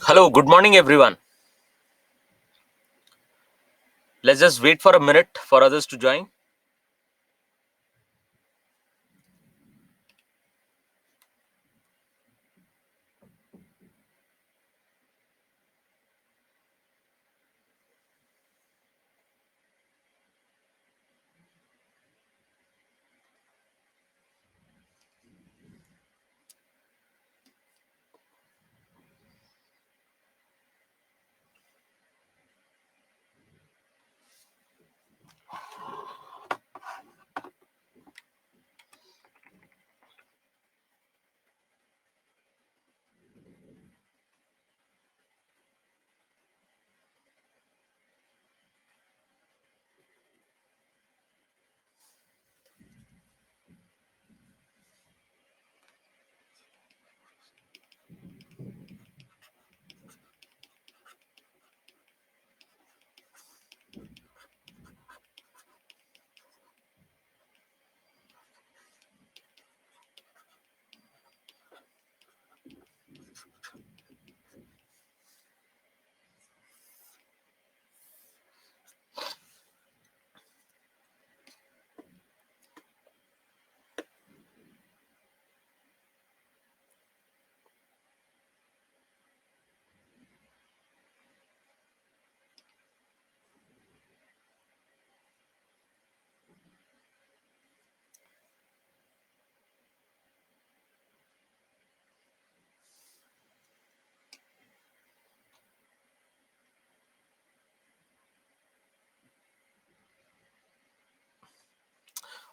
Hello, good morning, everyone. Let's just wait for a minute for others to join.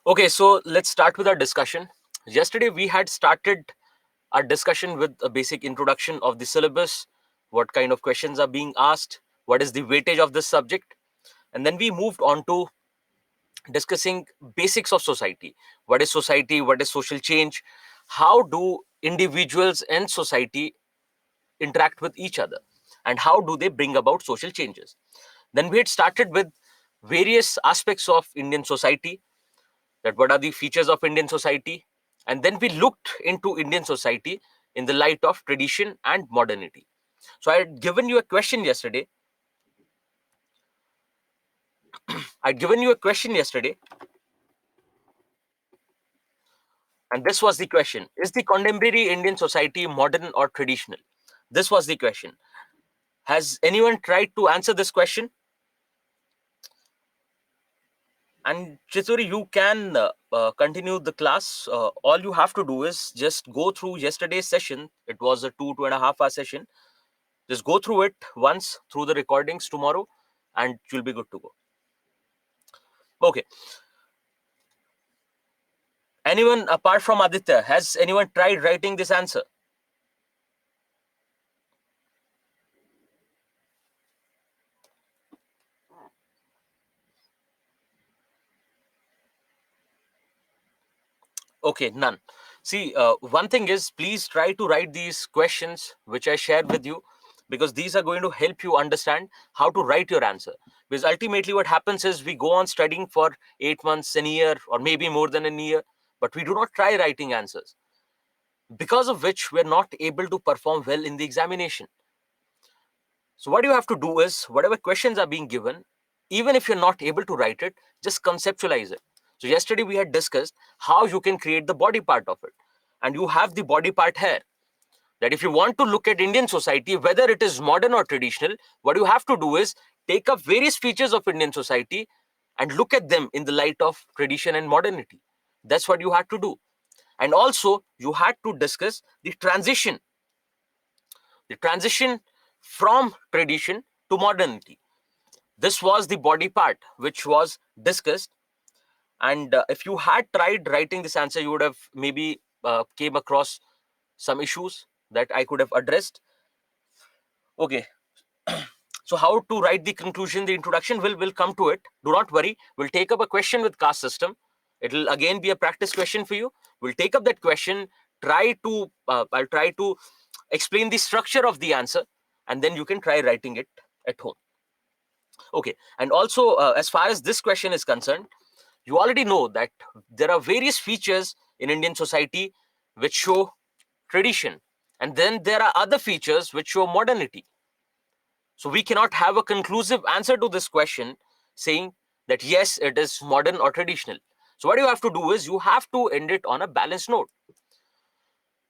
Okay, so let's start with our discussion. Yesterday, we had started our discussion with a basic introduction of the syllabus, what kind of questions are being asked, what is the weightage of this subject, and then we moved on to discussing basics of society, what is social change, how do individuals and society interact with each other, and how do they bring about social changes. Then we had started with various aspects of Indian society, that what are the features of Indian society, and then we looked into Indian society in the light of tradition and modernity. So I had given you a question yesterday. I'd given you a question yesterday, and this was the question: is the contemporary Indian society modern or traditional? This was the question. Has anyone tried to answer this question? And Chituri, you can continue the class. All you have to do is just go through yesterday's session. It was a 2.5 hour session. Just go through it once through the recordings tomorrow, and you'll be good to go. Okay. Anyone apart from Aditya, has anyone tried writing this answer? Okay, none. See, one thing is, please try to write these questions which I shared with you, because these are going to help you understand how to write your answer. Because ultimately, what happens is we go on studying for 8 months, a year, or maybe more than a year, but we do not try writing answers, because of which we're not able to perform well in the examination. So, what you have to do is, whatever questions are being given, even if you're not able to write it, just conceptualize it. So, yesterday we had discussed how you can create the body part of it. And you have the body part here. That if you want to look at Indian society, whether it is modern or traditional, what you have to do is take up various features of Indian society and look at them in the light of tradition and modernity. That's what you had to do. And also, you had to discuss the transition from tradition to modernity. This was the body part which was discussed. And if you had tried writing this answer, you would have maybe came across some issues that I could have addressed. Okay. So how to write the conclusion, the introduction, will come to it. Do not worry. We'll take up a question with caste system. It will again be a practice question for you. We'll take up that question. I'll try to explain the structure of the answer, and then you can try writing it at home. Okay. And also, as far as this question is concerned, you already know that there are various features in Indian society which show tradition. And then there are other features which show modernity. So we cannot have a conclusive answer to this question saying that yes, it is modern or traditional. So what you have to do is you have to end it on a balanced note.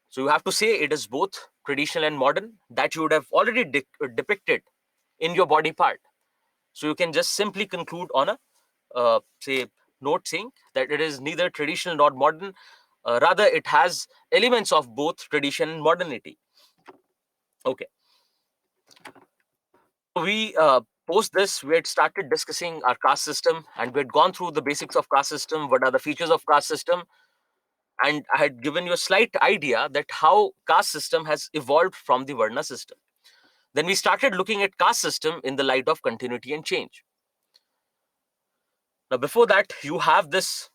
So you have to say it is both traditional and modern, that you would have already depicted in your body part. So you can just simply conclude on a say note saying that it is neither traditional nor modern. Rather, it has elements of both tradition and modernity. Okay. We post this, we had started discussing our caste system, and we had gone through the basics of caste system, what are the features of caste system, and I had given you a slight idea that how caste system has evolved from the Varna system. Then we started looking at caste system in the light of continuity and change. Now, before that, you have this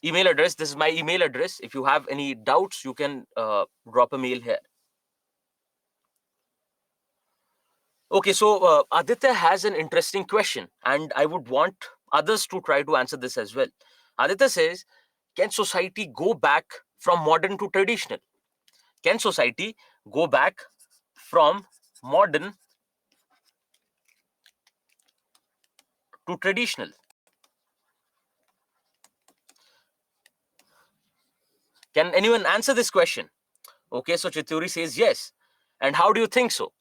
email address. This is my email address. If you have any doubts, you can drop a mail here. Okay, so Aditya has an interesting question, and I would want others to try to answer this as well. Aditya says, can society go back from modern to traditional? Can society go back from modern to traditional? Can anyone answer this question? Okay, so Chituri says yes. And how do you think so?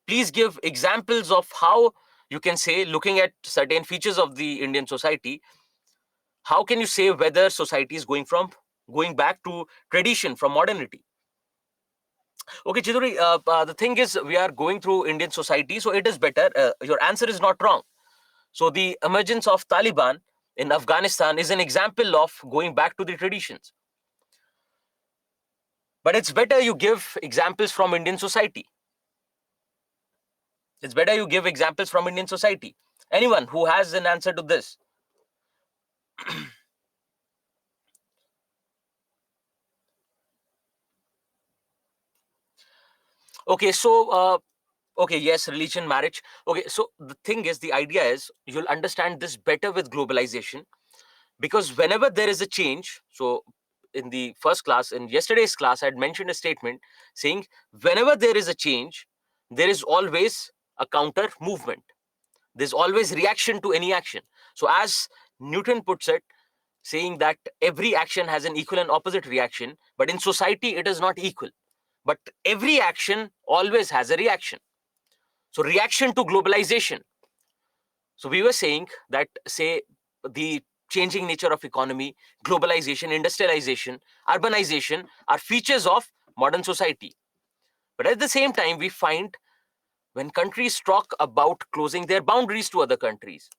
Please give examples of how you can say, looking at certain features of the Indian society, how can you say whether society is going back to tradition from modernity? Okay, Chiduri, the thing is, we are going through Indian society, so it is better. Your answer is not wrong. So the emergence of Taliban in Afghanistan is an example of going back to the traditions. But it's better you give examples from Indian society. It's better you give examples from Indian society. Anyone who has an answer to this? Okay, so okay, yes, religion, marriage. Okay, so the thing is, the idea is you'll understand this better with globalization, because whenever there is a change, so in the first class, in yesterday's class, I had mentioned a statement saying whenever there is a change, there is always a counter movement. There's always reaction to any action. So as Newton puts it, saying that every action has an equal and opposite reaction, but in society it is not equal. But every action always has a reaction. So reaction to globalization. So we were saying that, say, the changing nature of economy, globalization, industrialization, urbanization are features of modern society. But at the same time, we find when countries talk about closing their boundaries to other countries,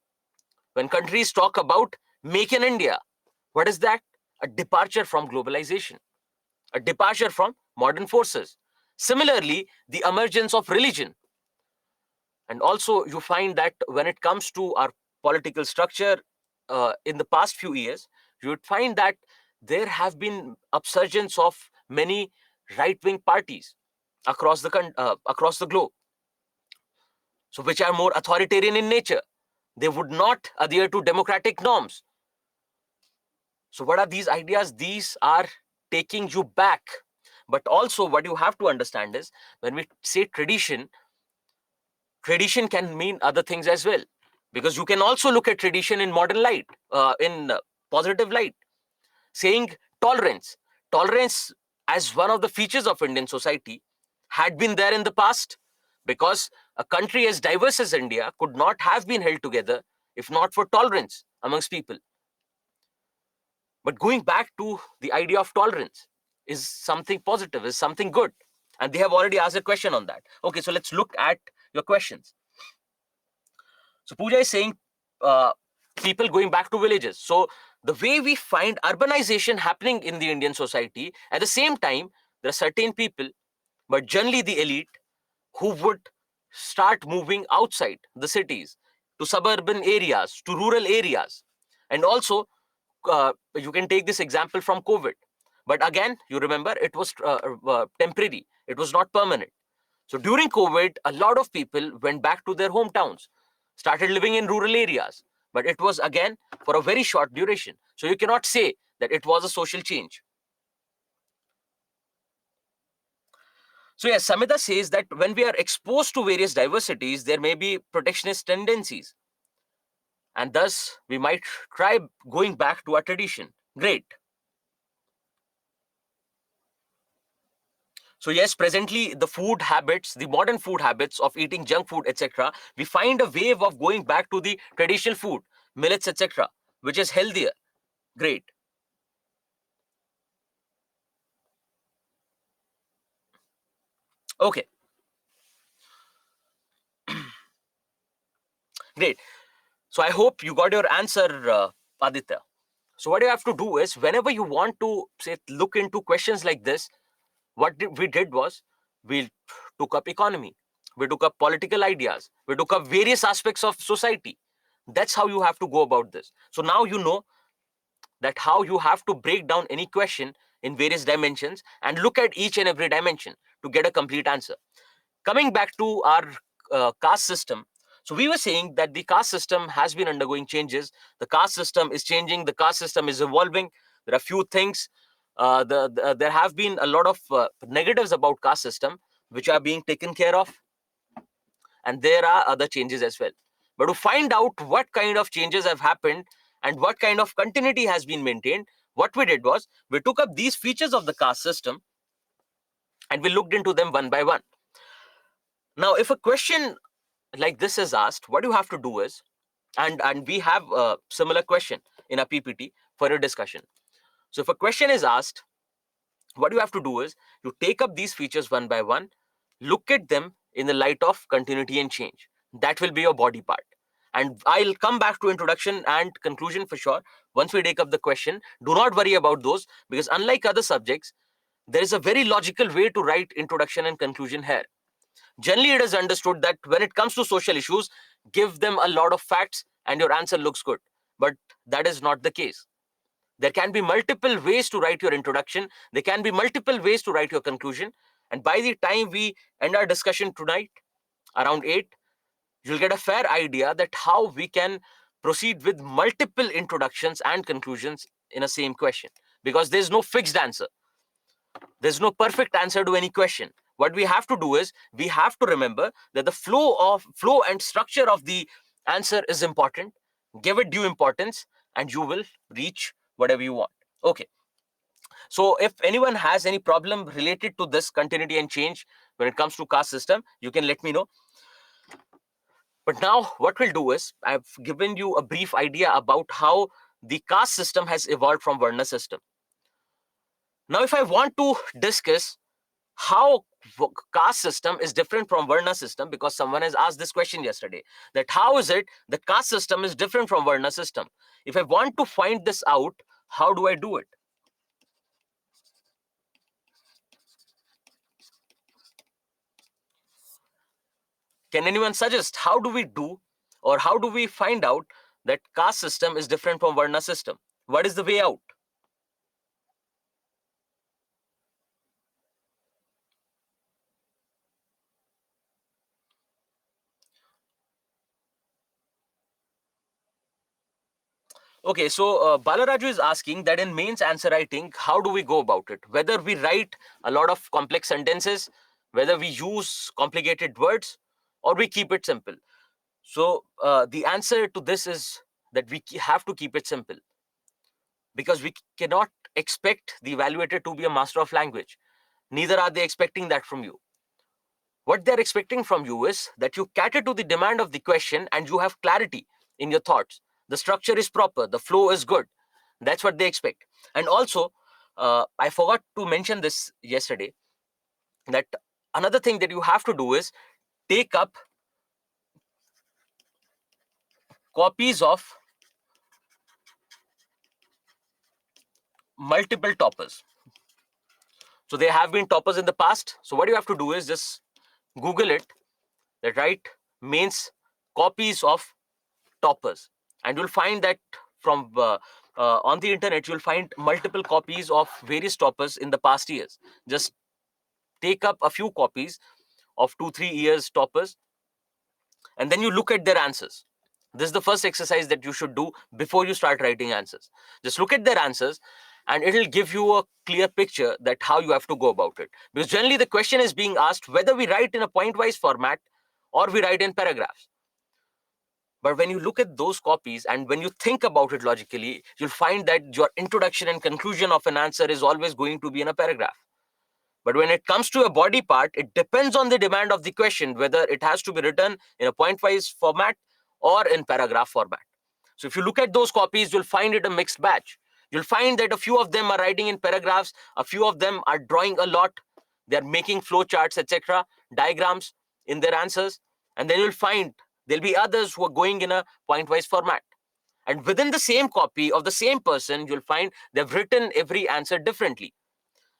when countries talk about make in India, what is that? A departure from globalization, a departure from modern forces. Similarly, the emergence of religion. And also, you find that when it comes to our political structure in the past few years, you would find that there have been upsurgence of many right-wing parties across the globe, so which are more authoritarian in nature. They would not adhere to democratic norms. So what are these ideas? These are taking you back. But also, what you have to understand is, when we say tradition, tradition can mean other things as well, because you can also look at tradition in modern light, in positive light, saying tolerance as one of the features of Indian society had been there in the past, because a country as diverse as India could not have been held together if not for tolerance amongst people. But going back to the idea of tolerance is something positive, is something good, and they have already asked a question on that. Okay, so let's look at your questions. So Pooja is saying uh, people going back to villages. So the way we find urbanization happening in the Indian society, at the same time, there are certain people, but generally the elite, who would start moving outside the cities to suburban areas, to rural areas. And also, you can take this example from COVID. But again, you remember, it was temporary, it was not permanent. So during COVID, a lot of people went back to their hometowns, started living in rural areas, but it was again for a very short duration. So you cannot say that it was a social change. So yes, Samita says that when we are exposed to various diversities, there may be protectionist tendencies, and thus we might try going back to our tradition. Great. So yes, presently the food habits, the modern food habits of eating junk food, etc., we find a wave of going back to the traditional food, millets, etc., which is healthier. Great. Okay, great. So I hope you got your answer, Aditya. So what you have to do is, whenever you want to say look into questions like this, we did was we took up economy, we took up political ideas, we took up various aspects of society. That's how you have to go about this. So now you know that how you have to break down any question in various dimensions and look at each and every dimension to get a complete answer. Coming back to our caste system, so we were saying that the caste system has been undergoing changes. The caste system is changing, the caste system is evolving. There are few things, there have been a lot of negatives about caste system which are being taken care of, and there are other changes as well. But to find out what kind of changes have happened and what kind of continuity has been maintained, what we did was we took up these features of the caste system and we looked into them one by one. Now, if a question like this is asked, what you have to do is, and we have a similar question in a PPT for a discussion. So if a question is asked, what you have to do is you take up these features one by one, look at them in the light of continuity and change. That will be your body part. And I'll come back to introduction and conclusion for sure once we take up the question. Do not worry about those, because unlike other subjects, there is a very logical way to write introduction and conclusion here. Generally, it is understood that when it comes to social issues, give them a lot of facts and your answer looks good. But that is not the case. There can be multiple ways to write your introduction. There can be multiple ways to write your conclusion. And by the time we end our discussion tonight, around 8, you'll get a fair idea that how we can proceed with multiple introductions and conclusions in a same question. Because there's no fixed answer. There's no perfect answer to any question. What we have to do is we have to remember that the flow and structure of the answer is important. Give it due importance and you will reach whatever you want. Okay. So if anyone has any problem related to this continuity and change when it comes to caste system, you can let me know. But now what we'll do is I've given you a brief idea about how the caste system has evolved from Varna system. Now, if I want to discuss how caste system is different from Varna system, because someone has asked this question yesterday, that how is it the caste system is different from Varna system? If I want to find this out, how do I do it? Can anyone suggest how do we do, or how do we find out that caste system is different from Varna system? What is the way out? Okay, so Balaraju is asking that in mains answer writing, how do we go about it? Whether we write a lot of complex sentences, whether we use complicated words, or we keep it simple. So the answer to this is that we have to keep it simple, because we cannot expect the evaluator to be a master of language. Neither are they expecting that from you. What they're expecting from you is that you cater to the demand of the question and you have clarity in your thoughts. The structure is proper, the flow is good. That's what they expect. And also, I forgot to mention this yesterday, that another thing that you have to do is take up copies of multiple toppers. So there have been toppers in the past. So what you have to do is just Google it, that right means copies of toppers, and you'll find that from on the internet you'll find multiple copies of various toppers in the past years. Just take up a few copies of 2 3 years toppers, and then you look at their answers. This is the first exercise that you should do before you start writing answers. Just look at their answers and it'll give you a clear picture that how you have to go about it. Because generally the question is being asked whether we write in a point-wise format or we write in paragraphs. But when you look at those copies and when you think about it logically, you'll find that your introduction and conclusion of an answer is always going to be in a paragraph. But when it comes to a body part, it depends on the demand of the question, whether it has to be written in a point-wise format or in paragraph format. So if you look at those copies, you'll find it a mixed batch. You'll find that a few of them are writing in paragraphs, a few of them are drawing a lot, they're making flow charts, etc., diagrams in their answers, and then you'll find there'll be others who are going in a point-wise format. And within the same copy of the same person, you'll find they've written every answer differently.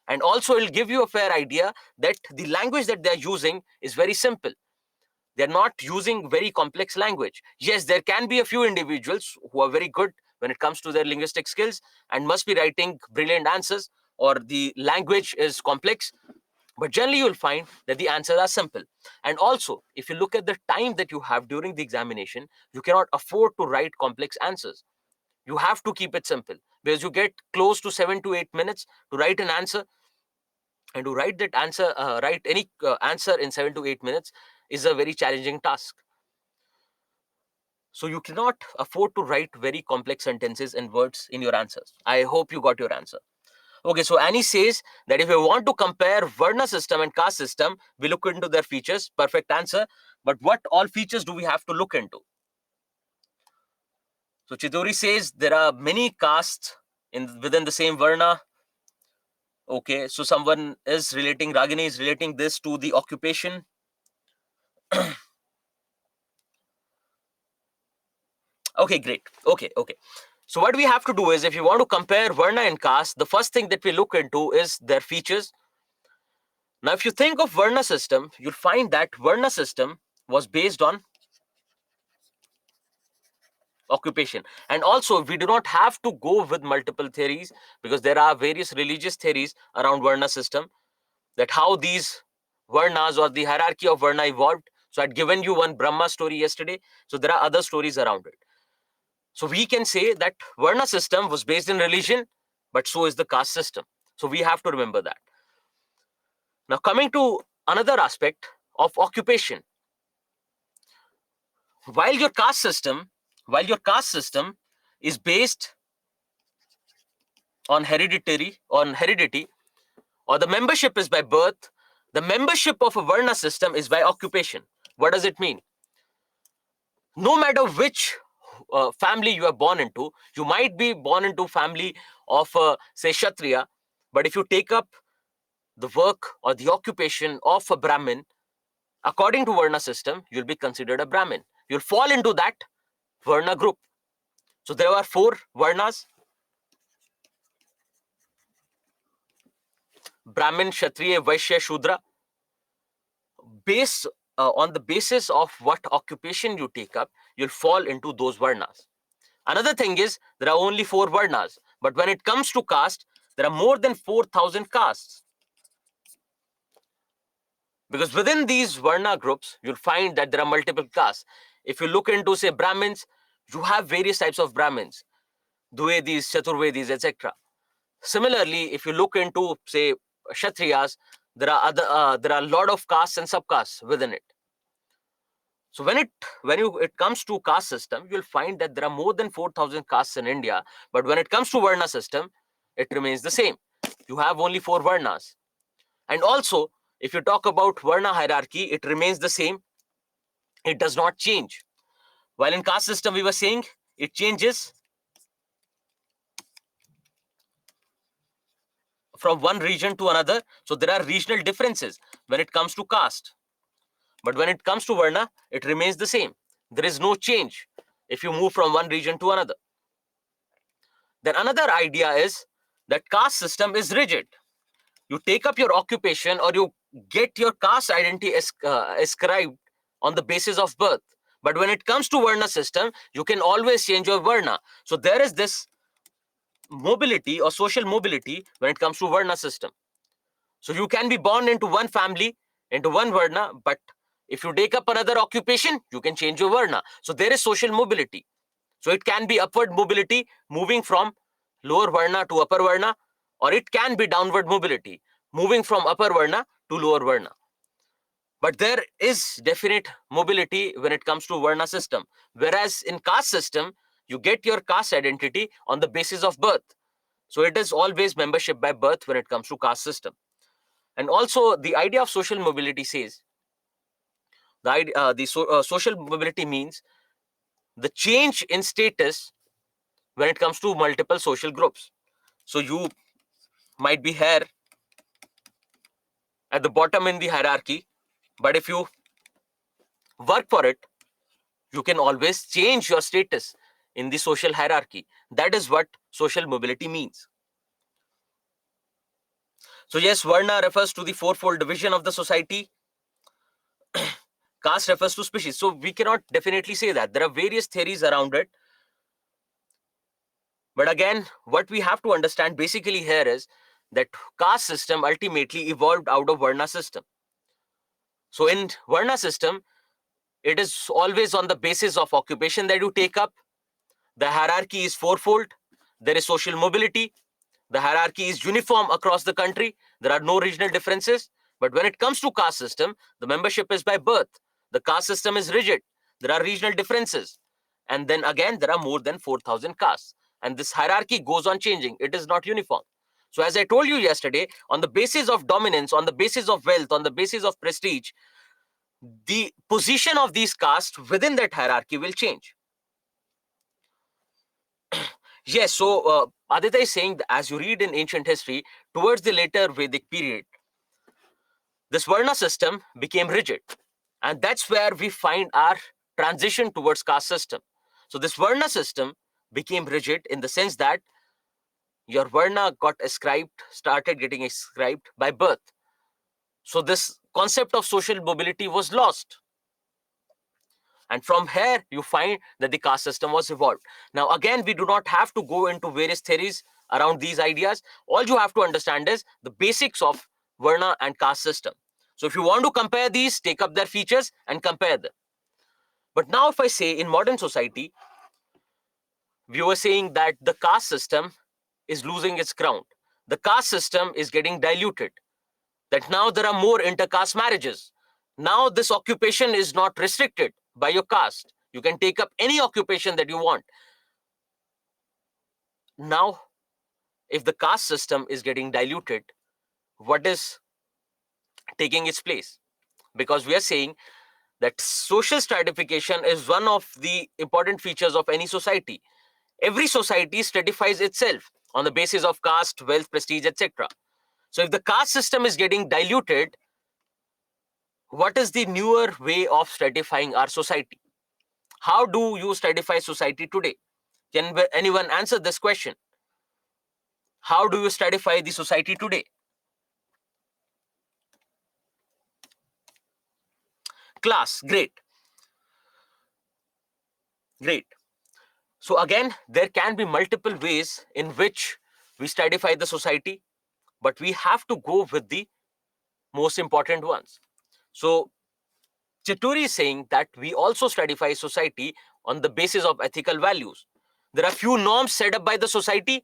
And also it'll give you a fair idea that the language that they're using is very simple. They're not using very complex language. Yes, there can be a few individuals who are very good when it comes to their linguistic skills and must be writing brilliant answers, or the language is complex, but generally you'll find that the answers are simple. And also, if you look at the time that you have during the examination, you cannot afford to write complex answers. You have to keep it simple, because you get close to 7 to 8 minutes to write an answer, and to write that answer, write any answer in 7 to 8 minutes is a very challenging task. So you cannot afford to write very complex sentences and words in your answers. I hope you got your answer. Okay, so Annie says that if we want to compare Varna system and caste system, we look into their features. Perfect answer. But what all features do we have to look into? So Chidori says there are many castes within the same Varna. Okay, so someone is relating, Ragini is relating this to the occupation. Okay, great. Okay. So what we have to do is, if you want to compare Varna and caste, the first thing that we look into is their features. Now, if you think of Varna system, you'll find that Varna system was based on occupation. And also, we do not have to go with multiple theories, because there are various religious theories around Varna system, that how these Varnas or the hierarchy of Varna evolved. So I'd given you one Brahma story yesterday. So there are other stories around it. So we can say that Varna system was based in religion, but so is the caste system. So we have to remember that. Now, coming to another aspect of occupation, while your caste system is based on heredity, or the membership is by birth, the membership of a Varna system is by occupation. What does it mean? No matter which family you are born into, you might be born into family of say Kshatriya, but if you take up the work or the occupation of a Brahmin, according to Varna system, you'll be considered a Brahmin. You'll fall into that Varna group. So there are 4 Varnas: Brahmin, Kshatriya, Vaishya, Shudra. Based on the basis of what occupation you take up, you'll fall into those Varnas. Another thing is, there are only 4 Varnas, but when it comes to caste, there are more than 4,000 castes. Because within these Varna groups, you'll find that there are multiple castes. If you look into, say, Brahmins, you have various types of Brahmins, Dvedis, Chaturvedis, etc. Similarly, if you look into, say, Kshatriyas, there are a lot of castes and subcastes within it. So when it comes to caste system, you'll find that there are more than 4,000 castes in India. But when it comes to Varna system, it remains the same. You have only 4 Varnas. And also, if you talk about Varna hierarchy, it remains the same. It does not change. While in caste system, we were saying it changes from one region to another. So there are regional differences when it comes to caste. But when it comes to Varna, it remains the same. There is no change if you move from one region to another. Then another idea is that caste system is rigid. You take up your occupation, or you get your caste identity ascribed on the basis of birth. But when it comes to Varna system, you can always change your Varna. So there is this mobility or social mobility when it comes to Varna system. So you can be born into one family, into one Varna, but if you take up another occupation, you can change your Varna. So there is social mobility. So it can be upward mobility, moving from lower varna to upper varna, or it can be downward mobility, moving from upper varna to lower varna. But there is definite mobility when it comes to varna system. Whereas in caste system, you get your caste identity on the basis of birth. So it is always membership by birth when it comes to caste system. And also the idea of social mobility says, social mobility means the change in status when it comes to multiple social groups. So you might be here at the bottom in the hierarchy, but if you work for it, you can always change your status in the social hierarchy. That is what social mobility means. So yes, varna refers to the fourfold division of the society. Caste refers to species. So we cannot definitely say that. There are various theories around it. But again, what we have to understand basically here is that caste system ultimately evolved out of varna system. So in varna system, it is always on the basis of occupation that you take up. The hierarchy is fourfold. There is social mobility. The hierarchy is uniform across the country. There are no regional differences. But when it comes to caste system, the membership is by birth. The caste system is rigid. There are regional differences. And then again, there are more than 4,000 castes. And this hierarchy goes on changing. It is not uniform. So as I told you yesterday, on the basis of dominance, on the basis of wealth, on the basis of prestige, the position of these castes within that hierarchy will change. Yes, so Aditya is saying that as you read in ancient history, towards the later Vedic period, this Varna system became rigid. And that's where we find our transition towards caste system. So this Varna system became rigid in the sense that your Varna got ascribed, started getting ascribed by birth. So this concept of social mobility was lost. And from here, you find that the caste system was evolved. Now, again, we do not have to go into various theories around these ideas. All you have to understand is the basics of Varna and caste system. So if you want to compare these, take up their features and compare them. But now if I say in modern society, we were saying that the caste system is losing its ground. The caste system is getting diluted. That now there are more intercaste marriages. Now this occupation is not restricted by your caste. You can take up any occupation that you want. Now, if the caste system is getting diluted, what is taking its place? Because we are saying that social stratification is one of the important features of any society. Every society stratifies itself on the basis of caste, wealth, prestige, etc. So if the caste system is getting diluted, what is the newer way of stratifying our society? How do you stratify society today? Can anyone answer this question? How do you stratify the society today? Class, great. Great. So again, there can be multiple ways in which we stratify the society, but we have to go with the most important ones. So Chaturi is saying that we also stratify society on the basis of ethical values. There are few norms set up by the society,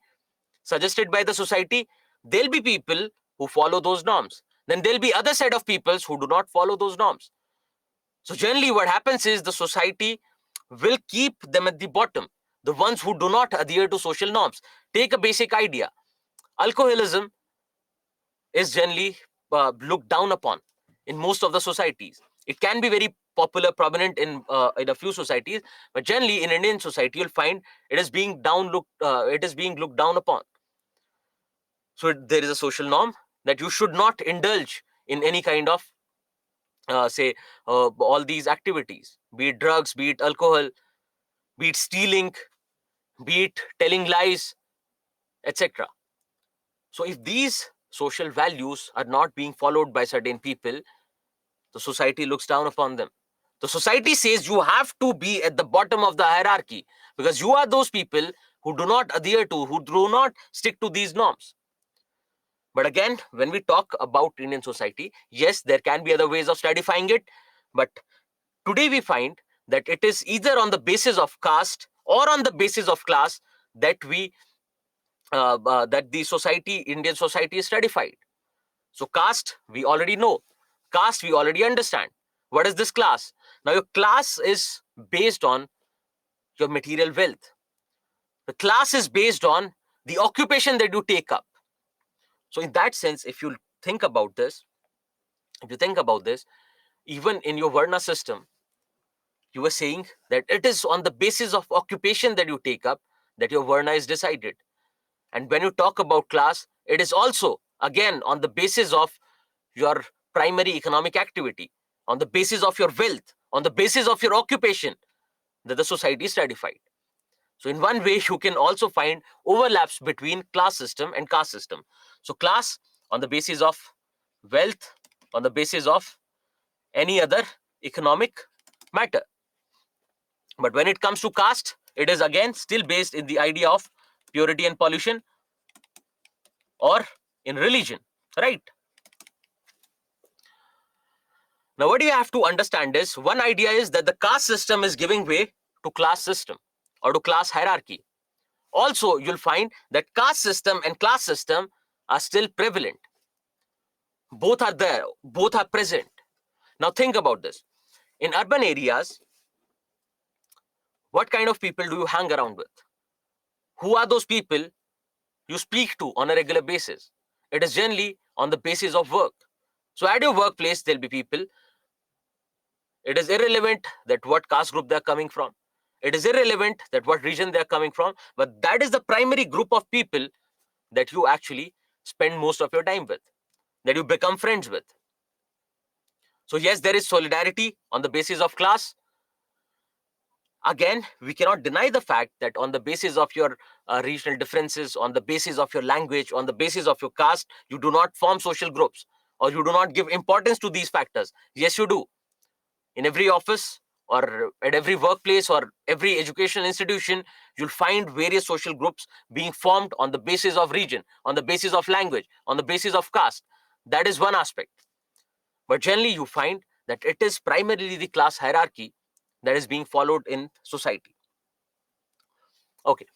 suggested by the society. There'll be people who follow those norms. Then there'll be other set of peoples who do not follow those norms. So generally what happens is the society will keep them at the bottom, the ones who do not adhere to social norms. Take a basic idea. Alcoholism is generally looked down upon in most of the societies. It can be very popular, prominent in a few societies, but generally in Indian society, you'll find it is being looked down upon. So there is a social norm that you should not indulge in any kind of all these activities, be it drugs, be it alcohol, be it stealing, be it telling lies, etc. So if these social values are not being followed by certain people, the society looks down upon them. The society says you have to be at the bottom of the hierarchy because you are those people who do not adhere to, who do not stick to these norms. But again, when we talk about Indian society, yes, there can be other ways of stratifying it. But today we find that it is either on the basis of caste or on the basis of class that we that the society, Indian society, is stratified. So caste, we already know. Caste, we already understand. What is this class? Now, your class is based on your material wealth. The class is based on the occupation that you take up. So, in that sense, if you think about this, even in your Varna system, you were saying that it is on the basis of occupation that you take up that your Varna is decided. And when you talk about class, it is also again on the basis of your primary economic activity, on the basis of your wealth, on the basis of your occupation, that the society is stratified. So in one way, you can also find overlaps between class system and caste system. So class on the basis of wealth, on the basis of any other economic matter. But when it comes to caste, it is again still based in the idea of purity and pollution, or in religion, right? Now, what you have to understand is, one idea is that the caste system is giving way to class system or to class hierarchy. Also, you'll find that caste system and class system are still prevalent. Both are there, both are present. Now, think about this. In urban areas, what kind of people do you hang around with? Who are those people you speak to on a regular basis? It is generally on the basis of work. So, at your workplace, there'll be people. It is irrelevant that what caste group they're coming from. It is irrelevant that what region they're coming from, but that is the primary group of people that you actually spend most of your time with, that you become friends with. So yes, there is solidarity on the basis of class. Again, we cannot deny the fact that on the basis of your regional differences, on the basis of your language, on the basis of your caste, you do not form social groups, or you do not give importance to these factors. Yes, you do. In every office or at every workplace or every educational institution, you'll find various social groups being formed on the basis of region, on the basis of language, on the basis of caste. That is one aspect. But generally, you find that it is primarily the class hierarchy that is being followed in society. Okay.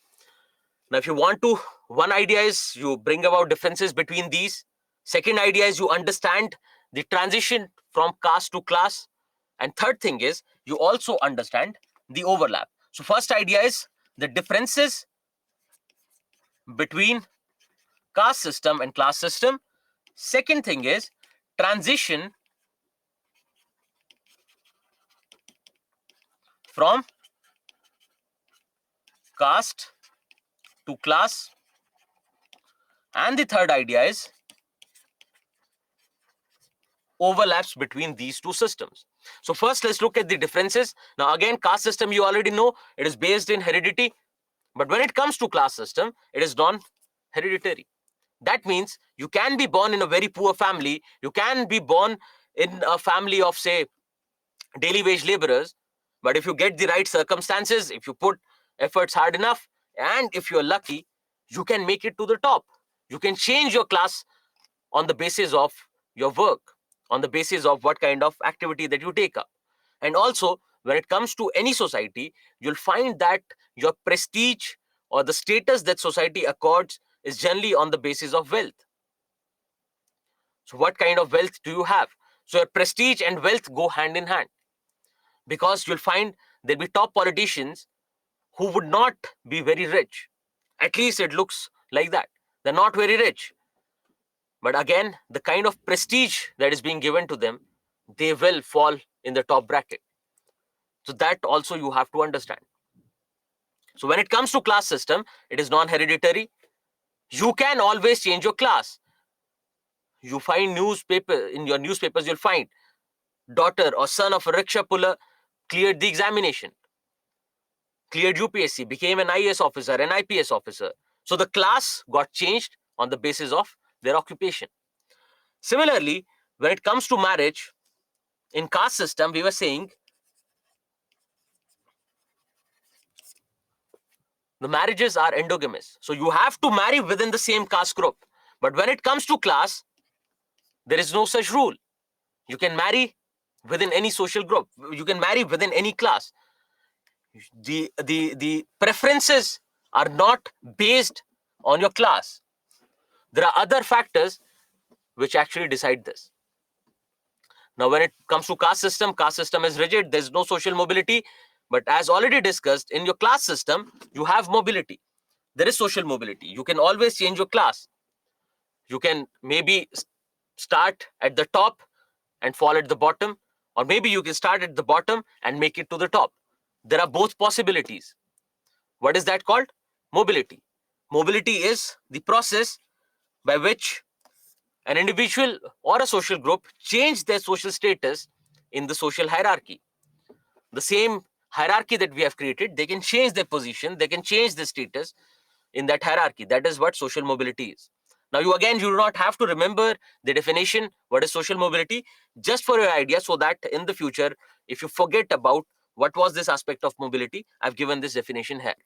Now, if you want to, one idea is you bring about differences between these. Second idea is you understand the transition from caste to class. And third thing is you also understand the overlap. So first idea is the differences between caste system and class system. Second thing is transition from caste to class. And the third idea is overlaps between these two systems. So first, let's look at the differences. Now again, caste system, you already know, it is based in heredity. But when it comes to class system, it is non-hereditary. That means you can be born in a very poor family. You can be born in a family of, say, daily wage laborers. But if you get the right circumstances, if you put efforts hard enough, and if you're lucky, you can make it to the top. You can change your class on the basis of your work, on the basis of what kind of activity that you take up. And also, when it comes to any society, you'll find that your prestige or the status that society accords is generally on the basis of wealth. So, what kind of wealth do you have? So, your prestige and wealth go hand in hand, because you'll find there'll be top politicians who would not be very rich. At least it looks like that. They're not very rich. But again, the kind of prestige that is being given to them, they will fall in the top bracket. So that also you have to understand. So when it comes to class system, it is non-hereditary. You can always change your class. You find newspaper, in your newspapers, you'll find daughter or son of a rickshaw puller cleared the examination, cleared UPSC, became an IAS officer, an IPS officer. So the class got changed on the basis of their occupation. Similarly, when it comes to marriage, in caste system, we were saying the marriages are endogamous. So you have to marry within the same caste group. But when it comes to class, there is no such rule. You can marry within any social group. You can marry within any class. The preferences are not based on your class. There are other factors which actually decide this. Now, when it comes to caste system is rigid. There's no social mobility. But as already discussed, in your class system, you have mobility. There is social mobility. You can always change your class. You can maybe start at the top and fall at the bottom, or maybe you can start at the bottom and make it to the top. There are both possibilities. What is that called? Mobility. Mobility is the process by which an individual or a social group change their social status in the social hierarchy. The same hierarchy that we have created, they can change their position, they can change their status in that hierarchy. That is what social mobility is. Now, you do not have to remember the definition, what is social mobility, just for your idea, so that in the future, if you forget about what was this aspect of mobility, I've given this definition here.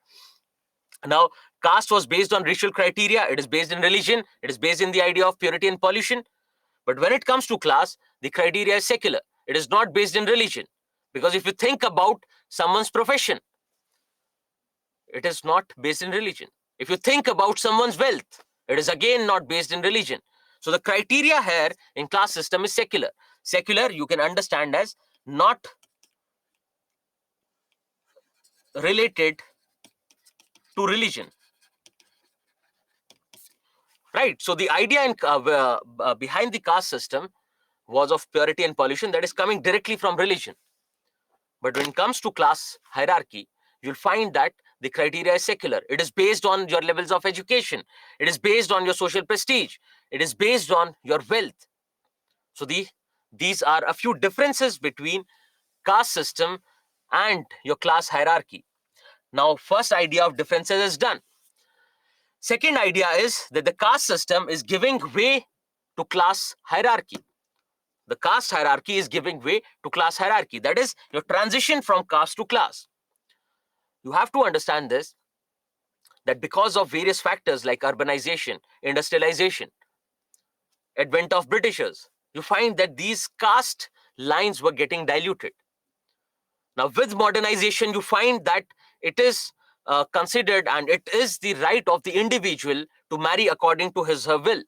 Now, caste was based on racial criteria, it is based in religion, it is based in the idea of purity and pollution. But when it comes to class, the criteria is secular. It is not based in religion. Because if you think about someone's profession, it is not based in religion. If you think about someone's wealth, it is again not based in religion. So the criteria here in class system is secular. Secular, you can understand as not related to religion. Right? So the idea behind the caste system was of purity and pollution, that is coming directly from religion. But when it comes to class hierarchy, you'll find that the criteria is secular. It is based on your levels of education. It is based on your social prestige. It is based on your wealth. So these are a few differences between caste system and your class hierarchy. Now, first idea of differences is done. Second idea is that the caste system is giving way to class hierarchy. The caste hierarchy is giving way to class hierarchy. That is your transition from caste to class. You have to understand this, that because of various factors like urbanization, industrialization, advent of Britishers, you find that these caste lines were getting diluted. Now, with modernization, you find that it is considered and it is the right of the individual to marry according to his or her will,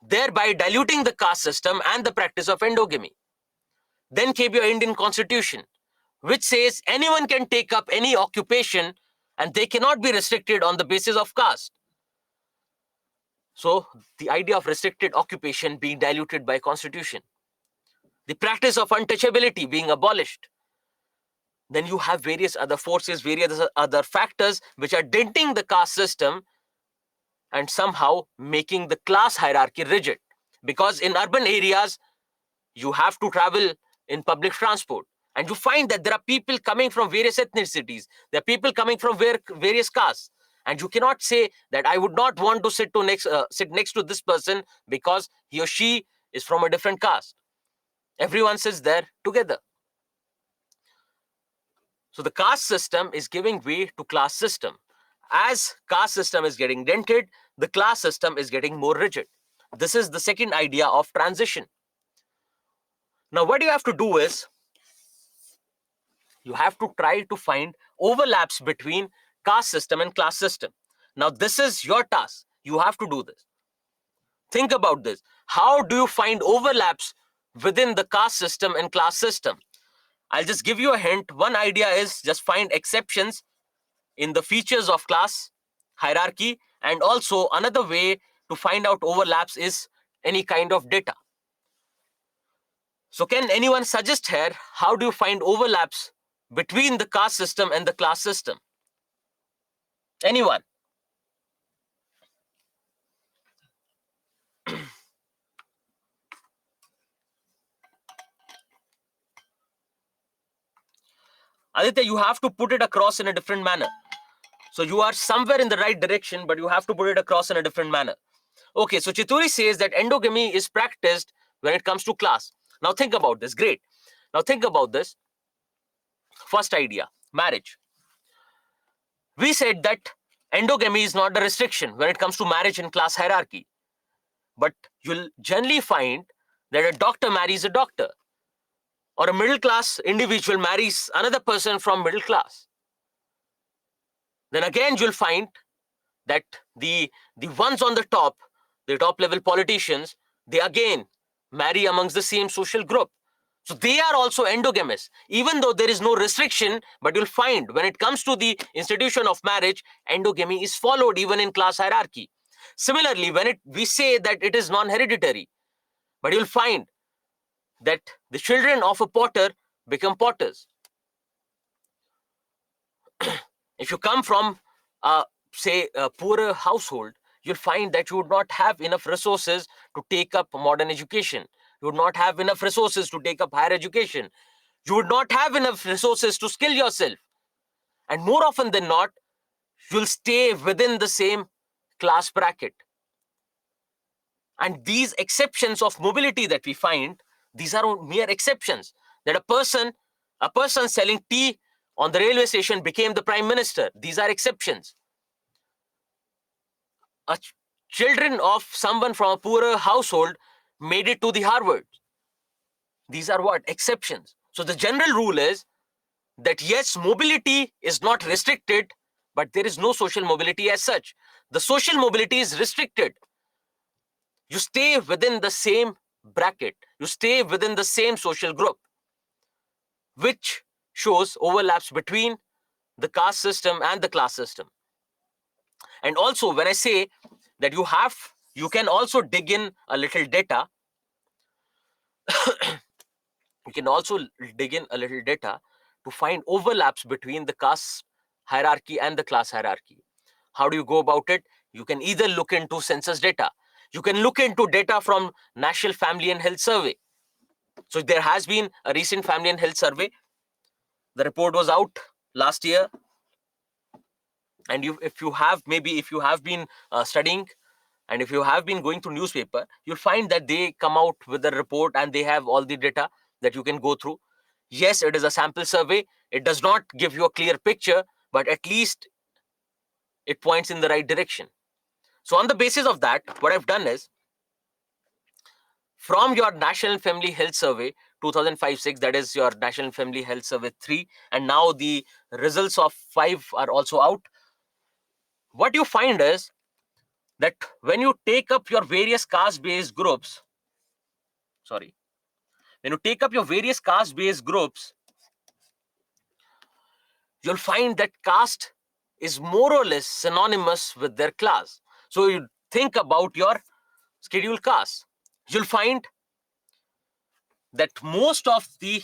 thereby diluting the caste system and the practice of endogamy. Then came your Indian Constitution, which says anyone can take up any occupation and they cannot be restricted on the basis of caste. So, the idea of restricted occupation being diluted by constitution. The practice of untouchability being abolished. Then you have various other forces, various other factors which are denting the caste system and somehow making the class hierarchy rigid. Because in urban areas, you have to travel in public transport. And you find that there are people coming from various ethnicities. There are people coming from various castes. And you cannot say that I would not want to sit next to this person because he or she is from a different caste. Everyone sits there together. So the caste system is giving way to class system. As caste system is getting dented, the class system is getting more rigid. This is the second idea of transition. Now, what you have to do is, you have to try to find overlaps between caste system and class system. Now, this is your task. You have to do this. Think about this. How do you find overlaps within the caste system and class system? I'll just give you a hint. One idea is just find exceptions in the features of class hierarchy, and also another way to find out overlaps is any kind of data. So can anyone suggest here, how do you find overlaps between the caste system and the class system? Anyone? Aditya, you have to put it across in a different manner. So you are somewhere in the right direction, but you have to put it across in a different manner. Okay, so Chituri says that endogamy is practiced when it comes to class. Now think about this. Great. Now think about this. First idea, marriage. We said that endogamy is not a restriction when it comes to marriage and class hierarchy. But you'll generally find that a doctor marries a doctor, or a middle class individual marries another person from middle class. Then again, you'll find that the ones on the top level politicians, they again marry amongst the same social group. So they are also endogamous, even though there is no restriction. But you'll find when it comes to the institution of marriage, endogamy is followed even in class hierarchy. Similarly, when we say that it is non-hereditary, but you'll find that the children of a potter become potters. If you come from, say, a poorer household, you'll find that you would not have enough resources to take up modern education. You would not have enough resources to take up higher education. You would not have enough resources to skill yourself. And more often than not, you'll stay within the same class bracket. And these exceptions of mobility that we find, these are mere exceptions. That a person selling tea on the railway station became the prime minister. These are exceptions. Children of someone from a poorer household made it to the Harvard. These are what? Exceptions. So the general rule is that yes, mobility is not restricted, but there is no social mobility as such. The social mobility is restricted. You stay within the same bracket. You stay within the same social group, which shows overlaps between the caste system and the class system. And also, when I say that you can also dig in a little data. You can also dig in a little data to find overlaps between the caste hierarchy and the class hierarchy. How do you go about it? You can either look into census data. You can look into data from National Family and Health Survey. So there has been a recent Family and Health Survey. The report was out last year. And if you have been studying, and if you have been going through newspaper, you'll find that they come out with a report and they have all the data that you can go through. Yes, it is a sample survey. It does not give you a clear picture, but at least it points in the right direction. So on the basis of that, what I've done is, from your National Family Health Survey 2005-6, that is your National Family Health Survey 3, and now the results of 5 are also out. What you find is that when you take up your various caste-based groups, you'll find that caste is more or less synonymous with their class. So you think about your scheduled caste. You'll find that most of the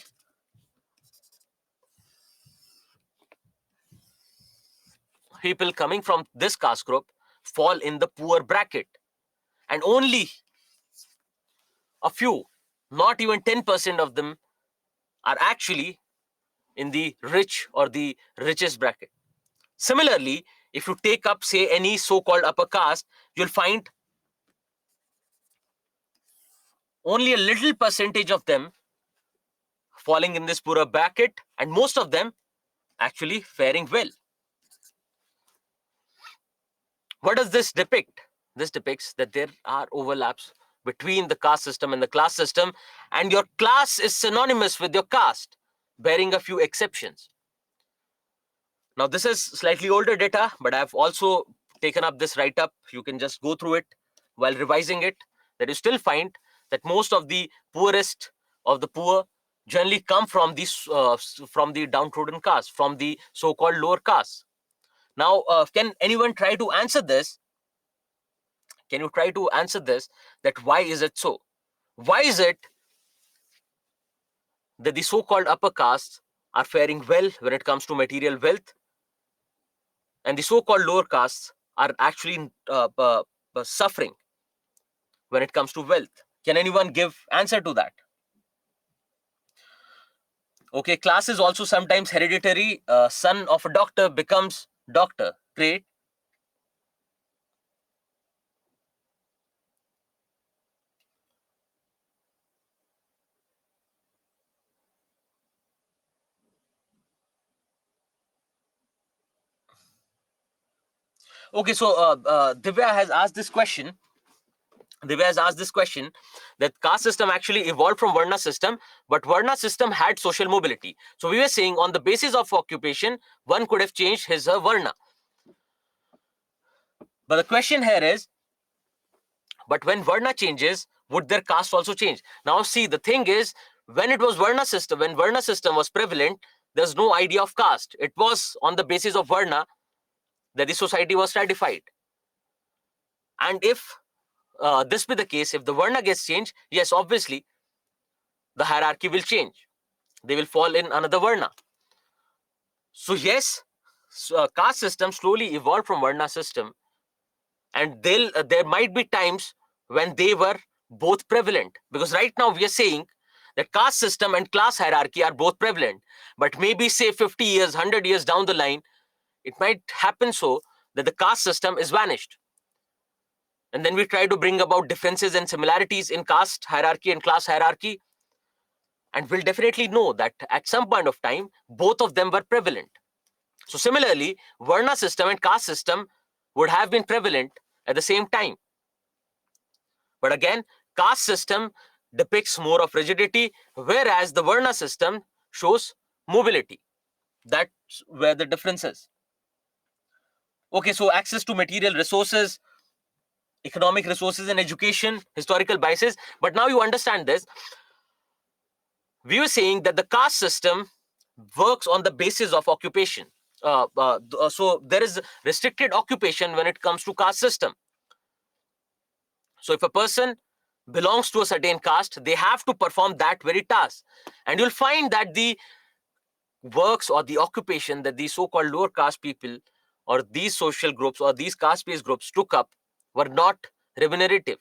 people coming from this caste group fall in the poor bracket, and only a few, not even 10% of them, are actually in the rich or the richest bracket. Similarly, if you take up, say, any so-called upper caste, you'll find only a little percentage of them falling in this poorer bracket, and most of them actually faring well. What does this depict? This depicts that there are overlaps between the caste system and the class system, and your class is synonymous with your caste, bearing a few exceptions. Now, this is slightly older data, but I've also taken up this write-up. You can just go through it while revising it. That you still find that most of the poorest of the poor generally come from the downtrodden caste, from the so-called lower caste. Now, can anyone try to answer this? Can you try to answer this? That why is it so? Why is it that the so-called upper castes are faring well when it comes to material wealth, and the so-called lower castes are actually suffering when it comes to wealth? Can anyone give answer to that? Okay, class is also sometimes hereditary. Son of a doctor becomes doctor. Great. Okay, so Divya has asked this question. That caste system actually evolved from Varna system, but Varna system had social mobility. So we were saying on the basis of occupation, one could have changed his Varna. But the question here is, but when Varna changes, would their caste also change? Now see, the thing is, when it was Varna system, when Varna system was prevalent, there's no idea of caste. It was on the basis of Varna that the society was stratified. And if this be the case, if the Varna gets changed, yes, obviously, the hierarchy will change. They will fall in another Varna. So yes, caste system slowly evolved from Varna system, and there might be times when they were both prevalent, because right now we are saying that caste system and class hierarchy are both prevalent, but maybe say 50 years, 100 years down the line, it might happen so that the caste system is vanished, and then we try to bring about differences and similarities in caste hierarchy and class hierarchy, and we'll definitely know that at some point of time both of them were prevalent. So similarly, Varna system and caste system would have been prevalent at the same time. But again, caste system depicts more of rigidity, whereas the Varna system shows mobility. That's where the difference is. Okay, so access to material resources, economic resources, and education, historical biases. But now you understand this. We were saying that the caste system works on the basis of occupation. So there is restricted occupation when it comes to caste system. So if a person belongs to a certain caste, they have to perform that very task. And you'll find that the works or the occupation that these so-called lower caste people or these social groups or these caste-based groups took up were not remunerative.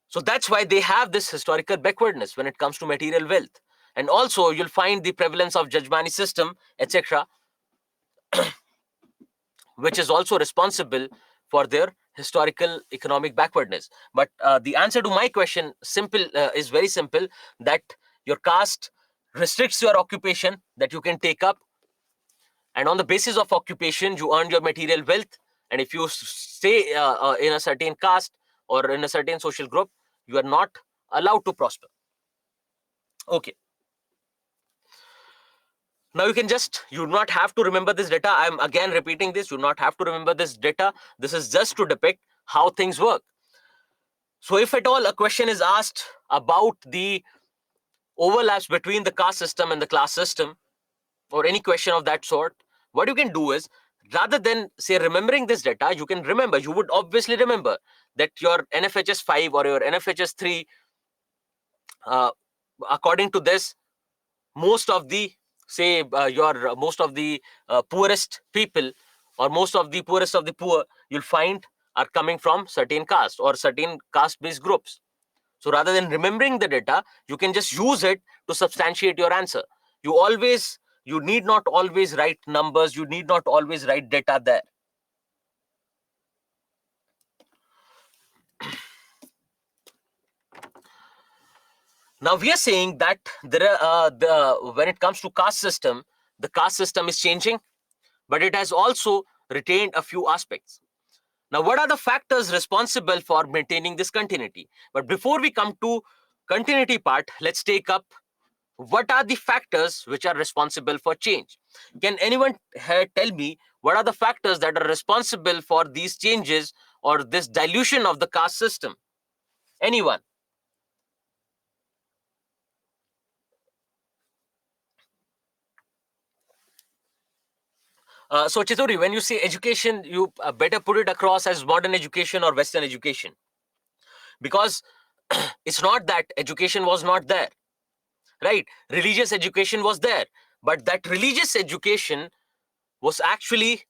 So that's why they have this historical backwardness when it comes to material wealth. And also you'll find the prevalence of Jajmani system, etc., which is also responsible for their historical economic backwardness. But the answer to my question is very simple, that your caste restricts your occupation that you can take up, and on the basis of occupation you earn your material wealth, and if you stay in a certain caste or in a certain social group, you are not allowed to prosper. Okay, now you do not have to remember this data. I'm again repeating this, you do not have to remember this data. This is just to depict how things work. So if at all a question is asked about the overlaps between the caste system and the class system, or any question of that sort, what you can do is, rather than say remembering this data, you would obviously remember that your NFHS 5 or your NFHS 3, according to this, most of the poorest people, or most of the poorest of the poor, you'll find are coming from certain caste or certain caste based groups. So rather than remembering the data, you can just use it to substantiate your answer. You need not always write numbers, you need not always write data there. Now we are saying that when it comes to caste system, the caste system is changing, but it has also retained a few aspects. Now, what are the factors responsible for maintaining this continuity? But before we come to continuity part, let's take up what are the factors which are responsible for change. Can anyone here tell me what are the factors that are responsible for these changes or this dilution of the caste system? Anyone? So Chituri, when you say education, you better put it across as modern education or Western education, because it's not that education was not there, right? Religious education was there, but that religious education was actually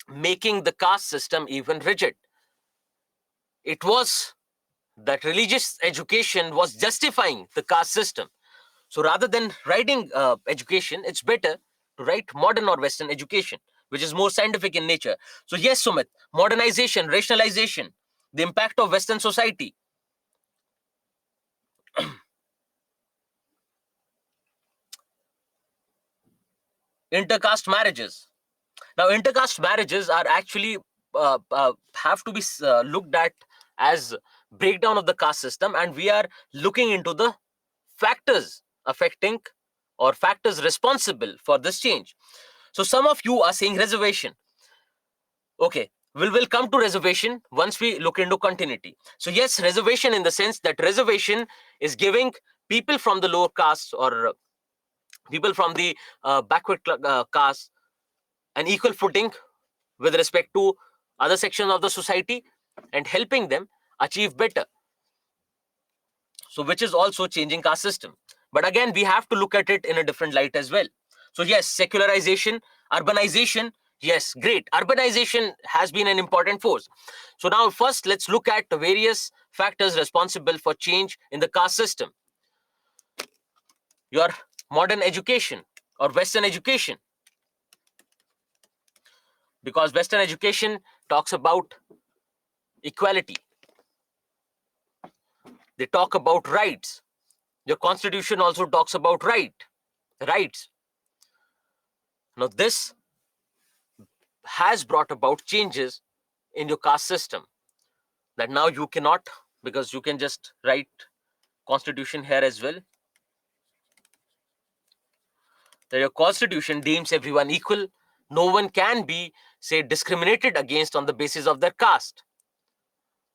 making the caste system even rigid. It was that religious education was justifying the caste system. So rather than writing education, it's better to write modern or Western education, which is more scientific in nature. So yes, Sumit, modernization, rationalization, the impact of Western society. Intercaste marriages. Now, intercaste marriages are actually have to be looked at as breakdown of the caste system, and we are looking into the factors affecting or factors responsible for this change. So some of you are saying reservation. Okay, We'll come to reservation once we look into continuity. So yes, reservation in the sense that reservation is giving people from the lower castes or people from the backward castes an equal footing with respect to other sections of the society and helping them achieve better. So which is also changing caste system. But again, we have to look at it in a different light as well. So yes, secularization, urbanization, yes, great. Urbanization has been an important force. So now first let's look at the various factors responsible for change in the caste system. Your modern education or Western education, because Western education talks about equality. They talk about rights. Your constitution also talks about rights. Now this has brought about changes in your caste system, that now you cannot, because you can just write constitution here as well, that your constitution deems everyone equal. No one can be, say, discriminated against on the basis of their caste.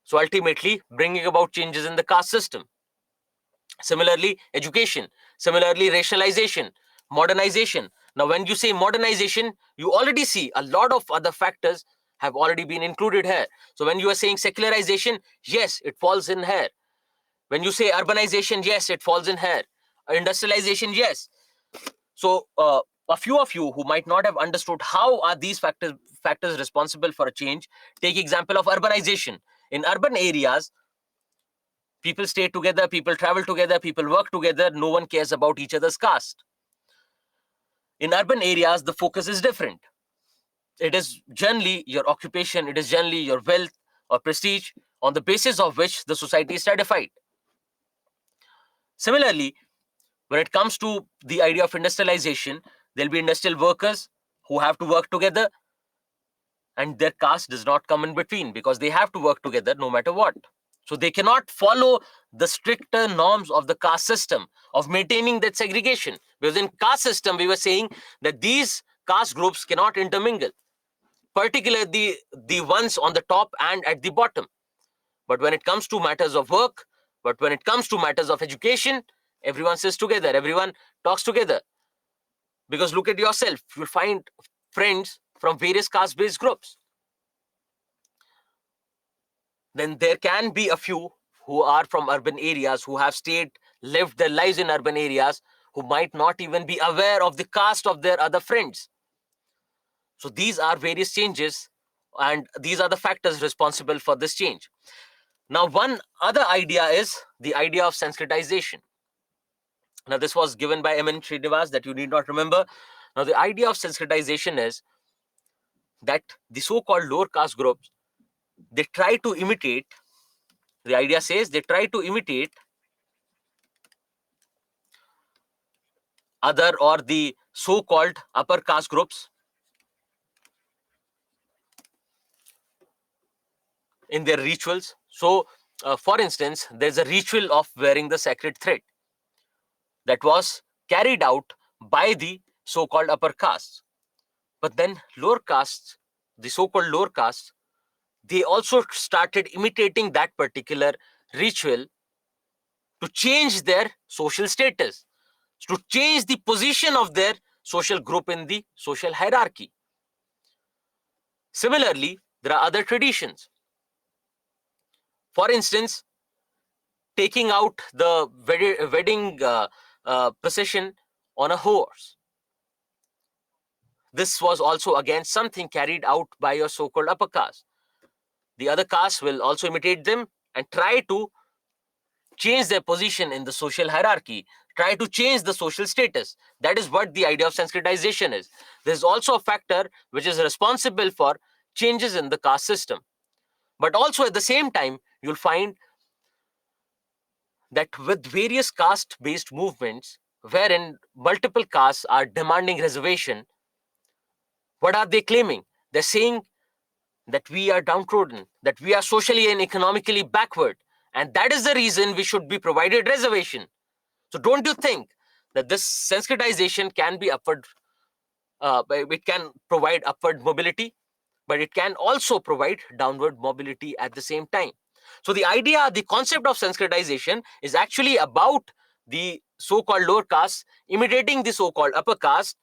So ultimately bringing about changes in the caste system. Similarly, education. Similarly, racialization, modernization. Now, when you say modernization, you already see a lot of other factors have already been included here. So, when you are saying secularization, yes, it falls in here. When you say urbanization, yes, it falls in here. Industrialization, yes. So, a few of you who might not have understood how are these factors responsible for a change, take example of urbanization. In urban areas, people stay together, people travel together, people work together, no one cares about each other's caste. In urban areas, the focus is different. It is generally your occupation, it is generally your wealth or prestige on the basis of which the society is stratified. Similarly, when it comes to the idea of industrialization, there'll be industrial workers who have to work together, and their caste does not come in between because they have to work together no matter what. So they cannot follow the stricter norms of the caste system of maintaining that segregation. Because in caste system, we were saying that these caste groups cannot intermingle, particularly the ones on the top and at the bottom. But when it comes to matters of work, but when it comes to matters of education, everyone sits together, everyone talks together. Because look at yourself, you'll find friends from various caste-based groups. Then there can be a few who are from urban areas, who have lived their lives in urban areas, who might not even be aware of the caste of their other friends. So these are various changes, and these are the factors responsible for this change. Now, one other idea is the idea of sensitization. Now, this was given by M.N. Srinivas, that you need not remember. Now, the idea of sensitization is that the so-called lower caste groups, they try to imitate, the idea says they try to imitate other or the so-called upper caste groups in their rituals. So, for instance, there's a ritual of wearing the sacred thread that was carried out by the so-called upper castes. But then lower castes, the so-called lower castes, they also started imitating that particular ritual to change their social status, to change the position of their social group in the social hierarchy. Similarly, there are other traditions. For instance, taking out the wedding procession on a horse. This was also again something carried out by your so-called upper caste. The other castes will also imitate them and try to change their position in the social hierarchy, try to change the social status. That is what the idea of sensitization is. There's also a factor which is responsible for changes in the caste system. But also at the same time, you'll find that with various caste-based movements, wherein multiple castes are demanding reservation, what are they claiming? They're saying that we are downtrodden, that we are socially and economically backward, and that is the reason we should be provided reservation. So don't you think that this sensitization can be upward, it can provide upward mobility? but it can also provide downward mobility at the same time. So the idea, the concept of Sanskritization is actually about the so-called lower caste imitating the so-called upper caste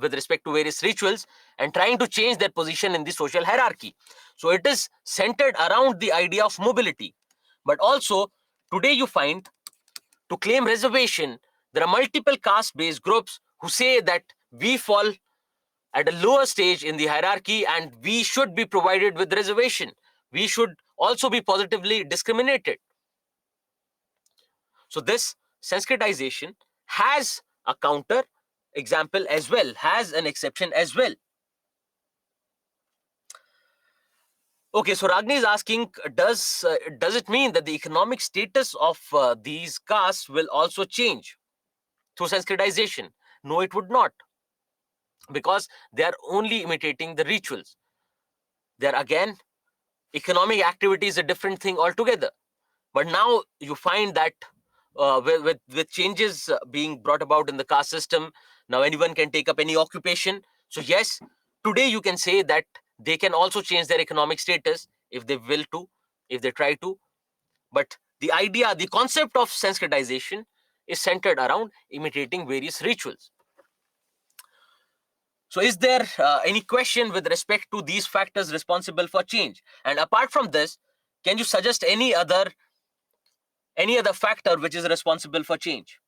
with respect to various rituals and trying to change their position in the social hierarchy. So it is centered around the idea of mobility. But also, today you find, to claim reservation, there are multiple caste-based groups who say that we fall at a lower stage in the hierarchy and we should be provided with reservation. We should also be positively discriminated. So this Sanskritization has a counter example as well, has an exception as well. Okay, so Ragni is asking, does it mean that the economic status of these castes will also change through Sanskritization? No, it would not, because they are only imitating the rituals. There again, economic activity is a different thing altogether. But now you find that with changes being brought about in the caste system, now anyone can take up any occupation. So yes, today you can say that they can also change their economic status if they will to, if they try to. But the idea, the concept of Sanskritization is centered around imitating various rituals. So is there any question with respect to these factors responsible for change? And apart from this, can you suggest any other factor which is responsible for change?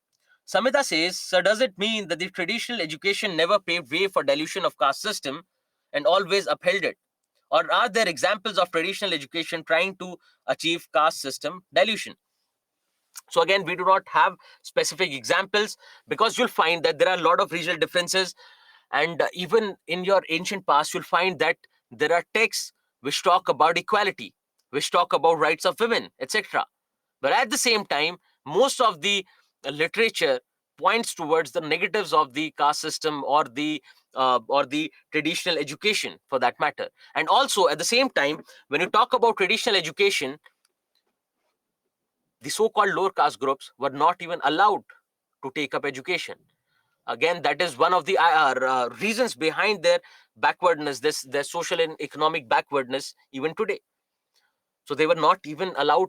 Samita says, so does it mean that the traditional education never paved way for dilution of caste system and always upheld it? Or are there examples of traditional education trying to achieve caste system dilution? So again, we do not have specific examples because you'll find that there are a lot of regional differences. And even in your ancient past, you'll find that there are texts which talk about equality, which talk about rights of women, etc. But at the same time, most of the literature points towards the negatives of the caste system or the traditional education for that matter. And also at the same time, when you talk about traditional education, the so-called lower caste groups were not even allowed to take up education. Again, that is one of the reasons behind their backwardness, this their social and economic backwardness even today. So they were not even allowed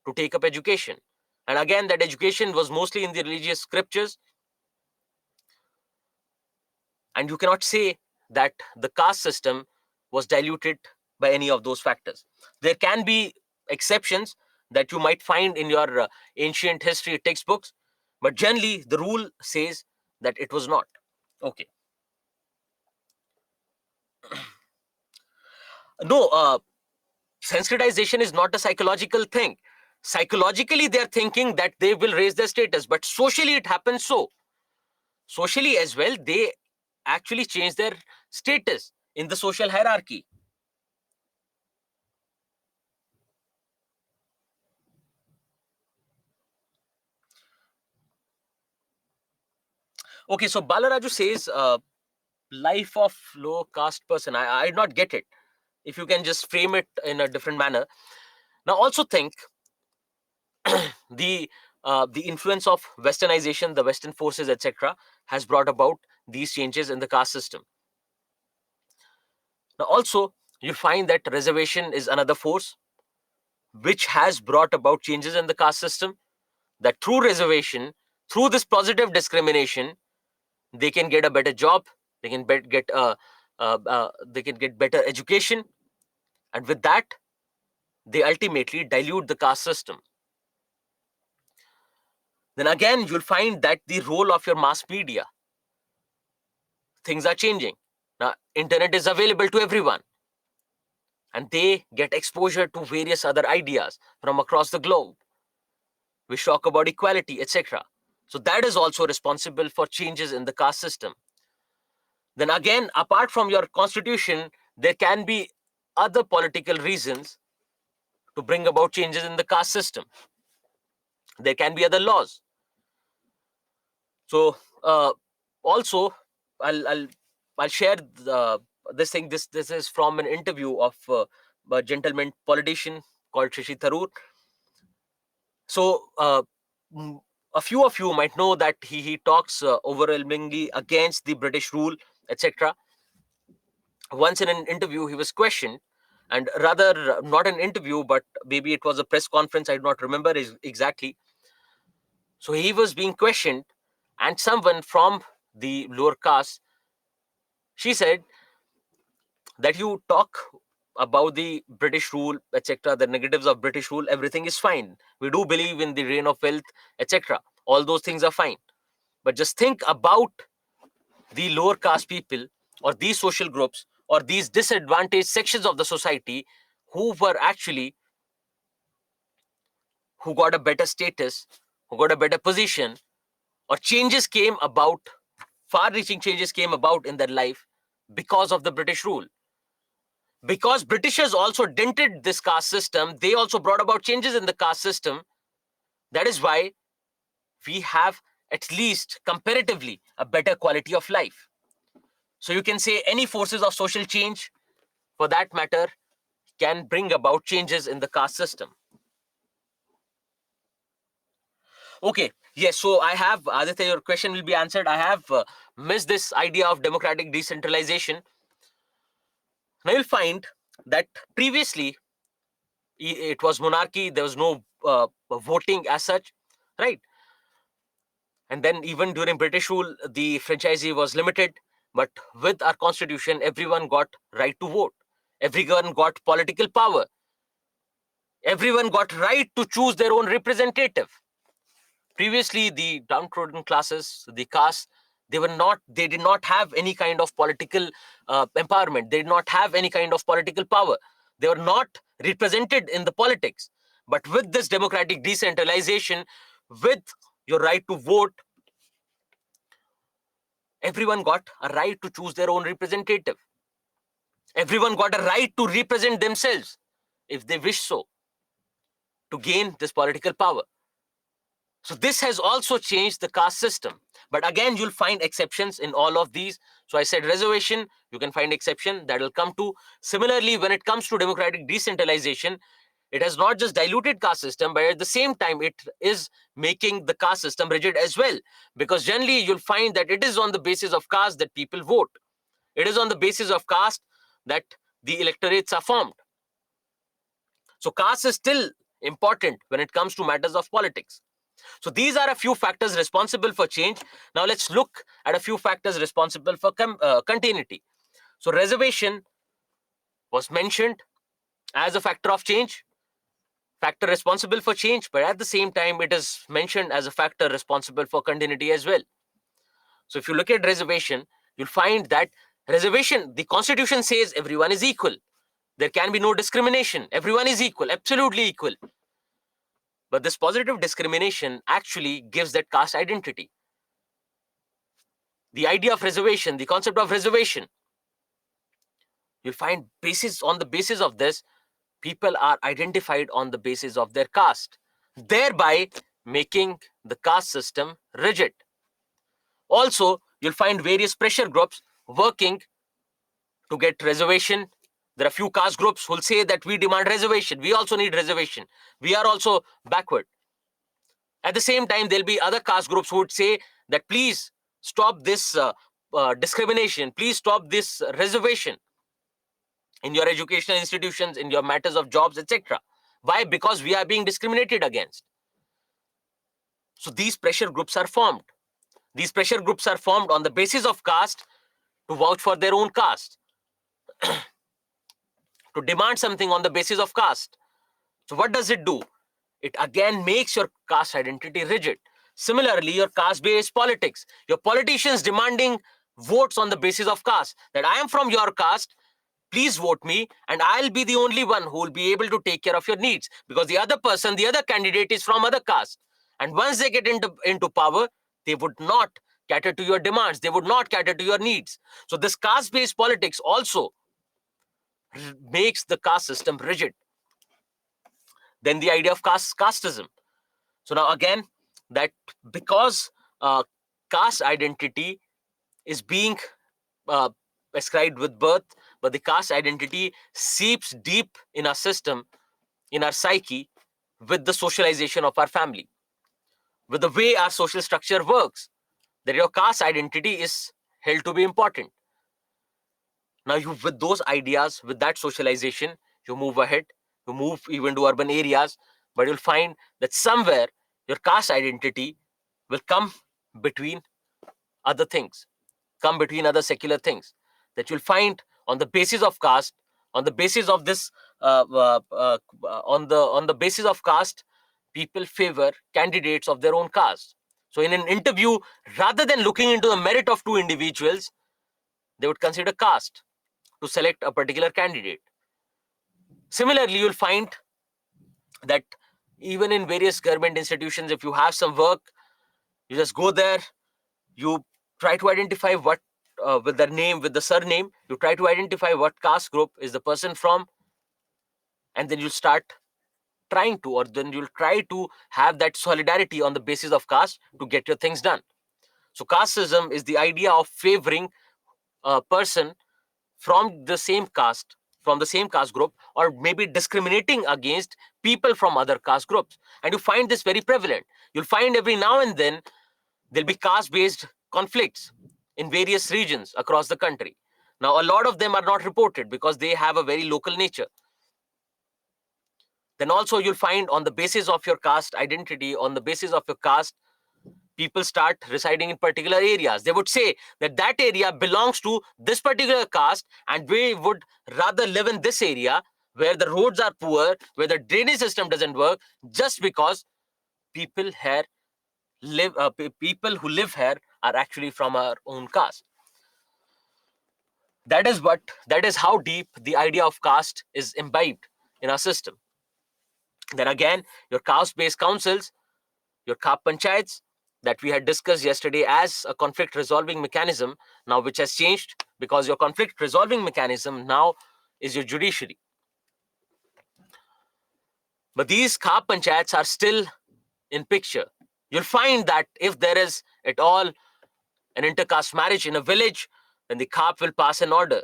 to take up education. And again, that education was mostly in the religious scriptures. And you cannot say that the caste system was diluted by any of those factors. There can be exceptions that you might find in your ancient history textbooks, but generally the rule says that it was not. Okay. No, Sensitization is not a psychological thing. Psychologically, they're thinking that they will raise their status, but socially, it happens so. Socially, as well, they actually change their status in the social hierarchy. Okay, so Balaraju says, life of low caste person. I did not get it. If you can just frame it in a different manner. Now, also think the influence of westernization, the Western forces, etc., has brought about these changes in the caste system. Now, also, you find that reservation is another force which has brought about changes in the caste system. That through reservation, through this positive discrimination, they can get a better job, they can they can get better education, and with that, they ultimately dilute the caste system. Then again, you'll find that the role of your mass media, things are changing. Now, internet is available to everyone, and they get exposure to various other ideas from across the globe. We talk about equality, etc. So that is also responsible for changes in the caste system. Then again, apart from your constitution, there can be other political reasons to bring about changes in the caste system. There can be other laws. So also, I'll I'll share this thing. This is from an interview of a gentleman politician called Shashi Tharoor. So a few of you might know that he talks overwhelmingly against the British rule, etc. once in an interview he was questioned, and rather not an interview, but maybe it was a press conference, I do not remember exactly. So he was being questioned, and someone from the lower caste, she said that you talk about the British rule, etc., the negatives of British rule, everything is fine. We do believe in the reign of wealth, etc. All those things are fine. But just think about the lower caste people, or these social groups, or these disadvantaged sections of the society who were actually, who got a better status, who got a better position, or changes came about, far reaching changes came about in their life because of the British rule. Because Britishers also dented this caste system, they also brought about changes in the caste system. That is why we have, at least comparatively, a better quality of life. So you can say any forces of social change, for that matter, can bring about changes in the caste system. Okay, yes, so I have, Aditya, your question will be answered. I have missed this idea of democratic decentralization. Now you'll find that previously it was monarchy, there was no voting as such, right? And then even during British rule, the franchisee was limited. But with our constitution, everyone got right to vote. Everyone got political power. Everyone got right to choose their own representative. Previously, the downtrodden classes, the caste, they did not have any kind of political empowerment. They did not have any kind of political power. They were not represented in the politics. But with this democratic decentralization, with your right to vote, everyone got a right to choose their own representative. Everyone got a right to represent themselves if they wish so, to gain this political power. So this has also changed the caste system. But again, you'll find exceptions in all of these. So I said reservation, you can find exception that will come to. Similarly, when it comes to democratic decentralization, it has not just diluted caste system, but at the same time, it is making the caste system rigid as well. Because generally, you'll find that it is on the basis of caste that people vote. It is on the basis of caste that the electorates are formed. So caste is still important when it comes to matters of politics. So these are a few factors responsible for change. Now let's look at a few factors responsible for continuity. So reservation was mentioned as a factor of change, factor responsible for change, but at the same time, it is mentioned as a factor responsible for continuity as well. So if you look at reservation, you'll find that reservation, the constitution says everyone is equal. There can be no discrimination. Everyone is equal, absolutely equal. But this positive discrimination actually gives that caste identity. The idea of reservation, the concept of reservation, you'll find basis on the basis of this, people are identified on the basis of their caste, thereby making the caste system rigid. Also, you'll find various pressure groups working to get reservation. There are few caste groups who'll say that we demand reservation. We also need reservation. We are also backward. At the same time, there'll be other caste groups who would say that please stop this discrimination. Please stop this reservation in your educational institutions, in your matters of jobs, etc. Why? Because we are being discriminated against. So these pressure groups are formed. These pressure groups are formed on the basis of caste to vouch for their own caste, to demand something on the basis of caste. So what does it do? It again makes your caste identity rigid. Similarly, your caste-based politics, your politicians demanding votes on the basis of caste, that I am from your caste, please vote me, and I'll be the only one who will be able to take care of your needs, because the other person, the other candidate is from other caste. And once they get into power, they would not cater to your demands, they would not cater to your needs. So this caste-based politics also makes the caste system rigid. Then the idea of casteism. So now again, that because caste identity is being uh, ascribed with birth, but the caste identity seeps deep in our system, in our psyche, with the socialization of our family, with the way our social structure works, that your caste identity is held to be important. Now you, with those ideas, with that socialization, you move ahead, you move even to urban areas, but you'll find that somewhere your caste identity will come between other things, come between other secular things, that you'll find on the basis of caste, on the basis of this on the basis of caste, people favor candidates of their own caste. So in an interview, rather than looking into the merit of two individuals, they would consider caste to select a particular candidate. Similarly, you'll find that even in various government institutions, if you have some work, you just go there, you try to identify what, with the name, with the surname, you try to identify what caste group is the person from, and then you start trying to, or then you'll try to have that solidarity on the basis of caste to get your things done. So casteism is the idea of favoring a person from the same caste, from the same caste group, or maybe discriminating against people from other caste groups. And you find this very prevalent. You'll find every now and then there'll be caste based conflicts in various regions across the country. Now, a lot of them are not reported because they have a very local nature. Then also you'll find on the basis of your caste identity, on the basis of your caste, people start residing in particular areas. They would say that that area belongs to this particular caste, and we would rather live in this area where the roads are poor, where the drainage system doesn't work, just because people here people who live here are actually from our own caste. That is how deep the idea of caste is imbibed in our system. Then again, your caste based councils, your Khap panchayats that we had discussed yesterday as a conflict resolving mechanism, now which has changed because your conflict resolving mechanism now is your judiciary. But these Khap panchayats are still in picture. You'll find that if there is at all an intercaste marriage in a village, then the Khap will pass an order.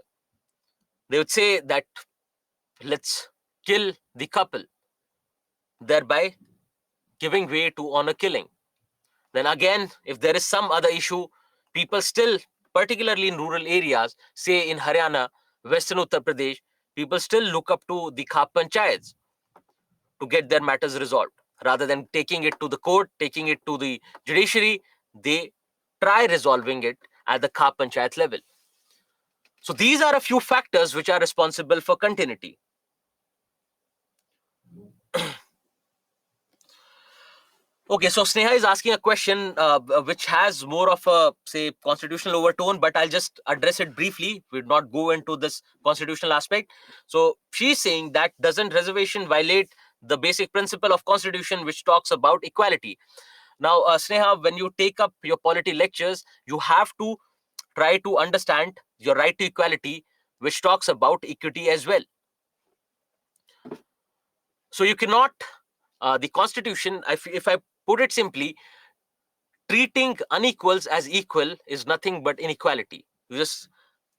They would say that let's kill the couple, thereby giving way to honor killing. Then again, if there is some other issue, people still, particularly in rural areas, say in Haryana, Western Uttar Pradesh, people still look up to the Khap panchayats to get their matters resolved. Rather than taking it to the court, taking it to the judiciary, they try resolving it at the Khap panchayat level. So these are a few factors which are responsible for continuity. Okay, so Sneha is asking a question which has more of a, say, constitutional overtone, but I'll just address it briefly. We'll not go into this constitutional aspect. So she's saying that doesn't reservation violate the basic principle of constitution which talks about equality? Now, Sneha, when you take up your polity lectures, you have to try to understand your right to equality, which talks about equity as well. So you cannot, the constitution, if I put it simply, treating unequals as equal is nothing but inequality. You just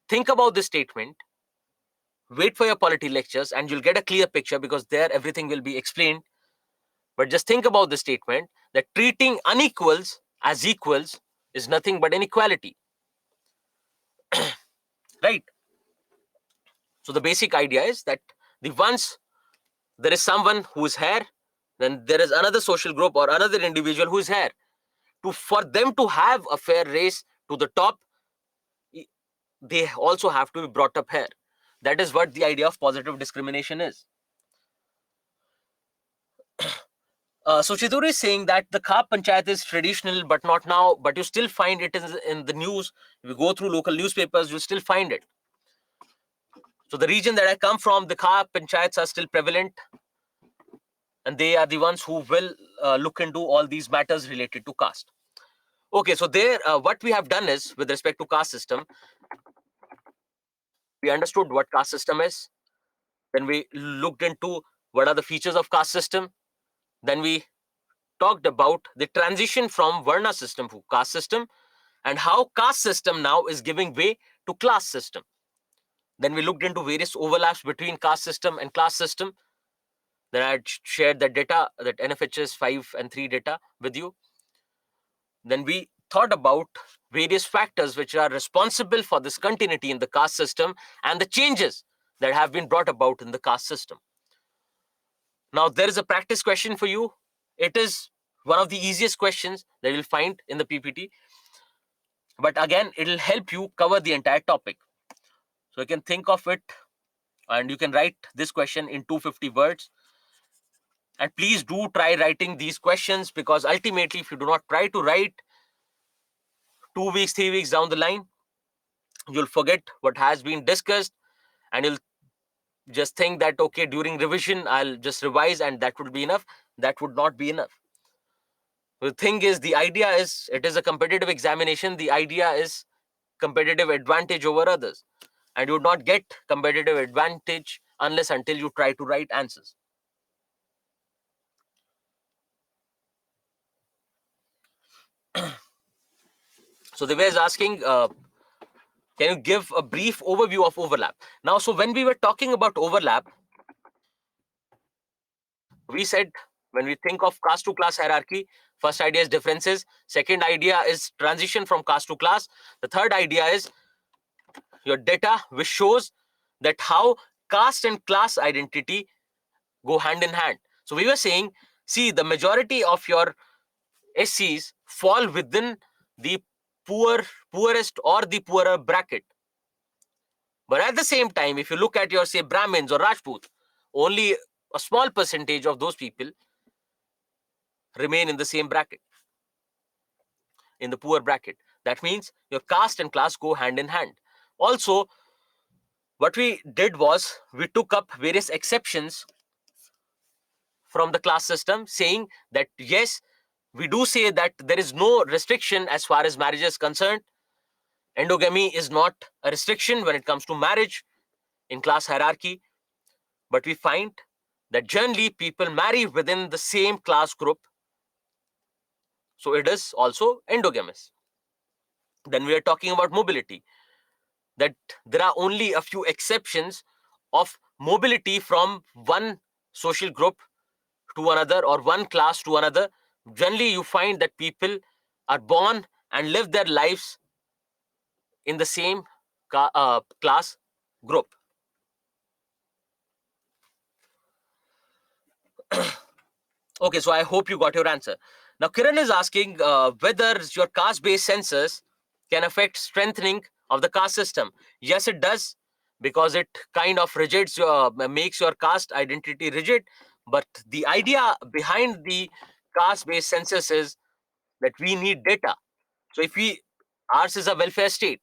think about this statement, wait for your polity lectures, and you'll get a clear picture because there everything will be explained. But just think about the statement that treating unequals as equals is nothing but inequality, right? So the basic idea is that the once there is someone who is here, then there is another social group or another individual who is here. For them to have a fair race to the top, they also have to be brought up here. That is what the idea of positive discrimination is. So Chiduri is saying that the Khap Panchayat is traditional, but not now. But you still find it in the news. If you go through local newspapers, you still find it. So the region that I come from, the Khap Panchayats are still prevalent, and they are the ones who will look into all these matters related to caste. Okay, so there, what we have done is, with respect to caste system, we understood what caste system is. Then we looked into what are the features of caste system. Then we talked about the transition from Varna system to caste system and how caste system now is giving way to class system. Then we looked into various overlaps between caste system and class system. Then I shared that data, that NFHS 5 and 3 data with you. Then we thought about various factors which are responsible for this continuity in the caste system and the changes that have been brought about in the caste system. Now, there is a practice question for you. It is one of the easiest questions that you'll find in the PPT, but again, it'll help you cover the entire topic. So you can think of it and you can write this question in 250 words. And please do try writing these questions, because ultimately, if you do not try to write 2 weeks, 3 weeks down the line, you'll forget what has been discussed, and you'll just think that, okay, during revision, I'll just revise and that would be enough. That would not be enough. The thing is, the idea is, it is a competitive examination. The idea is competitive advantage over others. And you would not get competitive advantage unless until you try to write answers. So the way is asking, can you give a brief overview of overlap? Now, so when we were talking about overlap, we said when we think of caste to class hierarchy, first idea is differences. Second idea is transition from caste to class. The third idea is your data, which shows that how caste and class identity go hand in hand. So we were saying, see, the majority of your SCs fall within the poorest or the poorer bracket. But at the same time, if you look at your, say, Brahmins or Rajput, only a small percentage of those people remain in the same bracket, in the poor bracket. That means your caste and class go hand in hand. Also, what we did was we took up various exceptions from the class system, saying that yes, we do say that there is no restriction as far as marriage is concerned. Endogamy is not a restriction when it comes to marriage in class hierarchy, but we find that generally people marry within the same class group, so it is also endogamous. Then we are talking about mobility, that there are only a few exceptions of mobility from one social group to another or one class to another. Generally, you find that people are born and live their lives in the same class group. Okay, so I hope you got your answer. Now, Kiran is asking whether your caste-based census can affect strengthening of the caste system. Yes, it does, because it kind of makes your caste identity rigid. But the idea behind the caste-based census is that we need data. So if ours is a welfare state,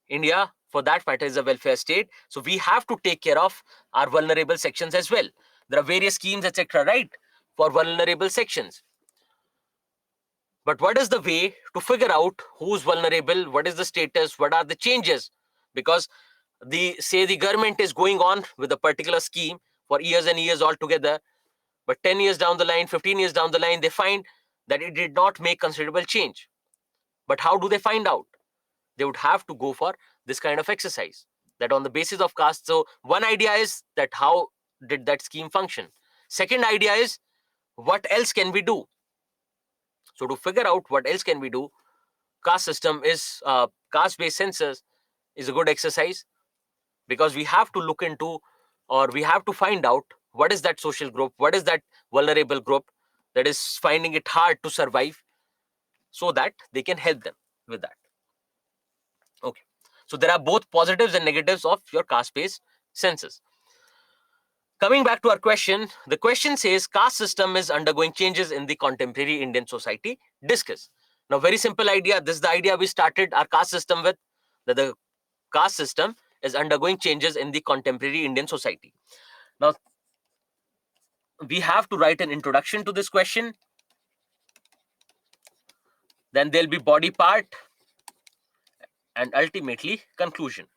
India, for that matter, is a welfare state. So we have to take care of our vulnerable sections as well. There are various schemes, etc., right, for vulnerable sections. But what is the way to figure out who's vulnerable? What is the status? What are the changes? Because the government is going on with a particular scheme for years and years altogether, but 10 years down the line, 15 years down the line, they find that it did not make considerable change. But how do they find out? They would have to go for this kind of exercise, that on the basis of caste. So one idea is that how did that scheme function? Second idea is, what else can we do? So to figure out what else can we do, caste based census is a good exercise, because we have to look into, or we have to find out, what is that social group, what is that vulnerable group that is finding it hard to survive, so that they can help them with that. Okay, so there are both positives and negatives of your caste based census. Coming back to our question, the question says caste system is undergoing changes in the contemporary Indian society. Discuss. Now, very simple idea. This is the idea we started our caste system with, that the caste system is undergoing changes in the contemporary Indian society. Now, we have to write an introduction to this question. Then there'll be body part and ultimately conclusion.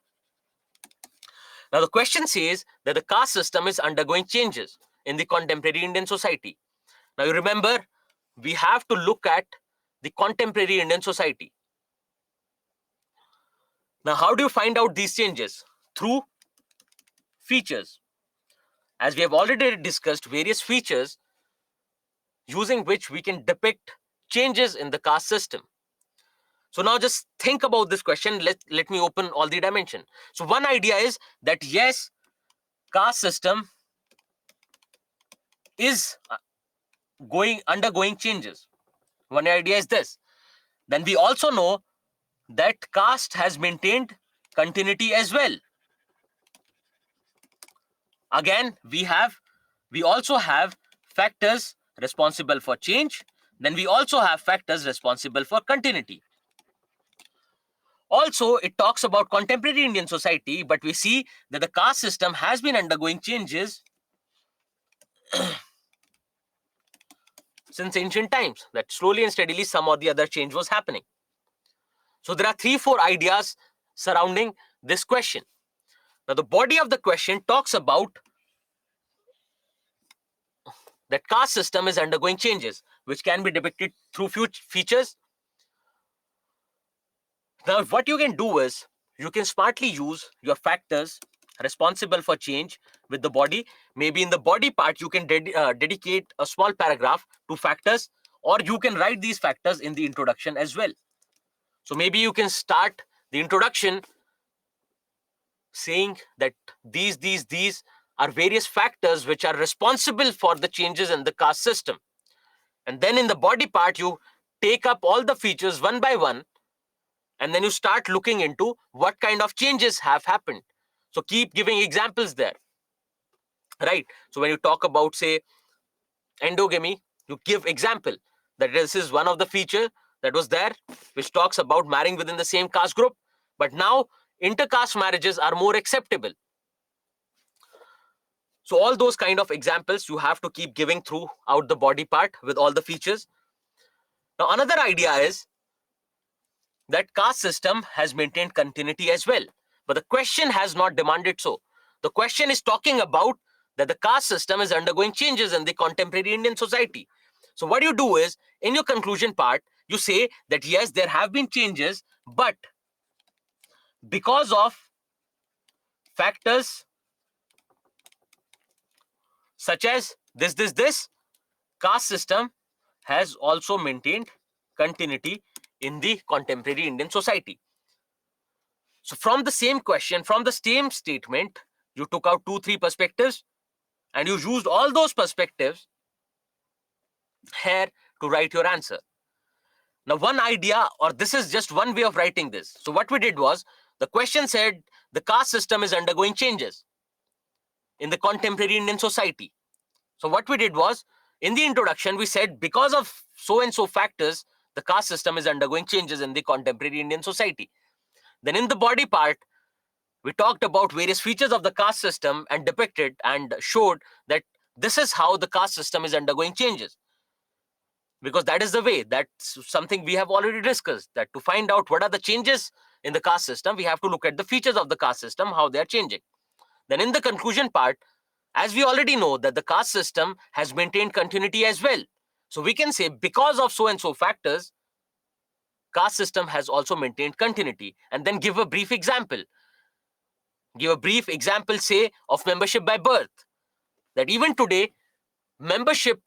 Now, the question says that the caste system is undergoing changes in the contemporary Indian society. Now, you remember, we have to look at the contemporary Indian society. Now, how do you find out these changes? Through features. As we have already discussed, various features using which we can depict changes in the caste system. So now just think about this question. Let me open all the dimension. So one idea is that yes, caste system is going undergoing changes. One idea is this. Then we also know that caste has maintained continuity as well. Again, we also have factors responsible for change. Then we also have factors responsible for continuity. Also, it talks about contemporary Indian society, but we see that the caste system has been undergoing changes since ancient times, that slowly and steadily some or the other change was happening. So there are 3-4 ideas surrounding this question. Now, the body of the question talks about that caste system is undergoing changes, which can be depicted through few features. Now, what you can do is you can smartly use your factors responsible for change with the body. Maybe in the body part, you can dedicate a small paragraph to factors, or you can write these factors in the introduction as well. So maybe you can start the introduction saying that these are various factors which are responsible for the changes in the caste system. And then in the body part, you take up all the features one by one, and then you start looking into what kind of changes have happened. So keep giving examples there, right? So when you talk about, say, endogamy, you give example that this is one of the feature that was there, which talks about marrying within the same caste group, but now intercaste marriages are more acceptable. So all those kind of examples you have to keep giving throughout the body part with all the features. Now another idea is that caste system has maintained continuity as well, but the question has not demanded so. The question is talking about that the caste system is undergoing changes in the contemporary Indian society. So what you do is, in your conclusion part, you say that yes, there have been changes, but because of factors such as this, caste system has also maintained continuity in the contemporary Indian society. So from the same question, from the same statement, you took out 2-3 perspectives and you used all those perspectives here to write your answer. Now, one idea, or this is just one way of writing this. So what we did was, the question said the caste system is undergoing changes in the contemporary Indian society. So what we did was, in the introduction, we said because of so and so factors, the caste system is undergoing changes in the contemporary Indian society. Then in the body part, we talked about various features of the caste system and depicted and showed that this is how the caste system is undergoing changes. Because that is the way, that's something we have already discussed, that to find out what are the changes in the caste system, we have to look at the features of the caste system, how they are changing. Then in the conclusion part, as we already know that the caste system has maintained continuity as well. So we can say because of so and so factors, caste system has also maintained continuity, and then give a brief example. Give a brief example, say, of membership by birth. That even today, membership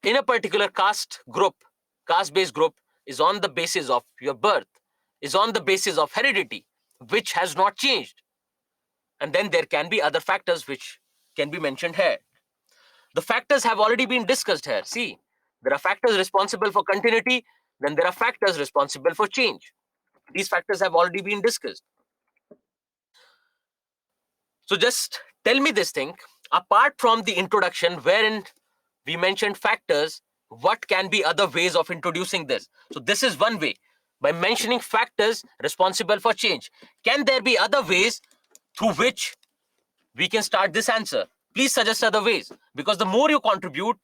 in a particular caste-based group, is on the basis of your birth, is on the basis of heredity, which has not changed. And then there can be other factors which can be mentioned here. The factors have already been discussed here. See, there are factors responsible for continuity, then there are factors responsible for change. These factors have already been discussed. So just tell me this thing, apart from the introduction wherein we mentioned factors, what can be other ways of introducing this? So this is one way, by mentioning factors responsible for change. Can there be other ways through which we can start this answer? Please suggest other ways, because the more you contribute,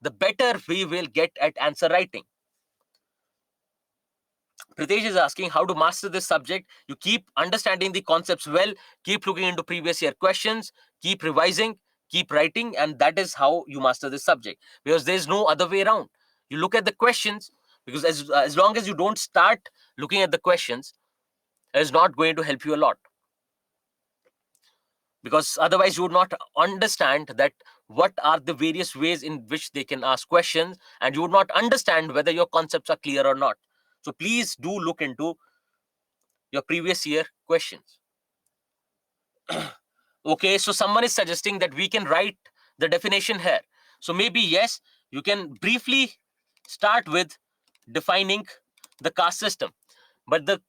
the better we will get at answer writing. Pritesh is asking how to master this subject. You keep understanding the concepts well, keep looking into previous year questions, keep revising, keep writing, and that is how you master this subject. Because there is no other way around. You look at the questions, because as long as you don't start looking at the questions, it is not going to help you a lot. Because otherwise you would not understand that what are the various ways in which they can ask questions, and you would not understand whether your concepts are clear or not. So please do look into your previous year questions. Okay, so someone is suggesting that we can write the definition here. So maybe yes, you can briefly start with defining the caste system. But the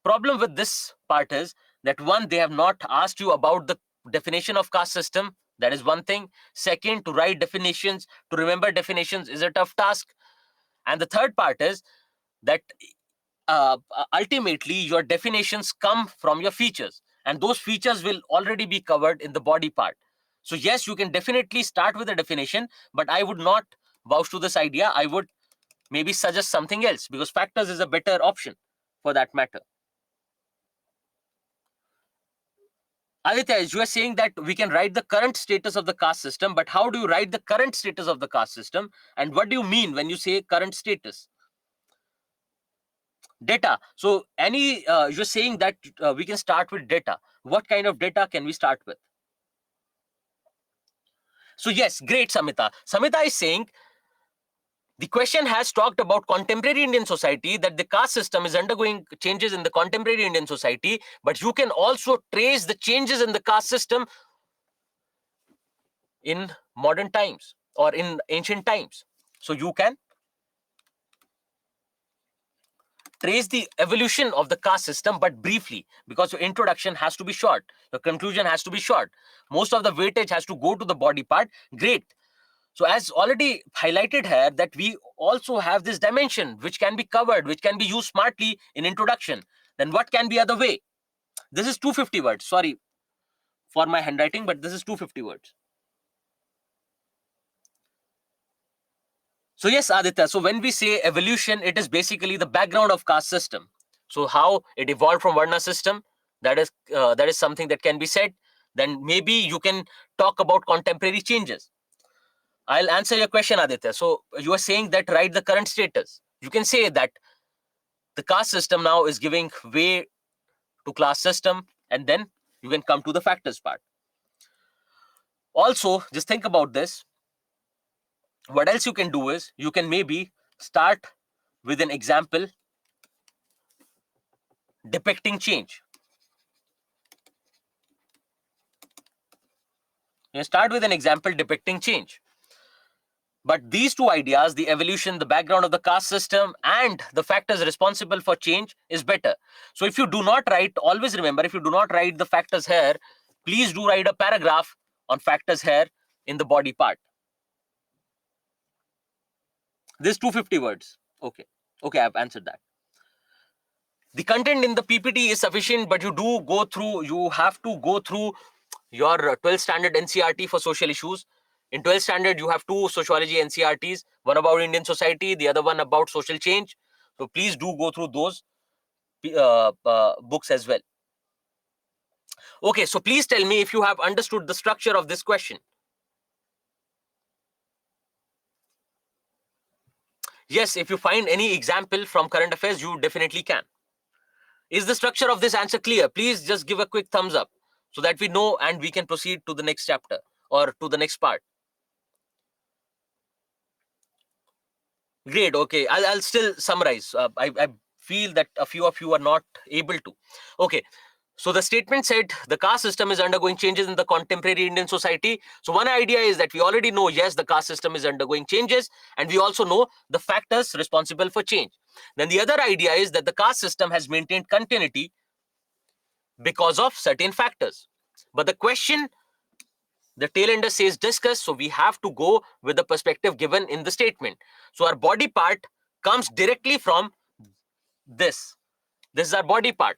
problem with this part is that one, they have not asked you about the definition of caste system. That is one thing. Second, to write definitions, to remember definitions is a tough task. And the third part is that ultimately your definitions come from your features, and those features will already be covered in the body part. So yes, you can definitely start with a definition, but I would not vouch to this idea. I would maybe suggest something else, because factors is a better option for that matter. Aditya, as you are saying that we can write the current status of the caste system, but how do you write the current status of the caste system, and what do you mean when you say current status? Data. So any you're saying that we can start with data. What kind of data can we start with? So yes, great, Samita. Samita is saying the question has talked about contemporary Indian society, that the caste system is undergoing changes in the contemporary Indian society, but you can also trace the changes in the caste system in modern times or in ancient times. So you can trace the evolution of the caste system, but briefly, because your introduction has to be short, your conclusion has to be short, most of the weightage has to go to the body part. Great. So as already highlighted here, that we also have this dimension which can be covered, which can be used smartly in introduction. Then what can be other way? This is 250 words. Sorry for my handwriting, but this is 250 words. So yes, Aditya. So when we say evolution, it is basically the background of caste system. So how it evolved from Varna system, that is something that can be said. Then maybe you can talk about contemporary changes. I'll answer your question, Aditya. So you are saying that write the current status. You can say that the caste system now is giving way to class system, and then you can come to the factors part. Also, just think about this. What else you can do is you can maybe start with an example depicting change. You start with an example depicting change. But these two ideas, the evolution, the background of the caste system, and the factors responsible for change, is better. So if you do not write, always remember, if you do not write the factors here, please do write a paragraph on factors here in the body part. This 250 words. Okay. Okay, I've answered that. The content in the PPT is sufficient, but you have to go through your 12th standard NCRT for social issues. In 12th standard, you have two sociology NCRTs, one about Indian society, the other one about social change. So please do go through those books as well. Okay, so please tell me if you have understood the structure of this question. Yes, if you find any example from current affairs, you definitely can. Is the structure of this answer clear? Please just give a quick thumbs up so that we know and we can proceed to the next chapter or to the next part. Great. Okay. I'll still summarize. I feel that a few of you are not able to. Okay. So the statement said the caste system is undergoing changes in the contemporary Indian society. So one idea is that we already know, yes, the caste system is undergoing changes, and we also know the factors responsible for change. Then the other idea is that the caste system has maintained continuity because of certain factors. But the question, the tail ender says discuss, so we have to go with the perspective given in the statement. So our body part comes directly from this. This is our body part,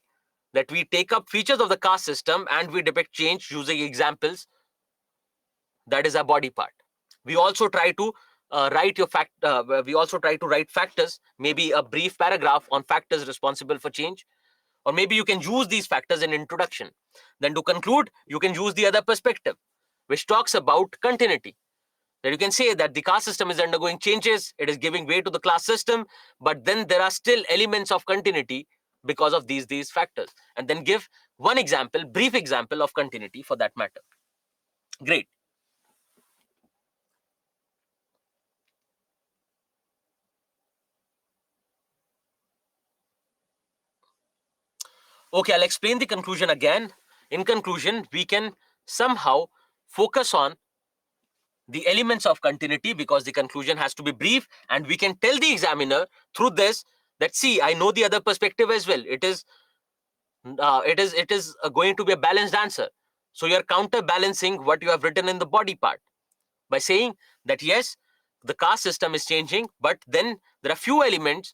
that we take up features of the caste system and we depict change using examples. That is our body part. We also try to we also try to write factors, maybe a brief paragraph on factors responsible for change, or maybe you can use these factors in introduction. Then to conclude, you can use the other perspective, which talks about continuity. That you can say that the caste system is undergoing changes, it is giving way to the class system, but then there are still elements of continuity because of these factors. And then give one example, brief example of continuity for that matter. Great. Okay, I'll explain the conclusion again. In conclusion, we can somehow focus on the elements of continuity because the conclusion has to be brief, and we can tell the examiner through this that, see, I know the other perspective as well. It is going to be a balanced answer. So you're counterbalancing what you have written in the body part by saying that yes, the caste system is changing, but then there are few elements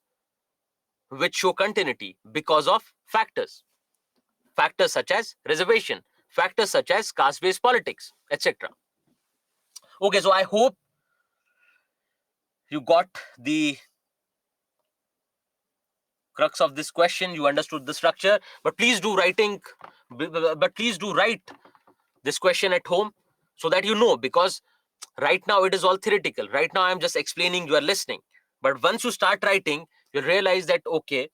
which show continuity because of factors such as reservation, factors such as caste based politics, etc. Okay, so I hope you got the crux of this question, you understood the structure, but please do write this question at home so that you know, because right now it is all theoretical. Right now I'm just explaining, you are listening, but once you start writing, you'll realize that, okay,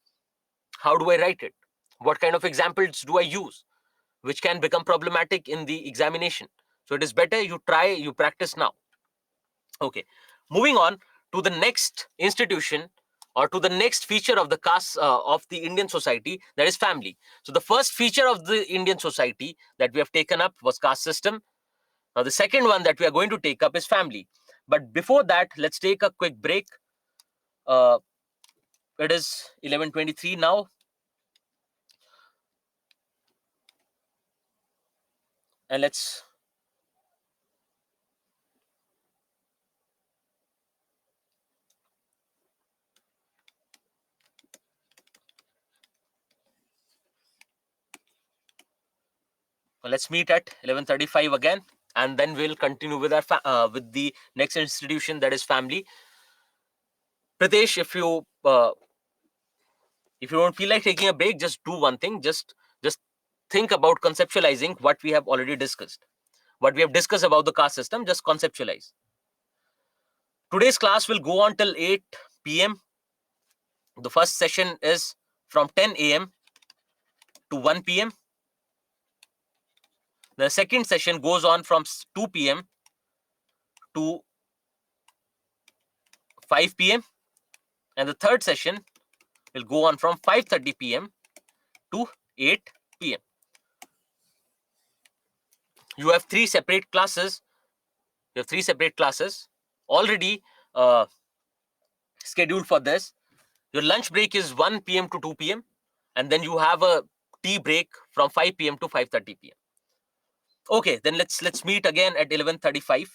how do I write it, what kind of examples do I use, which can become problematic in the examination. So it is better you try, you practice now. Okay, moving on to the next institution, or to the next feature of the caste of the Indian society, that is family. So the first feature of the Indian society that we have taken up was caste system. Now the second one that we are going to take up is family. But before that, let's take a quick break. uh, it is 11:23 now, and let's meet at 11:35 again, and then we'll continue with with the next institution, that is family. Pritesh, if you don't feel like taking a break, just do one thing. Just think about conceptualizing what we have already discussed. What we have discussed about the caste system, just conceptualize. Today's class will go on till 8 p.m. The first session is from 10 a.m. to 1 p.m. The second session goes on from 2 p.m. to 5 p.m. And the third session will go on from 5:30 p.m. to 8 p.m. You have three separate classes. You have three separate classes already uh, scheduled for this. Your lunch break is 1 p.m. to 2 p.m. And then you have a tea break from 5 p.m. to 5:30 p.m. Okay, then let's meet again at 11:35.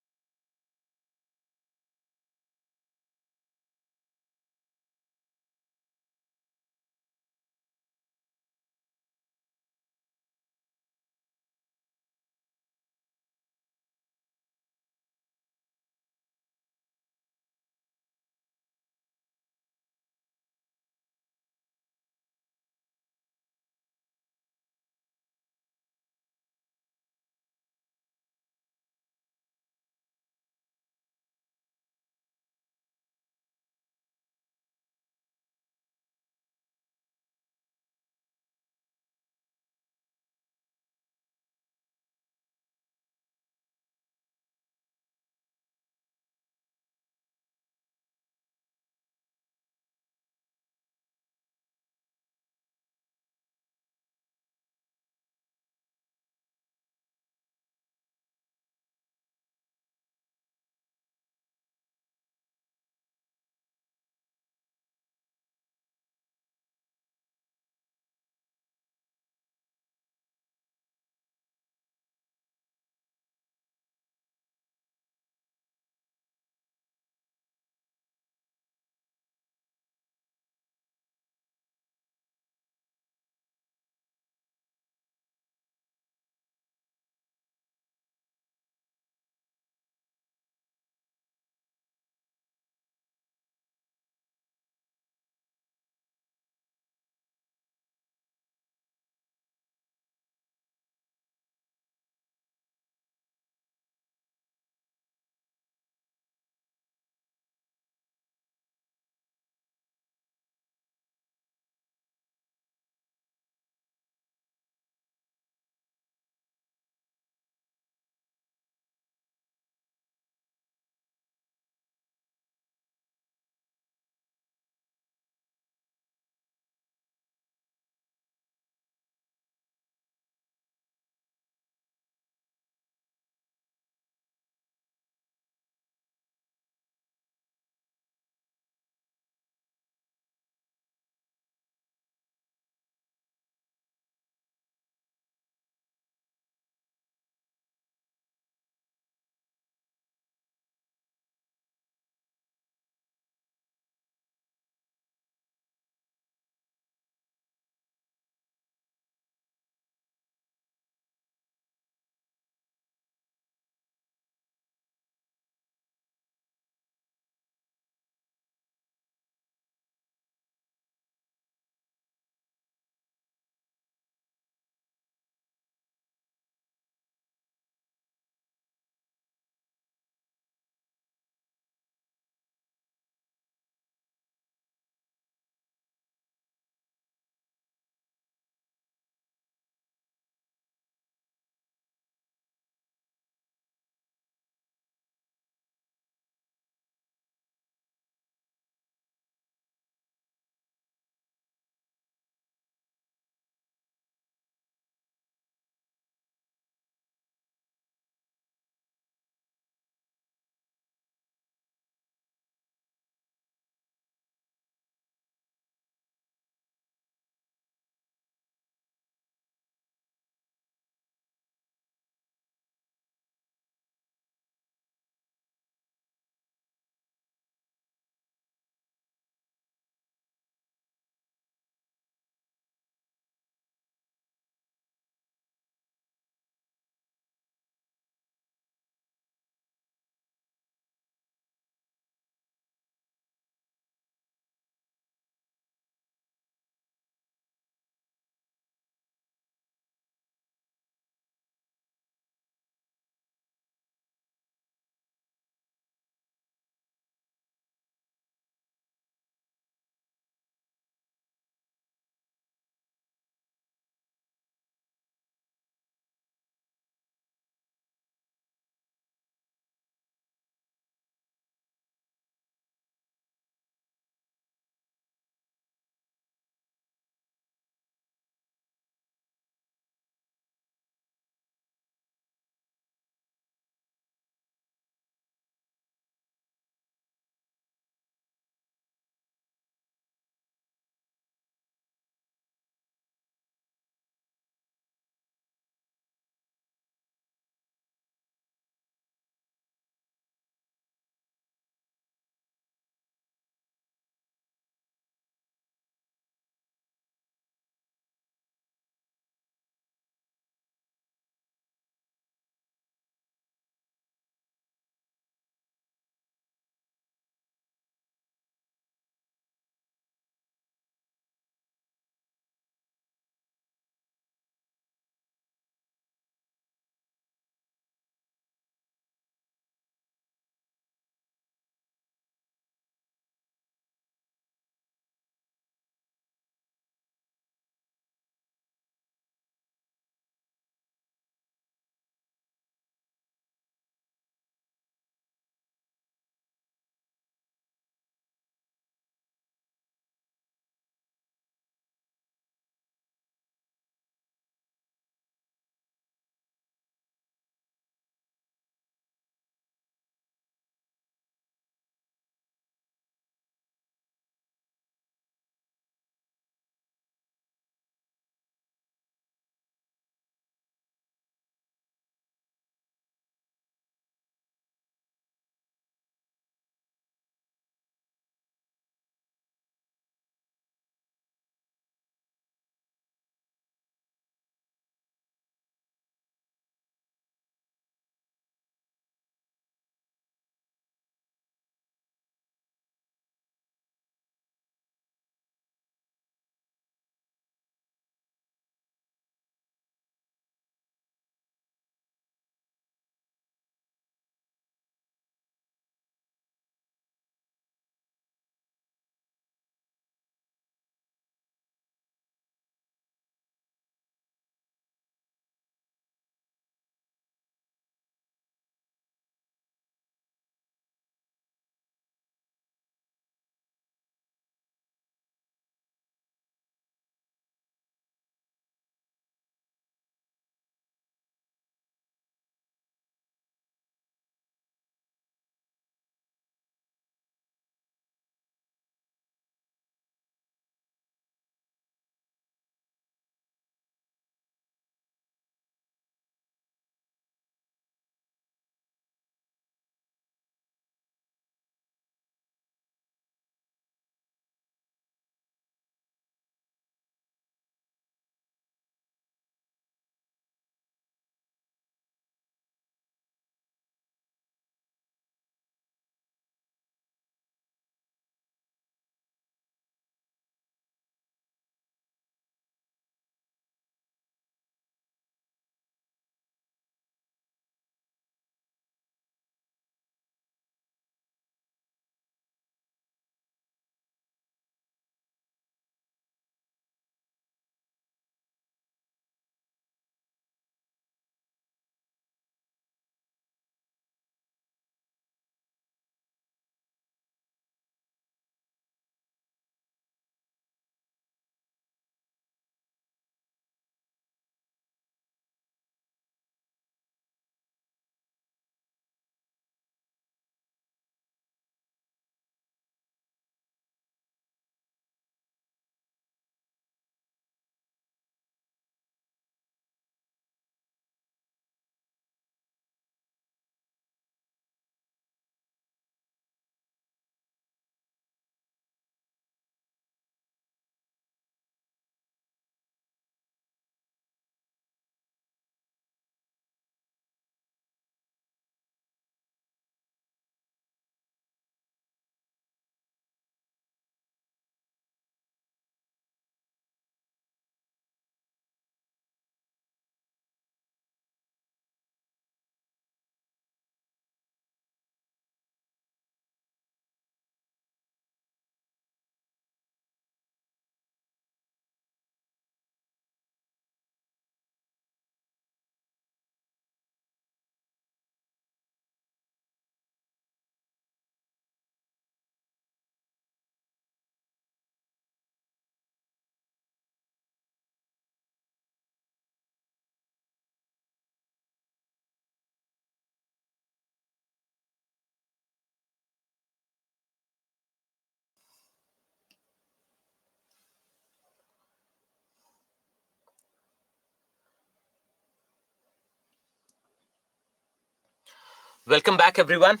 Welcome back, everyone.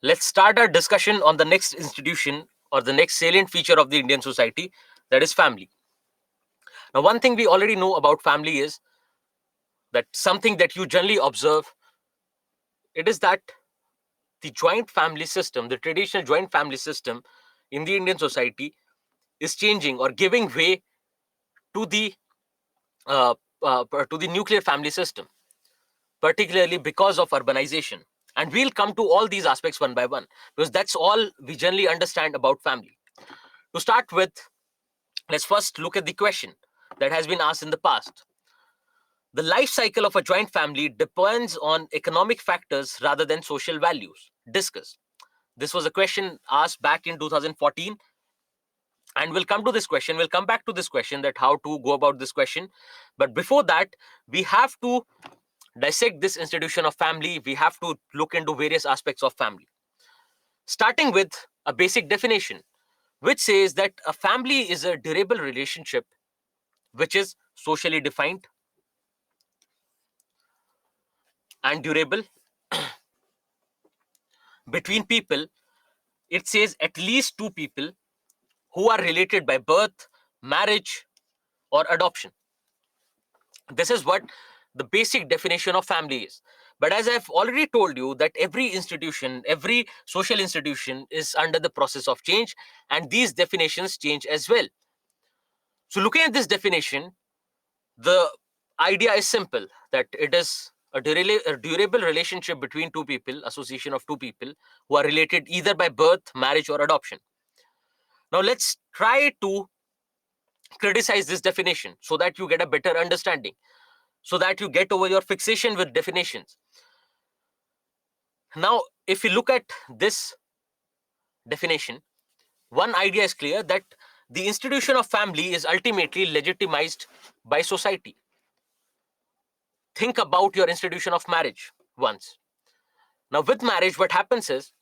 Let's start our discussion on the next institution or the next salient feature of the Indian society, that is family. Now, one thing we already know about family is that something that you generally observe, it is that the joint family system, the traditional joint family system in the Indian society is changing or giving way to uh, the nuclear family system, particularly because of urbanization. And we'll come to all these aspects one by one because that's all we generally understand about family. To start with, let's first look at the question that has been asked in the past. The life cycle of a joint family depends on economic factors rather than social values. Discuss. This was a question asked back in 2014, and we'll come to this question. We'll come back to this question, that how to go about this question. But before that, we have to dissect this institution of family. We have to look into various aspects of family, starting with a basic definition, which says that a family is a durable relationship which is socially defined and durable between people. It says at least two people who are related by birth, marriage, or adoption. This is what the basic definition of family is. But as I've already told you, that every institution, every social institution is under the process of change, and these definitions change as well. So, looking at this definition, the idea is simple, that it is a durable relationship between two people, association of two people who are related either by birth, marriage, or adoption. Now, let's try to criticize this definition so that you get a better understanding, so that you get over your fixation with definitions. Now, if you look at this definition, one idea is clear, that the institution of family is ultimately legitimized by society. Think about your institution of marriage once. Now, with marriage, what happens is,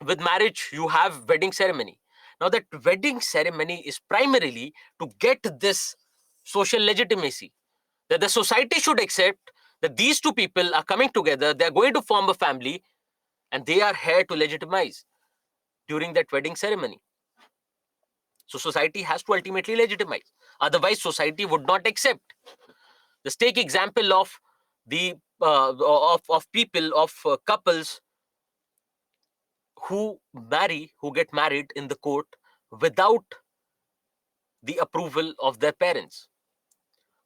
with marriage, you have wedding ceremony. Now, that wedding ceremony is primarily to get this social legitimacy, that the society should accept that these two people are coming together, they are going to form a family, and they are here to legitimize during that wedding ceremony. So society has to ultimately legitimize. Otherwise, society would not accept. Just take example of the of people of couples who get married in the court without the approval of their parents.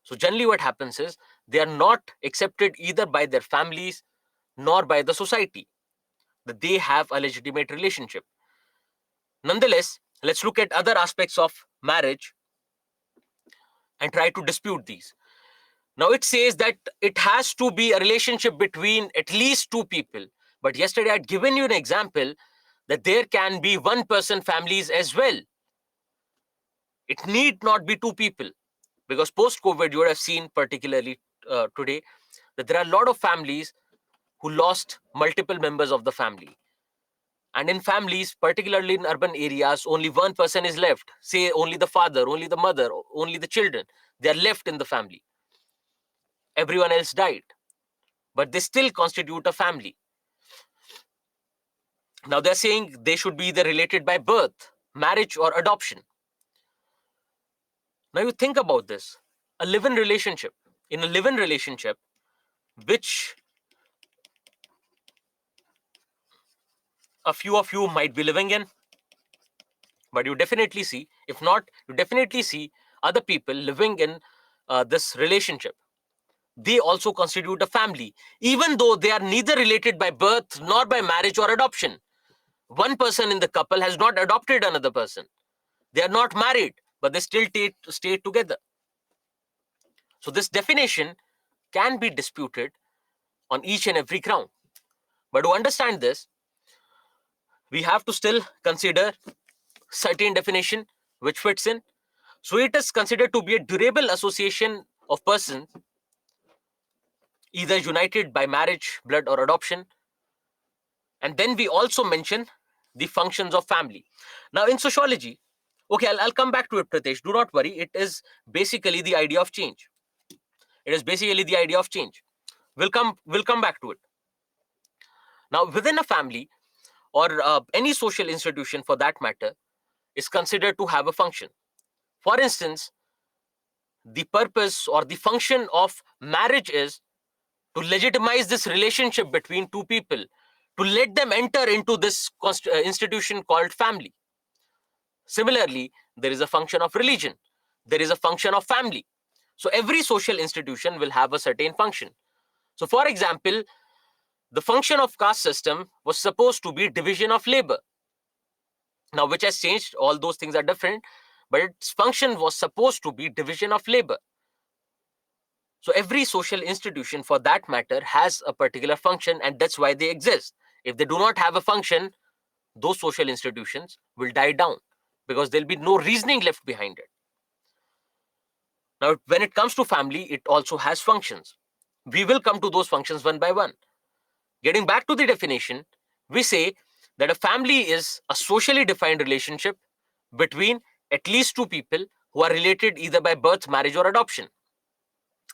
So generally, what happens is they are not accepted either by their families nor by the society, that they have a legitimate relationship. Nonetheless, let's look at other aspects of marriage and try to dispute these. Now, it says that it has to be a relationship between at least two people. But yesterday, I'd given you an example that there can be one person families as well. It need not be two people, because post COVID, you would have seen, particularly today, that there are a lot of families who lost multiple members of the family. And in families, particularly in urban areas, only one person is left. Say only the father, only the mother, only the children. They are left in the family. Everyone else died, but they still constitute a family. Now they're saying they should be either related by birth, marriage, or adoption. Now you think about this. A live-in relationship. In a live-in relationship, which a few of you might be living in, but you definitely see, if not, you definitely see other people living in this relationship. They also constitute a family, even though they are neither related by birth nor by marriage or adoption. One person in the couple has not adopted another person. They are not married, but they still stay together. So this definition can be disputed on each and every ground. But to understand this, we have to still consider certain definition which fits in. So it is considered to be a durable association of persons either united by marriage, blood, or adoption. And then we also mention the functions of family. Now, in sociology, okay, I'll come back to it, Pritesh. Do not worry. It is basically the idea of change. It is basically the idea of change. We'll come back to it. Now, within a family or any social institution for that matter is considered to have a function. For instance, the purpose or the function of marriage is to legitimize this relationship between two people, to let them enter into this institution called family. Similarly, there is a function of religion, there is a function of family. So every social institution will have a certain function. So, for example, the function of caste system was supposed to be division of labor. Now, which has changed, all those things are different, but its function was supposed to be division of labor. So every social institution for that matter has a particular function, and that's why they exist. If they do not have a function, those social institutions will die down because there'll be no reasoning left behind it. Now, when it comes to family, it also has functions. We will come to those functions one by one. Getting back to the definition, we say that a family is a socially defined relationship between at least two people who are related either by birth, marriage, or adoption.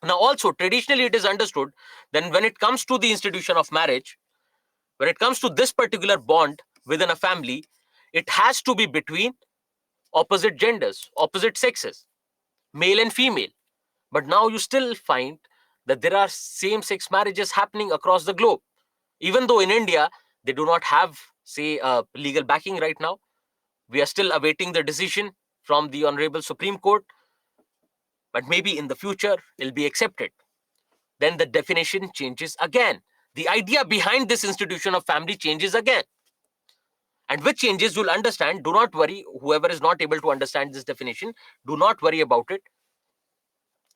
Now, also, traditionally, it is understood that when it comes to the institution of marriage, when it comes to this particular bond within a family, it has to be between opposite genders, opposite sexes, male and female. But now you still find that there are same sex marriages happening across the globe. Even though in India, they do not have, say, legal backing right now, we are still awaiting the decision from the Honorable Supreme Court, but maybe in the future it'll be accepted. Then the definition changes again. The idea behind this institution of family changes again. And with changes, you'll understand. Do not worry. Whoever is not able to understand this definition, do not worry about it.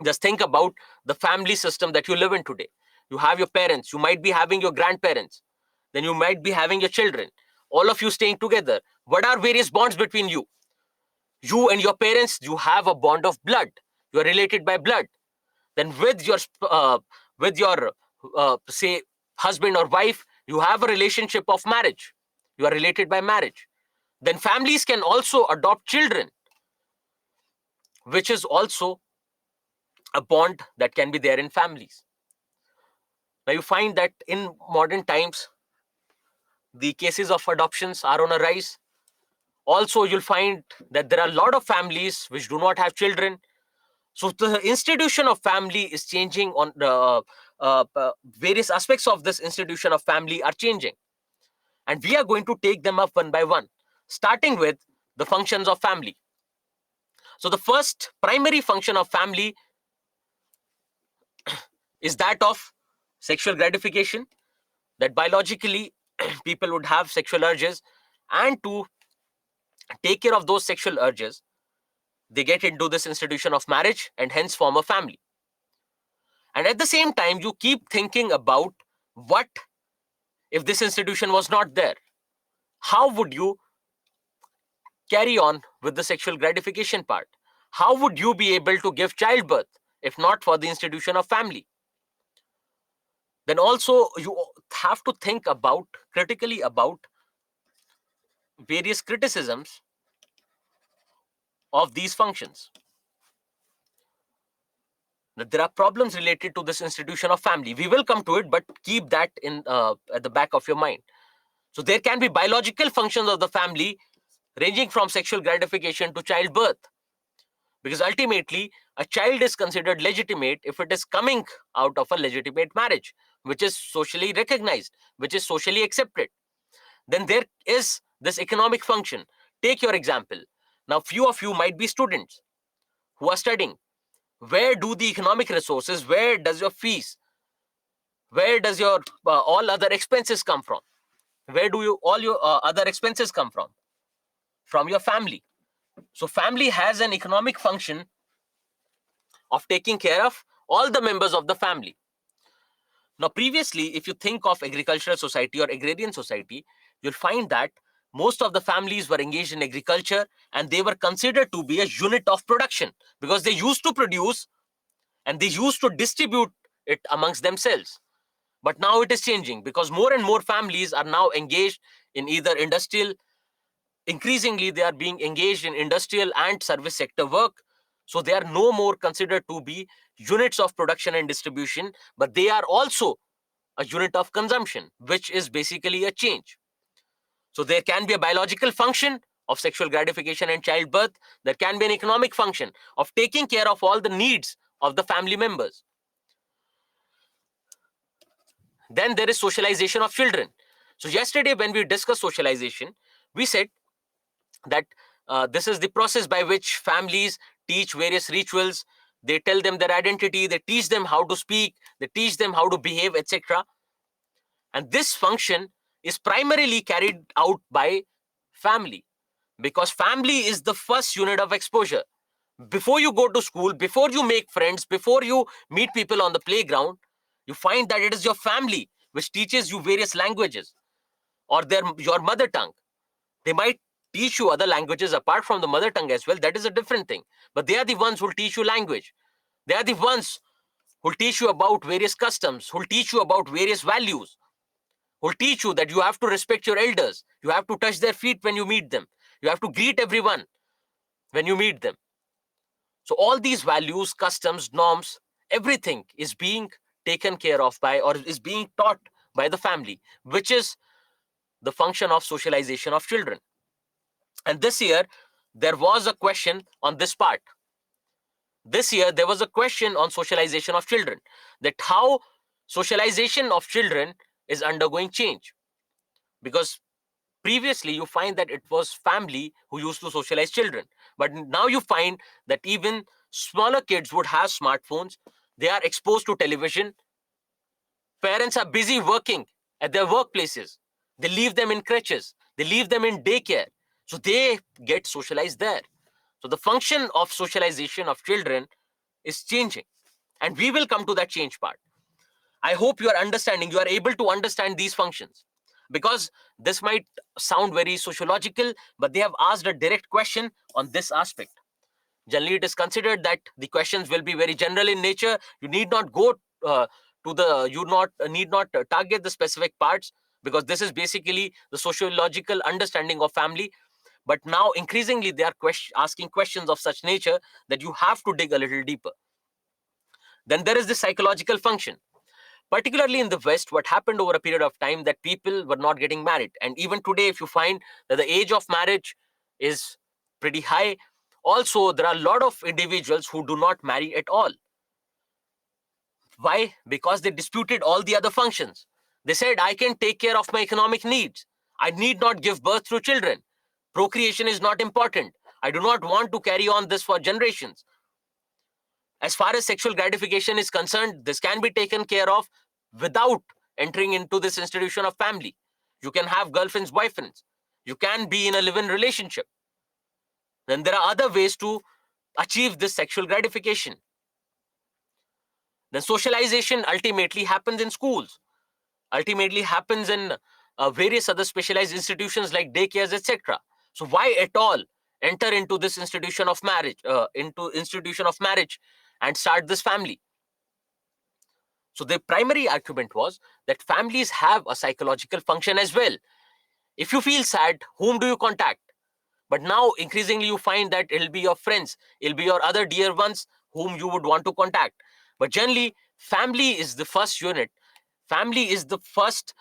Just think about the family system that you live in today. You have your parents, you might be having your grandparents, then you might be having your children, all of you staying together. What are various bonds between you? You and your parents, you have a bond of blood. You are related by blood. Then with your say husband or wife, you have a relationship of marriage. You are related by marriage. Then families can also adopt children, which is also a bond that can be there in families. Now you find that in modern times, the cases of adoptions are on a rise. Also, you'll find that there are a lot of families which do not have children. So the institution of family is changing on the various aspects of this institution of family are changing. And we are going to take them up one by one, starting with the functions of family. So the first primary function of family is that of sexual gratification, that biologically people would have sexual urges, and to take care of those sexual urges, they get into this institution of marriage and hence form a family. And at the same time, you keep thinking about what if this institution was not there? How would you carry on with the sexual gratification part? How would you be able to give childbirth if not for the institution of family? Then also you have to think about critically about various criticisms of these functions. That there are problems related to this institution of family. We will come to it, but keep that in at the back of your mind. So there can be biological functions of the family ranging from sexual gratification to childbirth. Because ultimately, a child is considered legitimate if it is coming out of a legitimate marriage, which is socially recognized, which is socially accepted. Then there is this economic function. Take your example. Now, few of you might be students who are studying. Where do the economic resources, where does your fees, where does your all other expenses come from? Where do you all your other expenses come from? From your family. So family has an economic function of taking care of all the members of the family. Now, previously, if you think of agricultural society or agrarian society, you'll find that most of the families were engaged in agriculture and they were considered to be a unit of production because they used to produce and they used to distribute it amongst themselves. But now it is changing because more and more families are now engaged in either industrial, increasingly they are being engaged in industrial and service sector work. So they are no more considered to be units of production and distribution, but they are also a unit of consumption, which is basically a change. So there can be a biological function of sexual gratification and childbirth. There can be an economic function of taking care of all the needs of the family members. Then there is socialization of children. So yesterday when we discussed socialization, we said that this is the process by which families teach various rituals. They tell them their identity, they teach them how to speak, they teach them how to behave, etc. And this function is primarily carried out by family, because family is the first unit of exposure. Before you go to school, before you make friends, before you meet people on the playground, you find that it is your family which teaches you various languages, or your mother tongue. They might teach you other languages apart from the mother tongue as well. That is a different thing. But they are the ones who will teach you language. They are the ones who will teach you about various customs, who will teach you about various values, who will teach you that you have to respect your elders. You have to touch their feet when you meet them. You have to greet everyone when you meet them. So all these values, customs, norms, everything is being taken care of by, or is being taught by the family, which is the function of socialization of children. And this year, there was a question on this part. This year, there was a question on socialization of children, that how socialization of children is undergoing change. Because previously, you find that it was family who used to socialize children. But now you find that even smaller kids would have smartphones. They are exposed to television. Parents are busy working at their workplaces. They leave them in crutches. They leave them in daycare. So they get socialized there. So the function of socialization of children is changing. And we will come to that change part. I hope you are understanding, you are able to understand these functions. Because this might sound very sociological, but they have asked a direct question on this aspect. Generally, it is considered that the questions will be very general in nature. You need not go need not target the specific parts, because this is basically the sociological understanding of family. But now increasingly they are asking questions of such nature that you have to dig a little deeper. Then there is the psychological function. Particularly in the West, what happened over a period of time, that people were not getting married. And even today, if you find that the age of marriage is pretty high, also there are a lot of individuals who do not marry at all. Why? Because they disputed all the other functions. They said, I can take care of my economic needs. I need not give birth to children. Procreation is not important. I do not want to carry on this for generations. As far as sexual gratification is concerned, this can be taken care of without entering into this institution of family. You can have girlfriends, boyfriends. You can be in a live-in relationship. Then there are other ways to achieve this sexual gratification. Then socialization ultimately happens in schools, ultimately happens in various other specialized institutions like daycares, etc. So why at all enter into this institution of marriage, and start this family? So the primary argument was that families have a psychological function as well. If you feel sad, whom do you contact? But now increasingly you find that it'll be your friends, it'll be your other dear ones whom you would want to contact. But generally, family is the first unit. Family is the first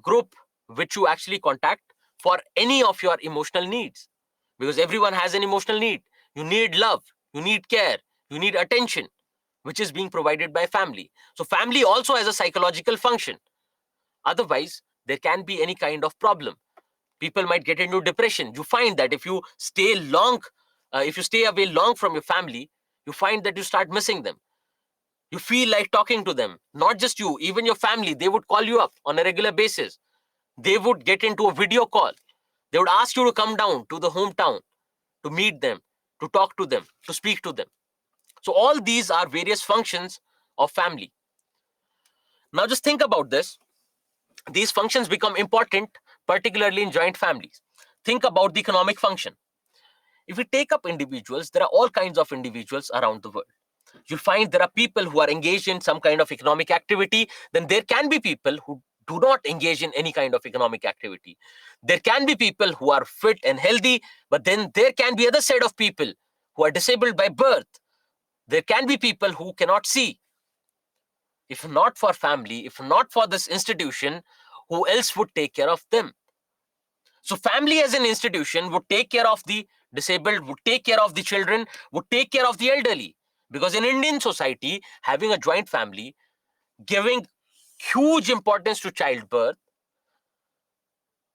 group which you actually contact for any of your emotional needs. Because everyone has an emotional need. You need love, you need care, you need attention, which is being provided by family. So family also has a psychological function. Otherwise, there can be any kind of problem. People might get into depression. You find that if you stay away long from your family, you find that you start missing them. You feel like talking to them. Not just you, even your family, they would call you up on a regular basis. They would get into a video call. They would ask you to come down to the hometown, to meet them, to talk to them, to speak to them. So all these are various functions of family. Now just think about this. These functions become important, particularly in joint families. Think about the economic function. If we take up individuals, there are all kinds of individuals around the world. You find there are people who are engaged in some kind of economic activity. Then there can be people who do not engage in any kind of economic activity. There can be people who are fit and healthy, but then there can be other set of people who are disabled by birth. There can be people who cannot see. If not for family, if not for this institution, who else would take care of them? So family as an institution would take care of the disabled, would take care of the children, would take care of the elderly. Because in Indian society, having a joint family, giving huge importance to childbirth,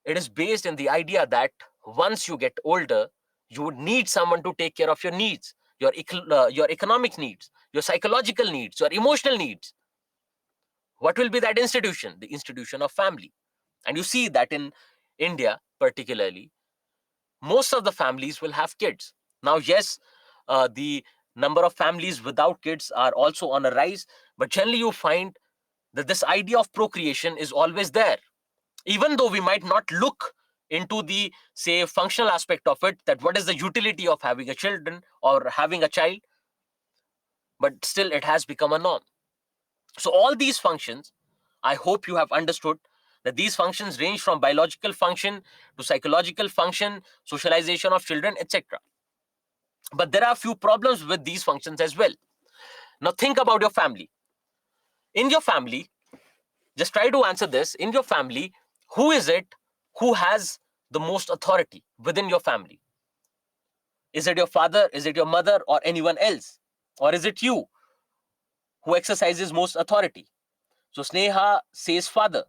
it is based in the idea that once you get older, you would need someone to take care of your needs, your economic needs, your psychological needs, your emotional needs. What will be that institution? The institution of family. And you see that in India, particularly, most of the families will have kids. Now, yes, the number of families without kids are also on a rise, but generally you find that this idea of procreation is always there. Even though we might not look into the, say, functional aspect of it, that what is the utility of having a children or having a child, but still it has become a norm. So all these functions, I hope you have understood that these functions range from biological function to psychological function, socialization of children, etc. But there are a few problems with these functions as well. Now think about your family. In your family, just try to answer this. In your family, who is it who has the most authority within your family? Is it your father? Is it your mother or anyone else? Or is it you who exercises most authority? So Sneha says father.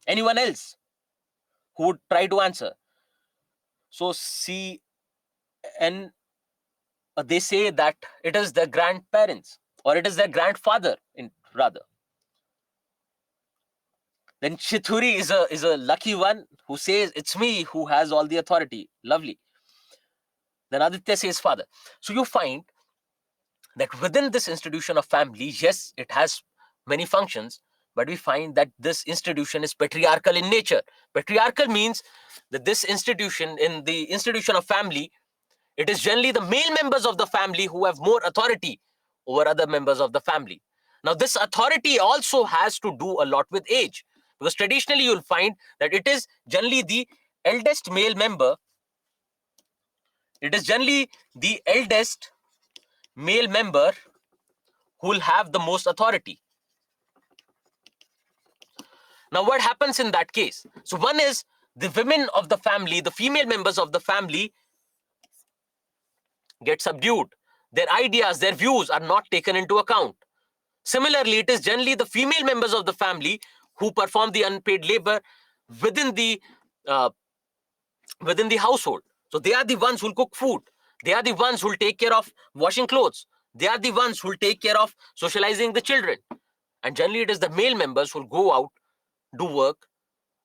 Anyone else who would try to answer? So see, and they say that it is their grandparents or it is their grandfather, in rather. Then Chithuri is a lucky one who says it's me who has all the authority. Lovely. Then Aditya says father. So you find that within this institution of family, yes, it has many functions, but we find that this institution is patriarchal in nature. Patriarchal means that this institution, in the institution of family, it is generally the male members of the family who have more authority over other members of the family. Now, this authority also has to do a lot with age, because traditionally you'll find that it is generally the eldest male member, it is generally the eldest male member who will have the most authority. Now, what happens in that case? So, one is the women of the family, the female members of the family get subdued. Their ideas, their views are not taken into account. Similarly, it is generally the female members of the family who perform the unpaid labor within the uh, within the household. So they are the ones who will cook food. They are the ones who will take care of washing clothes. They are the ones who will take care of socializing the children. And generally, it is the male members who will go out, do work,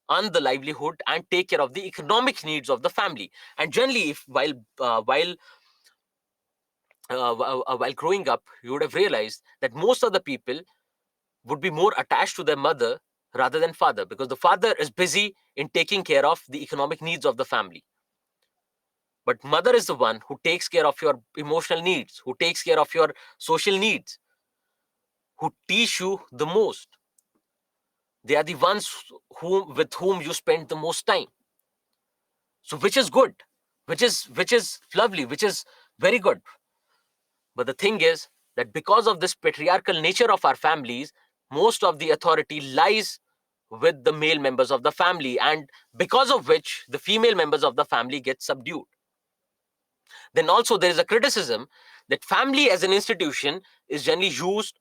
earn the livelihood, and take care of the economic needs of the family. And generally, if while growing up, you would have realized that most of the people would be more attached to their mother rather than father, because the father is busy in taking care of the economic needs of the family. But mother is the one who takes care of your emotional needs, who takes care of your social needs, who teach you the most. They are the ones with whom you spend the most time. So which is good, which is lovely, which is very good. But the thing is that because of this patriarchal nature of our families, most of the authority lies with the male members of the family, and because of which the female members of the family get subdued. Then also there is a criticism that family as an institution is generally used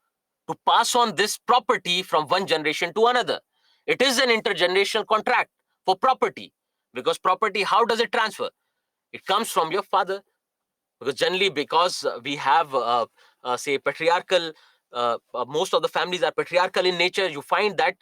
to pass on this property from one generation to another. It is an intergenerational contract for property, because property, how does it transfer? It comes from your father, because generally, because we have say patriarchal, most of the families are patriarchal in nature. You find that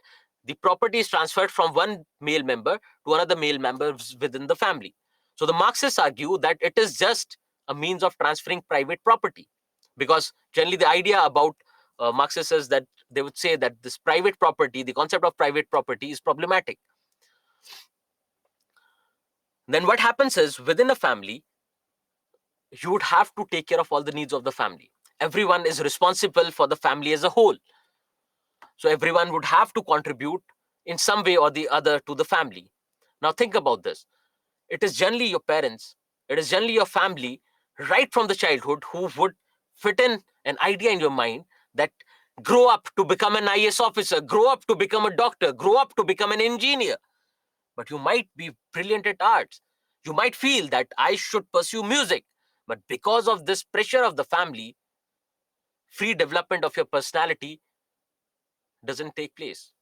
the property is transferred from one male member to another male member within the family. So the Marxists argue that it is just a means of transferring private property, because generally the idea about Marxists is that they would say that this private property, the concept of private property, is problematic. Then what happens is, within a family, you would have to take care of all the needs of the family. Everyone is responsible for the family as a whole. So everyone would have to contribute in some way or the other to the family. Now think about this. It is generally your parents, it is generally your family, right from the childhood, who would fit in an idea in your mind that Grow up to become an IS officer, grow up to become a doctor, grow up to become an engineer. But you might be brilliant at arts. You might feel that I should pursue music. But because of this pressure of the family, free development of your personality doesn't take place.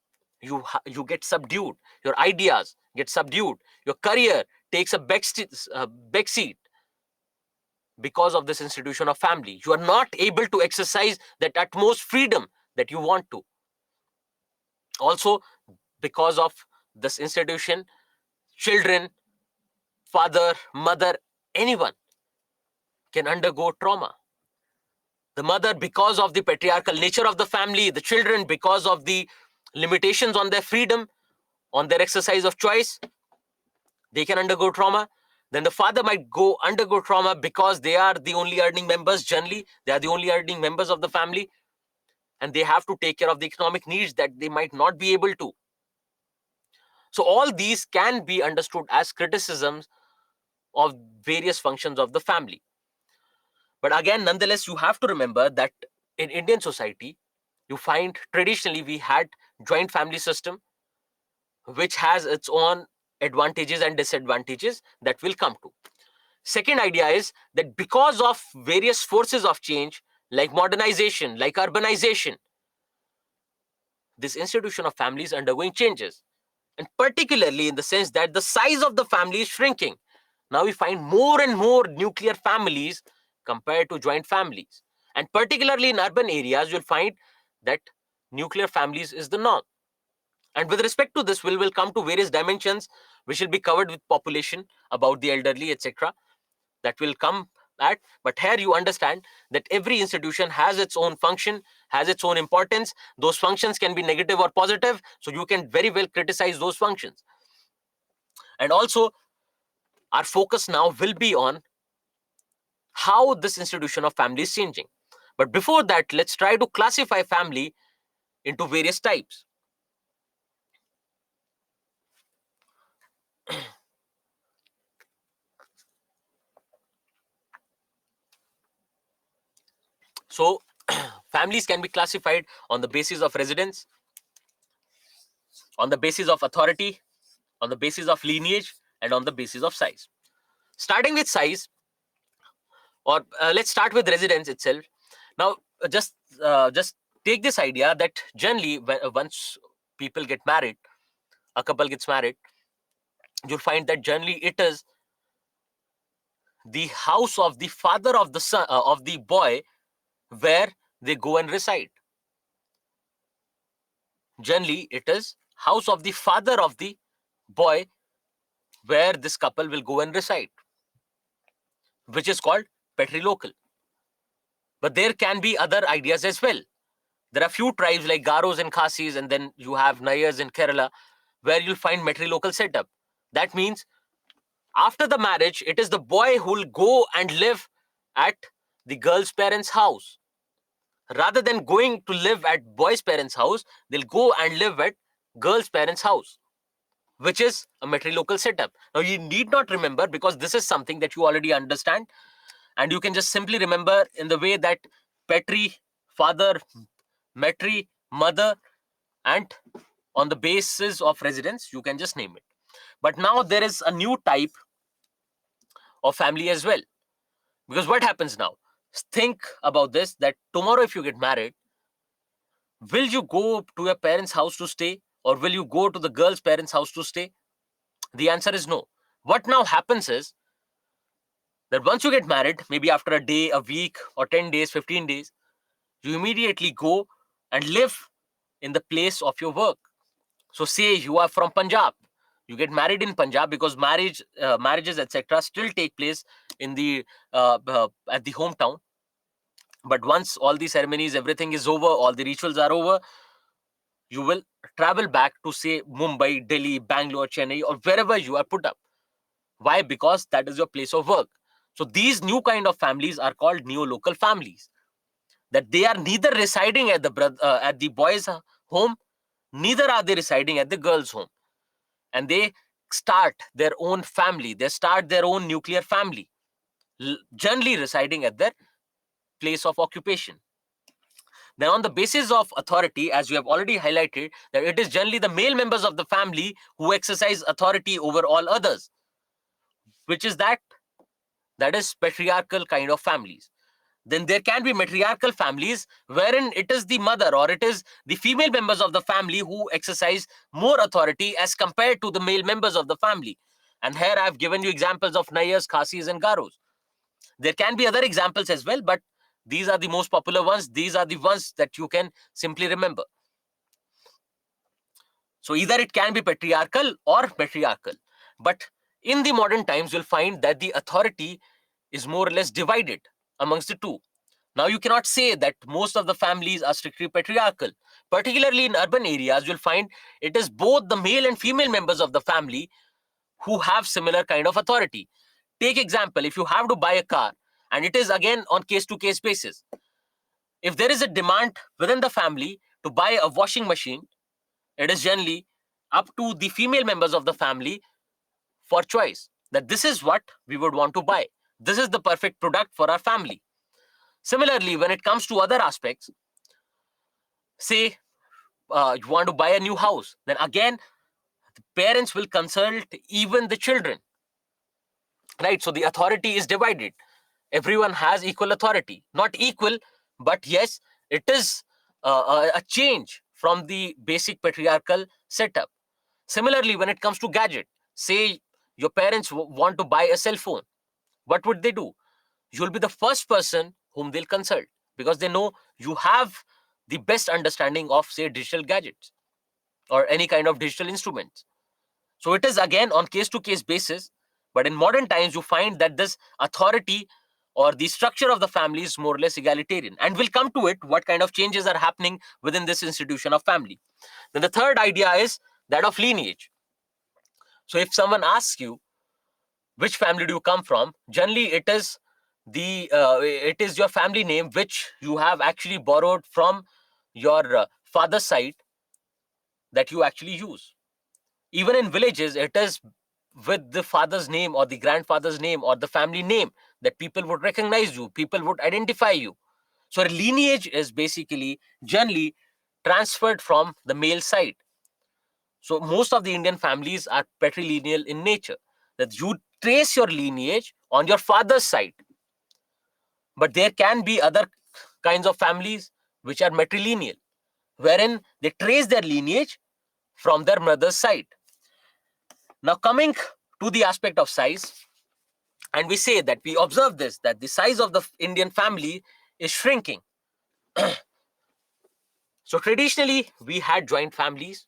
You get subdued. Your ideas get subdued. Your career takes a back seat because of this institution of family. You are not able to exercise that utmost freedom that you want to. Also, because of this institution, children, father, mother, anyone can undergo trauma. The mother, because of the patriarchal nature of the family, the children, because of the limitations on their freedom, on their exercise of choice, they can undergo trauma. Then the father might go undergo trauma because they are the only earning members. Generally, they are the only earning members of the family, and they have to take care of the economic needs that they might not be able to. So all these can be understood as criticisms of various functions of the family. But again, nonetheless, you have to remember that in Indian society, you find traditionally we had joint family system, which has its own advantages and disadvantages that will come to. Second idea is that because of various forces of change, like modernization, like urbanization, this institution of family is undergoing changes. And particularly in the sense that the size of the family is shrinking. Now we find more and more nuclear families compared to joint families. And particularly in urban areas, you'll find that nuclear families is the norm. And with respect to this, we will come to various dimensions which will be covered with population, about the elderly, etc. That will come at. But here you understand that every institution has its own function, has its own importance. Those functions can be negative or positive, so you can very well criticize those functions. And also, our focus now will be on how this institution of family is changing. But before that, let's try to classify family into various types. So, families can be classified on the basis of residence, on the basis of authority, on the basis of lineage, and on the basis of size. Starting with size, or let's start with residence itself. Now, just take this idea that generally, once people get married, a couple gets married, you'll find that generally it is the house of the father of the son of the boy where they go and reside. Generally, it is house of the father of the boy where this couple will go and reside, which is called patrilocal. But there can be other ideas as well. There are few tribes like Garos and Khasis, and then you have Nayars in Kerala, where you'll find matrilocal setup. That means after the marriage, it is the boy who will go and live at the girl's parents' house. Rather than going to live at boy's parents' house, they'll go and live at girl's parents' house, which is a matrilocal setup. Now, you need not remember because this is something that you already understand, and you can just simply remember in the way that patri, father, matri, mother, and on the basis of residence, you can just name it. But now there is a new type of family as well. Because what happens now? Think about this, that tomorrow, if you get married, will you go to your parents' house to stay, or will you go to the girl's parents' house to stay? The answer is no. What now happens is that once you get married, maybe after a day, a week, or 10 days, 15 days, you immediately go and live in the place of your work. So, say you are from Punjab, you get married in Punjab because marriages, etc., still take place in the at the hometown. But once all the ceremonies, everything is over, all the rituals are over, you will travel back to, say, Mumbai, Delhi, Bangalore, Chennai, or wherever you are put up. Why? Because that is your place of work. So these new kind of families are called neo-local families. That they are neither residing at at the boys' home, neither are they residing at the girls' home, and they start their own family. They start their own nuclear family, generally residing at their place of occupation. Then on the basis of authority, as we have already highlighted, that it is generally the male members of the family who exercise authority over all others, which is that is patriarchal kind of families. Then there can be matriarchal families wherein it is the mother or it is the female members of the family who exercise more authority as compared to the male members of the family. And here I have given you examples of Nayars, Khasis, and Garos. There can be other examples as well, but these are the most popular ones. These are the ones that you can simply remember. So either it can be patriarchal or matriarchal. But in the modern times, you'll find that the authority is more or less divided amongst the two. Now, you cannot say that most of the families are strictly patriarchal. Particularly in urban areas, you'll find it is both the male and female members of the family who have similar kind of authority. Take example, if you have to buy a car, and it is again on case-to-case basis. If there is a demand within the family to buy a washing machine, it is generally up to the female members of the family for choice that this is what we would want to buy. This is the perfect product for our family. Similarly, when it comes to other aspects, say you want to buy a new house, then again, parents will consult even the children, right? So the authority is divided. Everyone has equal authority. Not equal, but yes, it is a change from the basic patriarchal setup. Similarly, when it comes to gadget, say your parents want to buy a cell phone, what would they do? You'll be the first person whom they'll consult because they know you have the best understanding of, say, digital gadgets or any kind of digital instruments. So it is again on case to case basis. But in modern times, you find that this authority or the structure of the family is more or less egalitarian. And we'll come to it, what kind of changes are happening within this institution of family. Then the third idea is that of lineage. So if someone asks you, which family do you come from? Generally, it is your family name which you have actually borrowed from your father's side that you actually use. Even in villages, it is with the father's name or the grandfather's name or the family name that people would recognize you, people would identify you. So a lineage is basically generally transferred from the male side. So most of the Indian families are patrilineal in nature, that you trace your lineage on your father's side. But there can be other kinds of families which are matrilineal, wherein they trace their lineage from their mother's side. Now, coming to the aspect of size, and we say that we observe this, that the size of the Indian family is shrinking. So, traditionally, we had joint families.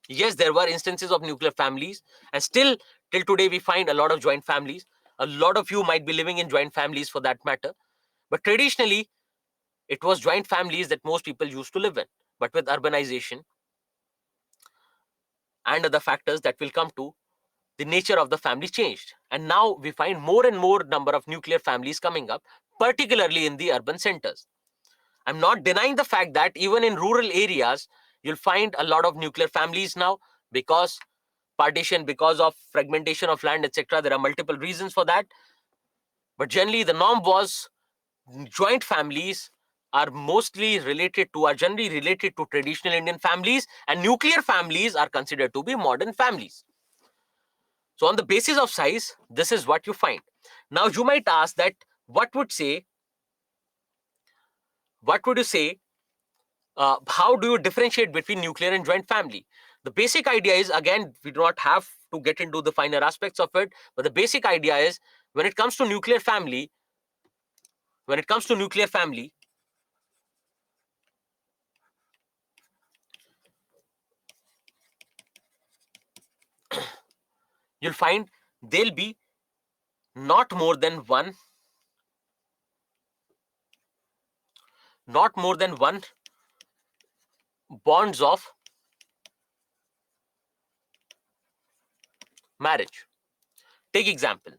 Yes, there were instances of nuclear families, and still till today, we find a lot of joint families. A lot of you might be living in joint families for that matter. But traditionally, it was joint families that most people used to live in. But with urbanization and other factors that will come to, the nature of the family changed. And now we find more and more number of nuclear families coming up, particularly in the urban centers. I'm not denying the fact that even in rural areas, you'll find a lot of nuclear families now because partition, because of fragmentation of land, etc. There are multiple reasons for that. But generally, the norm was joint families are generally related to traditional Indian families, and nuclear families are considered to be modern families. So on the basis of size, this is what you find. Now you might ask that what would you say, how do you differentiate between nuclear and joint family? The basic idea is, again, we do not have to get into the finer aspects of it, but the basic idea is when it comes to nuclear family, you'll find there'll be not more than one bonds of marriage. Take example,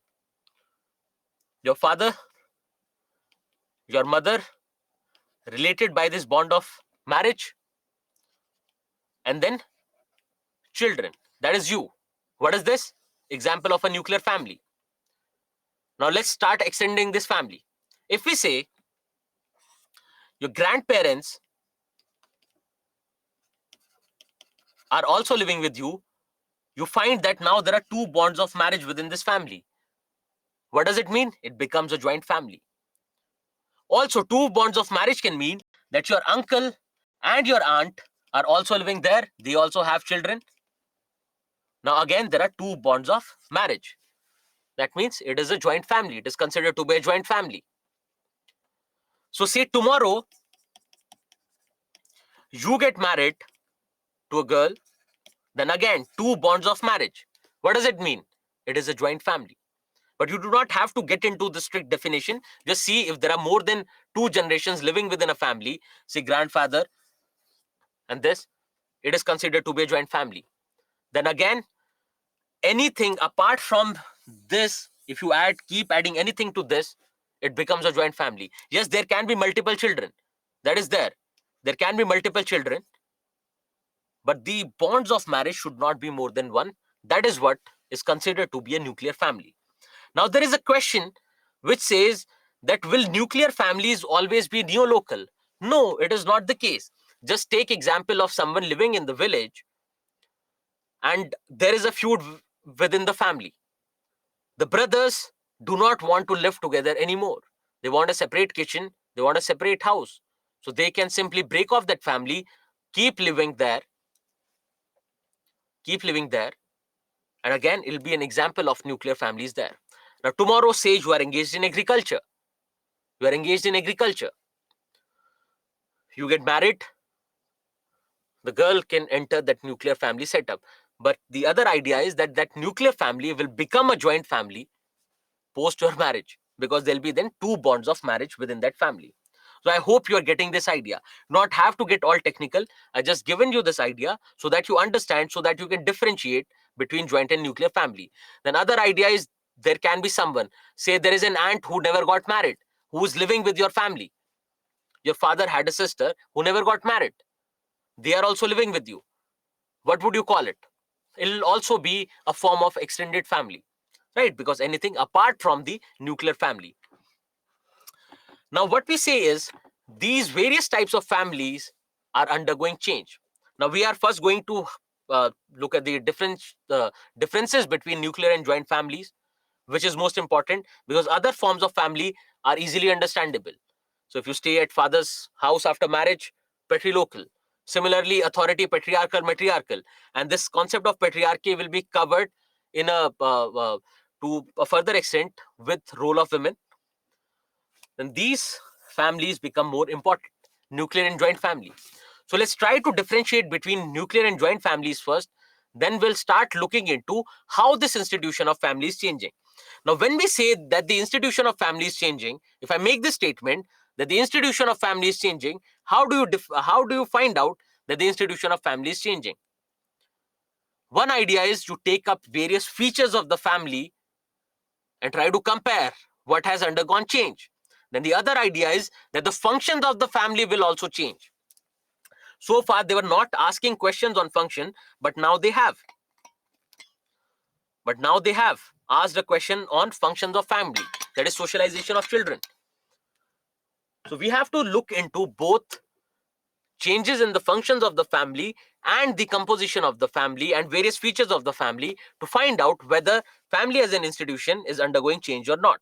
your father, your mother related by this bond of marriage, and then children, that is you. What is this? Example of a nuclear family. Now let's start extending this family. If we say your grandparents are also living with you, you find that now there are two bonds of marriage within this family. What does it mean? It becomes a joint family. Also, two bonds of marriage can mean that your uncle and your aunt are also living there. They also have children. Now, again, there are two bonds of marriage. That means it is a joint family. It is considered to be a joint family. So, say tomorrow you get married to a girl, then again, two bonds of marriage. What does it mean? It is a joint family. But you do not have to get into the strict definition. Just see if there are more than two generations living within a family, say grandfather and this, it is considered to be a joint family. Then again, anything apart from this, if you keep adding anything to this, it becomes a joint family. Yes, there can be multiple children. That is there. There can be multiple children, but the bonds of marriage should not be more than one. That is what is considered to be a nuclear family. Now, there is a question which says that will nuclear families always be neolocal? No, it is not the case. Just take example of someone living in the village and there is a feud within the family. The brothers do not want to live together anymore. They want a separate kitchen, they want a separate house. So they can simply break off that family, keep living there, keep living there. And again, it'll be an example of nuclear families there. Now, tomorrow, say you are engaged in agriculture. You are engaged in agriculture. You get married, the girl can enter that nuclear family setup. But the other idea is that that nuclear family will become a joint family post your marriage, because there'll be then two bonds of marriage within that family. So I hope you are getting this idea. Not have to get all technical. I just given you this idea so that you understand, so that you can differentiate between joint and nuclear family. Then other idea is there can be someone, say there is an aunt who never got married, who is living with your family. Your father had a sister who never got married. They are also living with you. What would you call it? It'll also be a form of extended family, right? Because anything apart from the nuclear family. Now, what we say is these various types of families are undergoing change. Now, we are first going to look at the differences between nuclear and joint families, which is most important because other forms of family are easily understandable. So, if you stay at father's house after marriage, patrilocal. Similarly, authority, patriarchal, matriarchal. And this concept of patriarchy will be covered in to a further extent with role of women. Then these families become more important, nuclear and joint family. So let's try to differentiate between nuclear and joint families first. Then we'll start looking into how this institution of family is changing. Now, when we say that the institution of family is changing, if I make this statement that the institution of family is changing, how do you find out that the institution of family is changing? One idea is to take up various features of the family and try to compare what has undergone change. Then the other idea is that the functions of the family will also change. So far, they were not asking questions on function, but now they have. Asked a question on functions of family, that is socialization of children. So we have to look into both changes in the functions of the family and the composition of the family and various features of the family to find out whether family as an institution is undergoing change or not.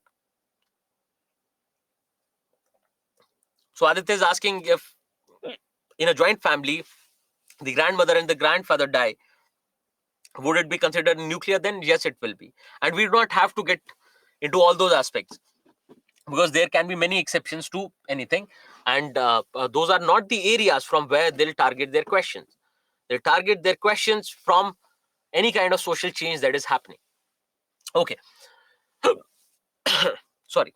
So Aditya is asking if in a joint family, the grandmother and the grandfather die, would it be considered nuclear then? Yes, it will be. And we do not have to get into all those aspects because there can be many exceptions to anything. And those are not the areas from where they'll target their questions. They'll target their questions from any kind of social change that is happening. Okay. Sorry.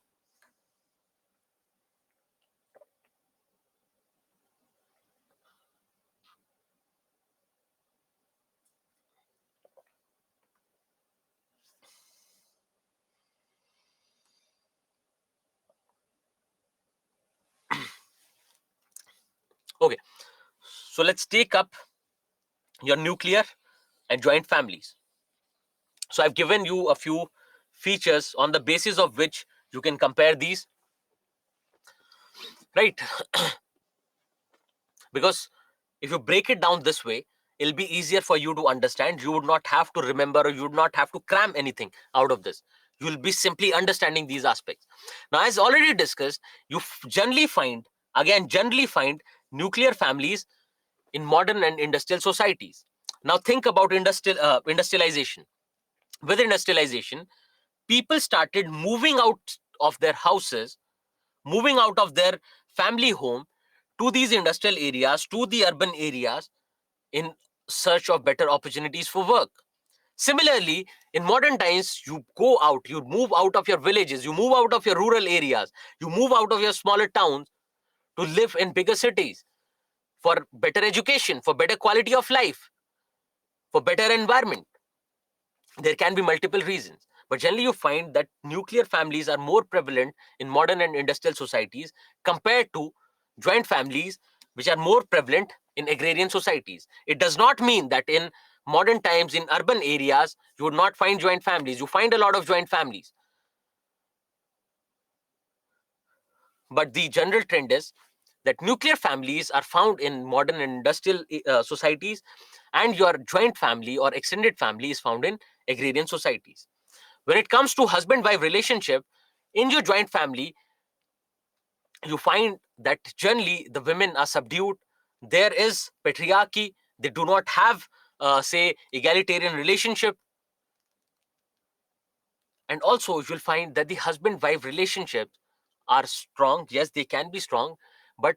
Okay. So let's take up your nuclear and joint families. So I've given you a few features on the basis of which you can compare these, right? Because if you break it down this way, it'll be easier for you to understand. You would not have to remember, or you would not have to cram anything out of this. You'll be simply understanding these aspects. Now, as already discussed, you generally find nuclear families in modern and industrial societies. Now, think about industrialization. With industrialization, people started moving out of their houses, moving out of their family home to these industrial areas, to the urban areas, in search of better opportunities for work. Similarly, in modern times, you go out, you move out of your villages, you move out of your rural areas, you move out of your smaller towns to live in bigger cities for better education, for better quality of life, for better environment. There can be multiple reasons, but generally you find that nuclear families are more prevalent in modern and industrial societies compared to joint families, which are more prevalent in agrarian societies. It does not mean that in modern times in urban areas you would not find joint families. You find a lot of joint families, but the general trend is that nuclear families are found in modern and industrial societies, and your joint family or extended family is found in agrarian societies. When it comes to husband wife relationship, in your joint family, you find that generally the women are subdued. There is patriarchy. They do not have, say, egalitarian relationship. And also, you'll find that the husband wife relationships are strong. Yes, they can be strong, but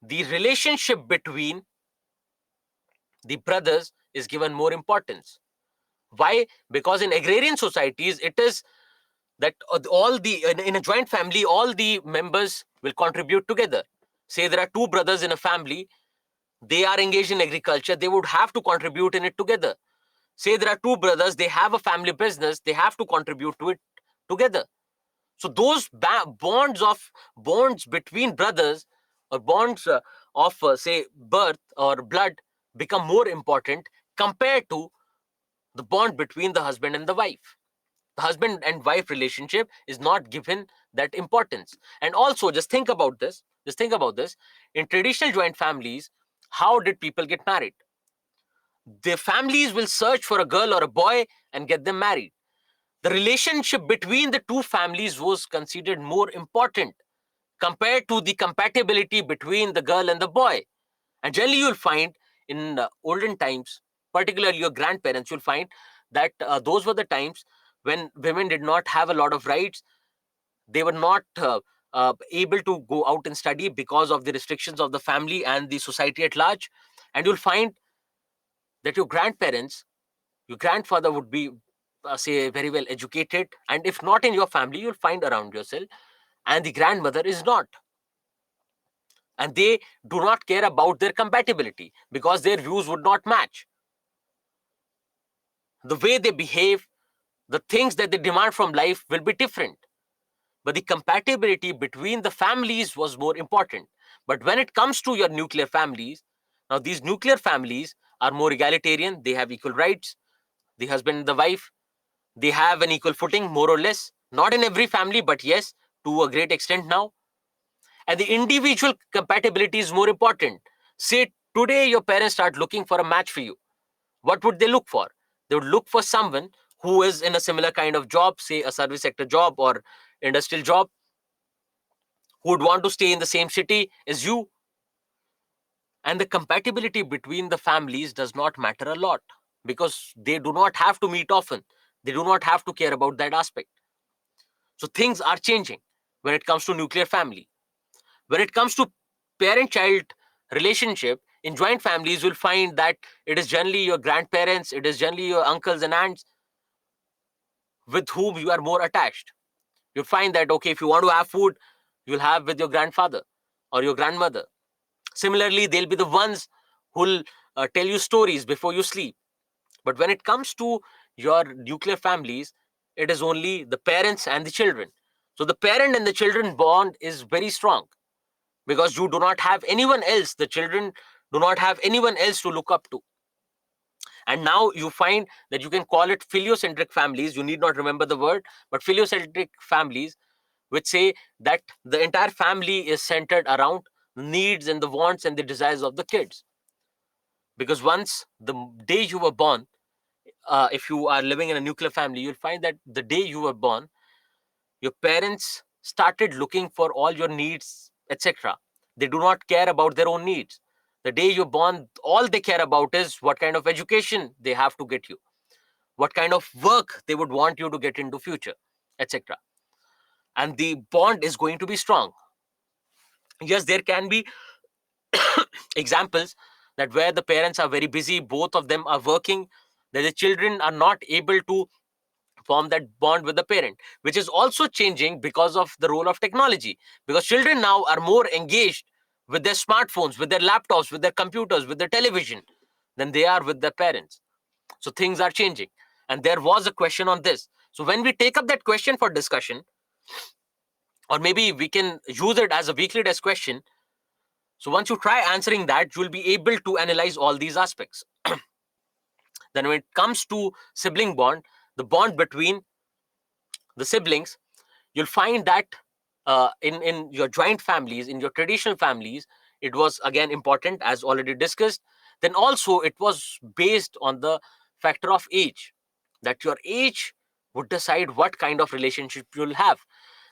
the relationship between the brothers is given more importance. Why? Because in agrarian societies, it is that in a joint family, all the members will contribute together. Say there are two brothers in a family, they are engaged in agriculture, they would have to contribute in it together. Say there are two brothers, they have a family business, they have to contribute to it together. So those bonds between brothers, or bonds of say birth or blood, become more important compared to the bond between the husband and the wife. The husband and wife relationship is not given that importance. And also, just think about this, in traditional joint families, how did people get married? Their families will search for a girl or a boy and get them married. The relationship between the two families was considered more important compared to the compatibility between the girl and the boy. And generally, you'll find in olden times, particularly your grandparents, you'll find that those were the times when women did not have a lot of rights. They were not able to go out and study because of the restrictions of the family and the society at large. And you'll find that your grandparents, your grandfather would be, say, very well educated. And if not in your family, you'll find around yourself. And the grandmother is not. And they do not care about their compatibility because their views would not match. The way they behave, the things that they demand from life will be different. But the compatibility between the families was more important. But when it comes to your nuclear families, now these nuclear families are more egalitarian. They have equal rights. The husband and the wife, they have an equal footing, more or less. Not in every family, but yes, to a great extent now. And the individual compatibility is more important. Say today your parents start looking for a match for you. What would they look for? They would look for someone who is in a similar kind of job, say a service sector job or industrial job, who would want to stay in the same city as you. And the compatibility between the families does not matter a lot because they do not have to meet often. They do not have to care about that aspect. So things are changing when it comes to nuclear family. When it comes to parent child relationship, in joint families, you'll find that it is generally your grandparents, it is generally your uncles and aunts with whom you are more attached. You find that, okay, if you want to have food, you'll have with your grandfather or your grandmother. Similarly, they'll be the ones who'll tell you stories before you sleep. But when it comes to your nuclear families, it is only the parents and the children. So the parent and the children bond is very strong because you do not have anyone else. The children do not have anyone else to look up to. And now you find that you can call it filiocentric families. You need not remember the word, but filiocentric families, which say that the entire family is centered around the needs and the wants and the desires of the kids. Because once the day you were born, if you are living in a nuclear family, you'll find that the day you were born, your parents started looking for all your needs, etc. They do not care about their own needs. The day you're born, all they care about is what kind of education they have to get you, what kind of work they would want you to get into future, etc. And the bond is going to be strong. Yes, there can be examples that where the parents are very busy, both of them are working, that the children are not able to form that bond with the parent, which is also changing because of the role of technology, because children now are more engaged with their smartphones, with their laptops, with their computers, with their television, than they are with their parents. So things are changing, and there was a question on this. So when we take up that question for discussion, or maybe we can use it as a weekly test question, so once you try answering that, you will be able to analyze all these aspects. Then when it comes to sibling bond, the bond between the siblings, you'll find that in your joint families, in your traditional families, it was again important, as already discussed. Then also it was based on the factor of age, that your age would decide what kind of relationship you'll have.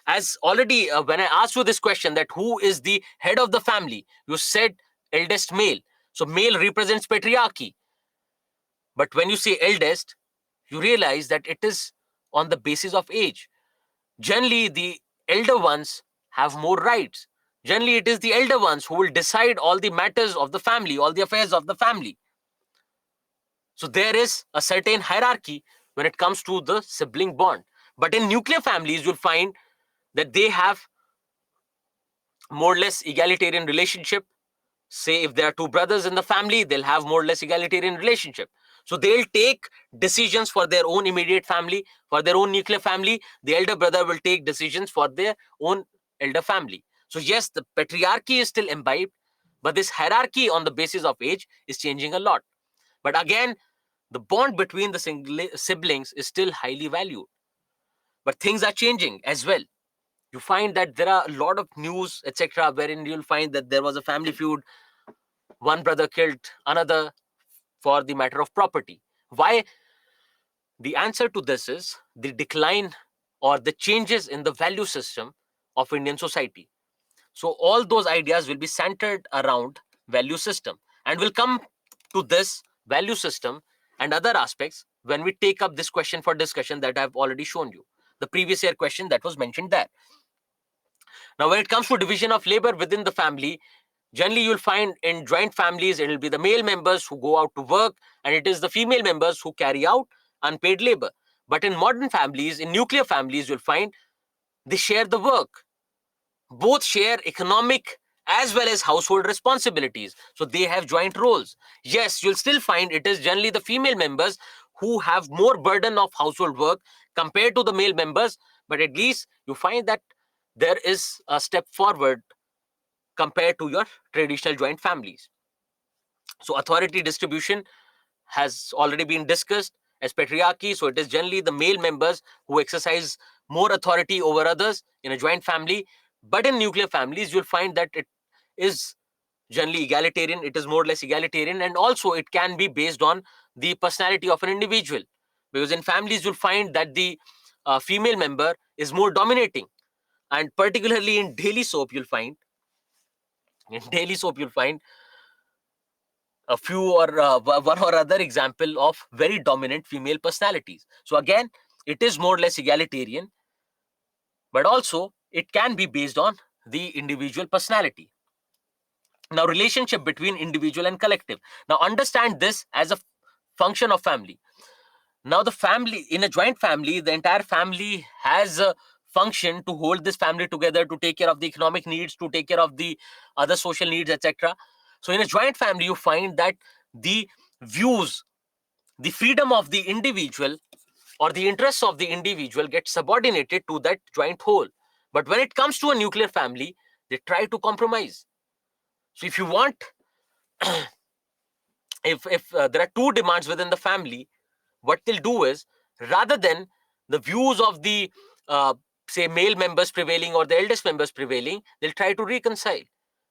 As already when I asked you this question, that who is the head of the family, you said eldest male. So male represents patriarchy, but when you say eldest, you realize that it is on the basis of age. Generally, the elder ones have more rights. Generally, it is the elder ones who will decide all the matters of the family, all the affairs of the family. So there is a certain hierarchy when it comes to the sibling bond. But in nuclear families, you'll find that they have more or less egalitarian relationship. Say if there are two brothers in the family, they'll have more or less egalitarian relationship. So they'll take decisions for their own immediate family, for their own nuclear family. The elder brother will take decisions for their own elder family. So yes, the patriarchy is still imbibed, but this hierarchy on the basis of age is changing a lot. But again, the bond between the siblings is still highly valued. But things are changing as well. You find that there are a lot of news, etc., wherein you'll find that there was a family feud, one brother killed another for the matter of property. Why? The answer to this is the decline or the changes in the value system of Indian society. So all those ideas will be centered around value system, and we'll come to this value system and other aspects when we take up this question for discussion that I've already shown you, the previous year question that was mentioned there. Now, when it comes to division of labor within the family, generally you'll find in joint families, it will be the male members who go out to work, and it is the female members who carry out unpaid labor. But in modern families, in nuclear families, you'll find they share the work. Both share economic as well as household responsibilities. So they have joint roles. Yes, you'll still find it is generally the female members who have more burden of household work compared to the male members, but at least you find that there is a step forward compared to your traditional joint families. So authority distribution has already been discussed as patriarchy. So it is generally the male members who exercise more authority over others in a joint family. But in nuclear families, you'll find that it is generally egalitarian. It is more or less egalitarian. And also it can be based on the personality of an individual. Because in families, you'll find that the female member is more dominating. And particularly in daily soap, you'll find a few or one or other example of very dominant female personalities. So again, it is more or less egalitarian, but also it can be based on the individual personality. Now, relationship between individual and collective. Now, understand this as a function of family. Now, the family in a joint family, the entire family has a function to hold this family together, to take care of the economic needs, to take care of the other social needs, etc. So, in a joint family, you find that the views, the freedom of the individual or the interests of the individual get subordinated to that joint whole. But when it comes to a nuclear family, they try to compromise. So, if you want, if there are two demands within the family, what they'll do is, rather than the views of the say male members prevailing or the eldest members prevailing, they'll try to reconcile.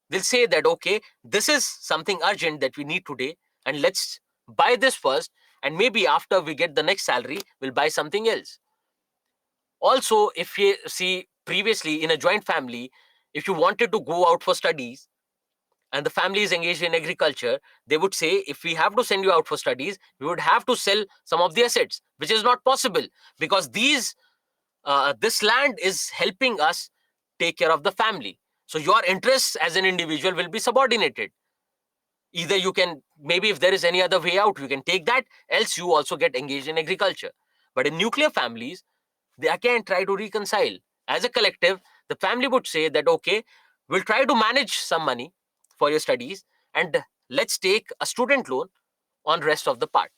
They'll say that, okay, this is something urgent that we need today, and let's buy this first, and maybe after we get the next salary, we'll buy something else. Also, if you see previously in a joint family, if you wanted to go out for studies and the family is engaged in agriculture, they would say, if we have to send you out for studies, we would have to sell some of the assets, which is not possible, because this land is helping us take care of the family. So your interests as an individual will be subordinated. Either you can, maybe if there is any other way out, you can take that, else you also get engaged in agriculture. But in nuclear families, they again try to reconcile. As a collective, the family would say that, okay, we'll try to manage some money for your studies, and let's take a student loan on rest of the part.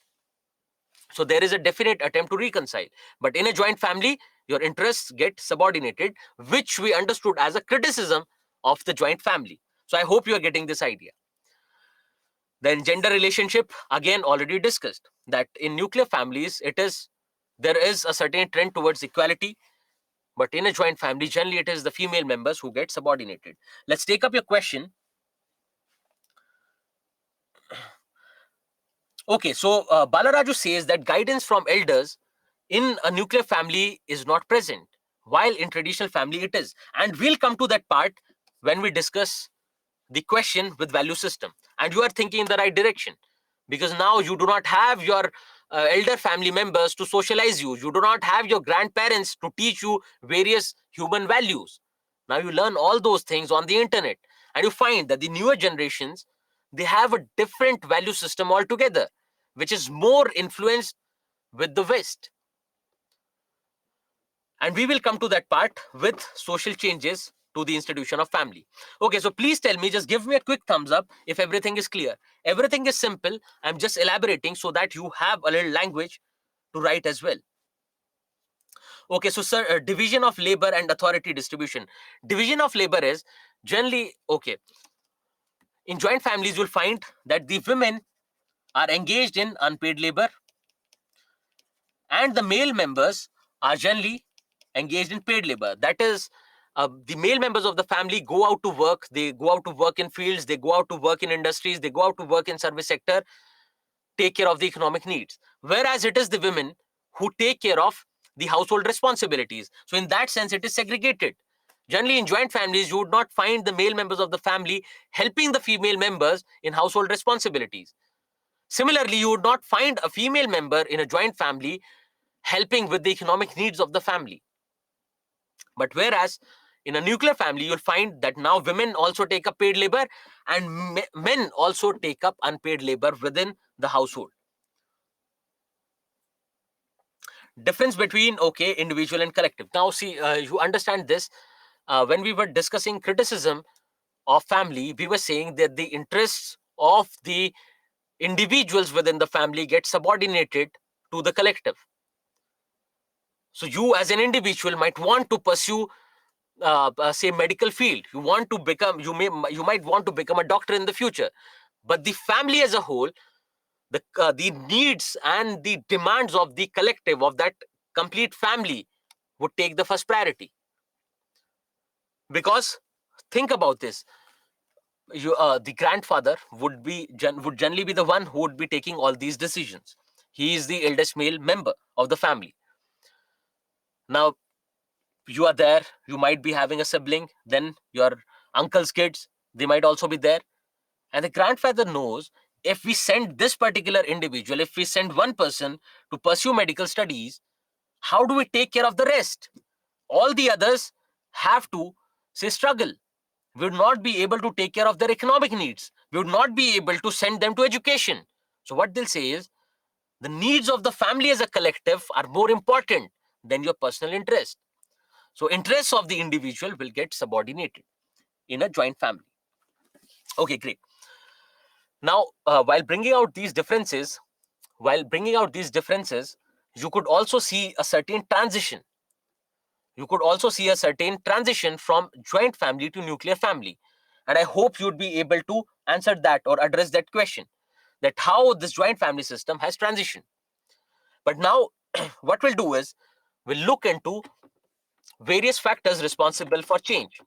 So there is a definite attempt to reconcile. But in a joint family, your interests get subordinated, which we understood as a criticism of the joint family. So I hope you are getting this idea. Then gender relationship, again already discussed, that in nuclear families, there is a certain trend towards equality, but in a joint family, generally it is the female members who get subordinated. Let's take up your question. Okay, so Balaraju says that guidance from elders in a nuclear family is not present, while in traditional family it is. And we'll come to that part when we discuss the question with value system. And you are thinking in the right direction, because now you do not have your elder family members to socialize you. You do not have your grandparents to teach you various human values. Now you learn all those things on the internet, and you find that the newer generations, they have a different value system altogether, which is more influenced with the West. And we will come to that part with social changes to the institution of family. Okay, so please tell me, just give me a quick thumbs up if everything is clear. Everything is simple. I'm just elaborating so that you have a little language to write as well. Okay, so sir, division of labor and authority distribution. Division of labor is generally, okay, in joint families, you'll find that the women are engaged in unpaid labor, and the male members are generally engaged in paid labor. That is, the male members of the family go out to work. They go out to work in fields, they go out to work in industries, they go out to work in service sector, take care of the economic needs, whereas it is the women who take care of the household responsibilities. So in that sense, it is segregated. Generally in joint families, you would not find the male members of the family helping the female members in household responsibilities. Similarly, you would not find a female member in a joint family helping with the economic needs of the family. But whereas in a nuclear family, you'll find that now women also take up paid labor, and men also take up unpaid labor within the household. Difference between, okay, individual and collective. Now see, you understand this. When we were discussing criticism of family, we were saying that the interests of the individuals within the family get subordinated to the collective. So you as an individual might want to pursue, say, medical field. You want to become, you might want to become a doctor in the future, but the family as a whole, the needs and the demands of the collective, of that complete family, would take the first priority. Because think about this, the grandfather would generally be the one who would be taking all these decisions. He is the eldest male member of the family. Now you are there, you might be having a sibling, then your uncle's kids, they might also be there. And the grandfather knows, if we send this particular individual, if we send one person to pursue medical studies, how do we take care of the rest? All the others have to, say, struggle. We would not be able to take care of their economic needs. We would not be able to send them to education. So what they'll say is, the needs of the family as a collective are more important than your personal interest. So interests of the individual will get subordinated in a joint family. Okay, great. Now, while bringing out these differences, you could also see a certain transition. You could also see a certain transition from joint family to nuclear family. And I hope you'd be able to answer that or address that question, that how this joint family system has transitioned. But now, what we'll do is, we'll look into various factors responsible for change.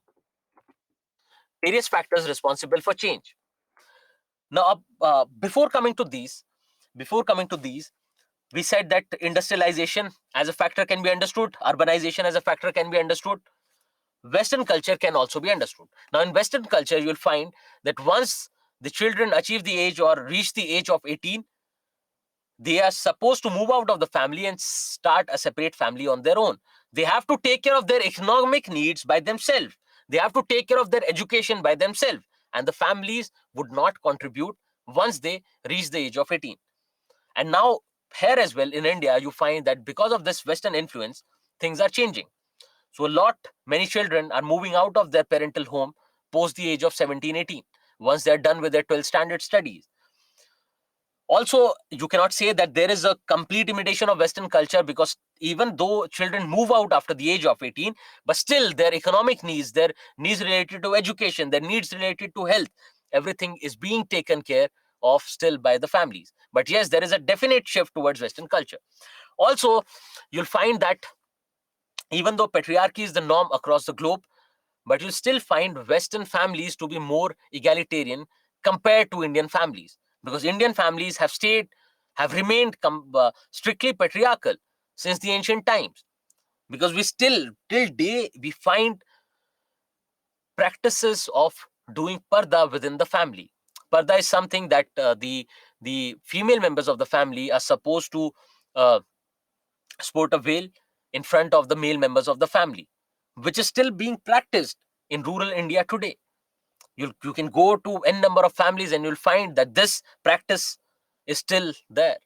Various factors responsible for change. Now, before coming to these, we said that industrialization as a factor can be understood, urbanization as a factor can be understood, Western culture can also be understood. Now, in Western culture, you'll find that once the children achieve the age or reach the age of 18, they are supposed to move out of the family and start a separate family on their own. They have to take care of their economic needs by themselves. They have to take care of their education by themselves. And the families would not contribute once they reach the age of 18. And now, here as well in India, you find that because of this Western influence, things are changing. So, many children are moving out of their parental home post the age of 17, 18, once they're done with their 12th standard studies. Also, you cannot say that there is a complete imitation of Western culture, because even though children move out after the age of 18, but still their economic needs, their needs related to education, their needs related to health, everything is being taken care of still by the families. But yes, there is a definite shift towards Western culture. Also, you'll find that even though patriarchy is the norm across the globe, but you'll still find Western families to be more egalitarian compared to Indian families, because Indian families have remained strictly patriarchal since the ancient times. Because we still, till day, we find practices of doing parda within the family. Parda is something that the female members of the family are supposed to uh, sport a veil in front of the male members of the family, which is still being practiced in rural India today. You can go to n number of families and you'll find that this practice is still there.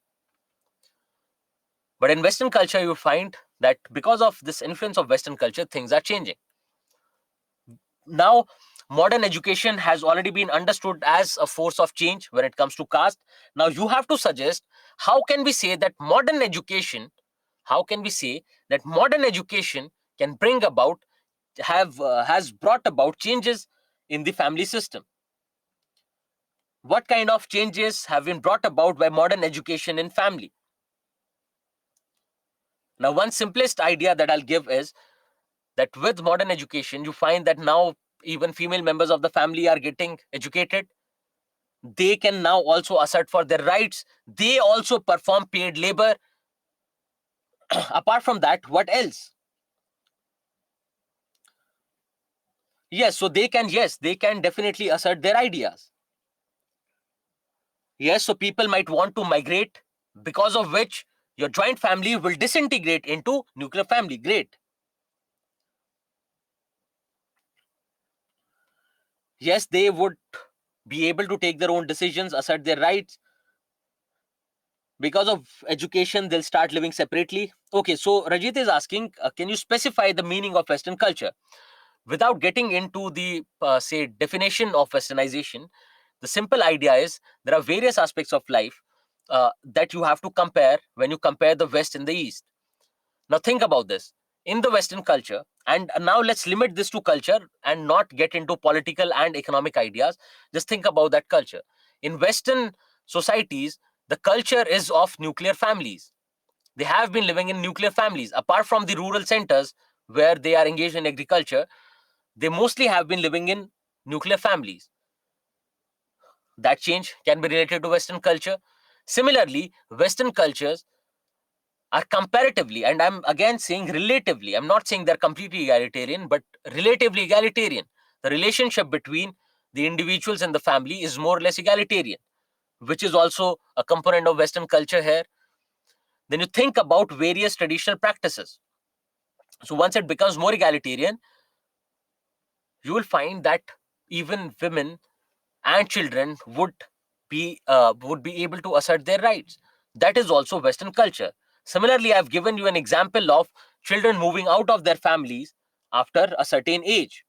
But in Western culture, you find that because of this influence of Western culture, things are changing. Now, modern education has already been understood as a force of change when it comes to caste. Now, you have to suggest, how can we say that modern education, how can we say that modern education can bring about, has brought about changes in the family system? What kind of changes have been brought about by modern education in family? Now, one simplest idea that I'll give is that with modern education, you find that now even female members of the family are getting educated. They can now also assert for their rights. They also perform paid labor. Apart from that, what else? Yes, they can definitely assert their ideas. Yes, so people might want to migrate, because of which your joint family will disintegrate into nuclear family. Great. Yes, they would be able to take their own decisions, assert their rights. Because of education, they'll start living separately. Okay, so Rajit is asking, can you specify the meaning of Western culture? Without getting into the, say, definition of Westernization, the simple idea is there are various aspects of life that you have to compare when you compare the West and the East. Now, think about this. In the Western culture, and now let's limit this to culture and not get into political and economic ideas. Just think about that culture. In Western societies, the culture is of nuclear families. They have been living in nuclear families. Apart from the rural centers where they are engaged in agriculture, they mostly have been living in nuclear families. That change can be related to Western culture. Similarly, Western cultures are comparatively, and I'm again saying relatively, I'm not saying they're completely egalitarian, but relatively egalitarian. The relationship between the individuals and the family is more or less egalitarian, which is also a component of Western culture here. Then you think about various traditional practices. So once it becomes more egalitarian, you will find that even women and children would be able to assert their rights. That is also Western culture. Similarly, I've given you an example of children moving out of their families after a certain age.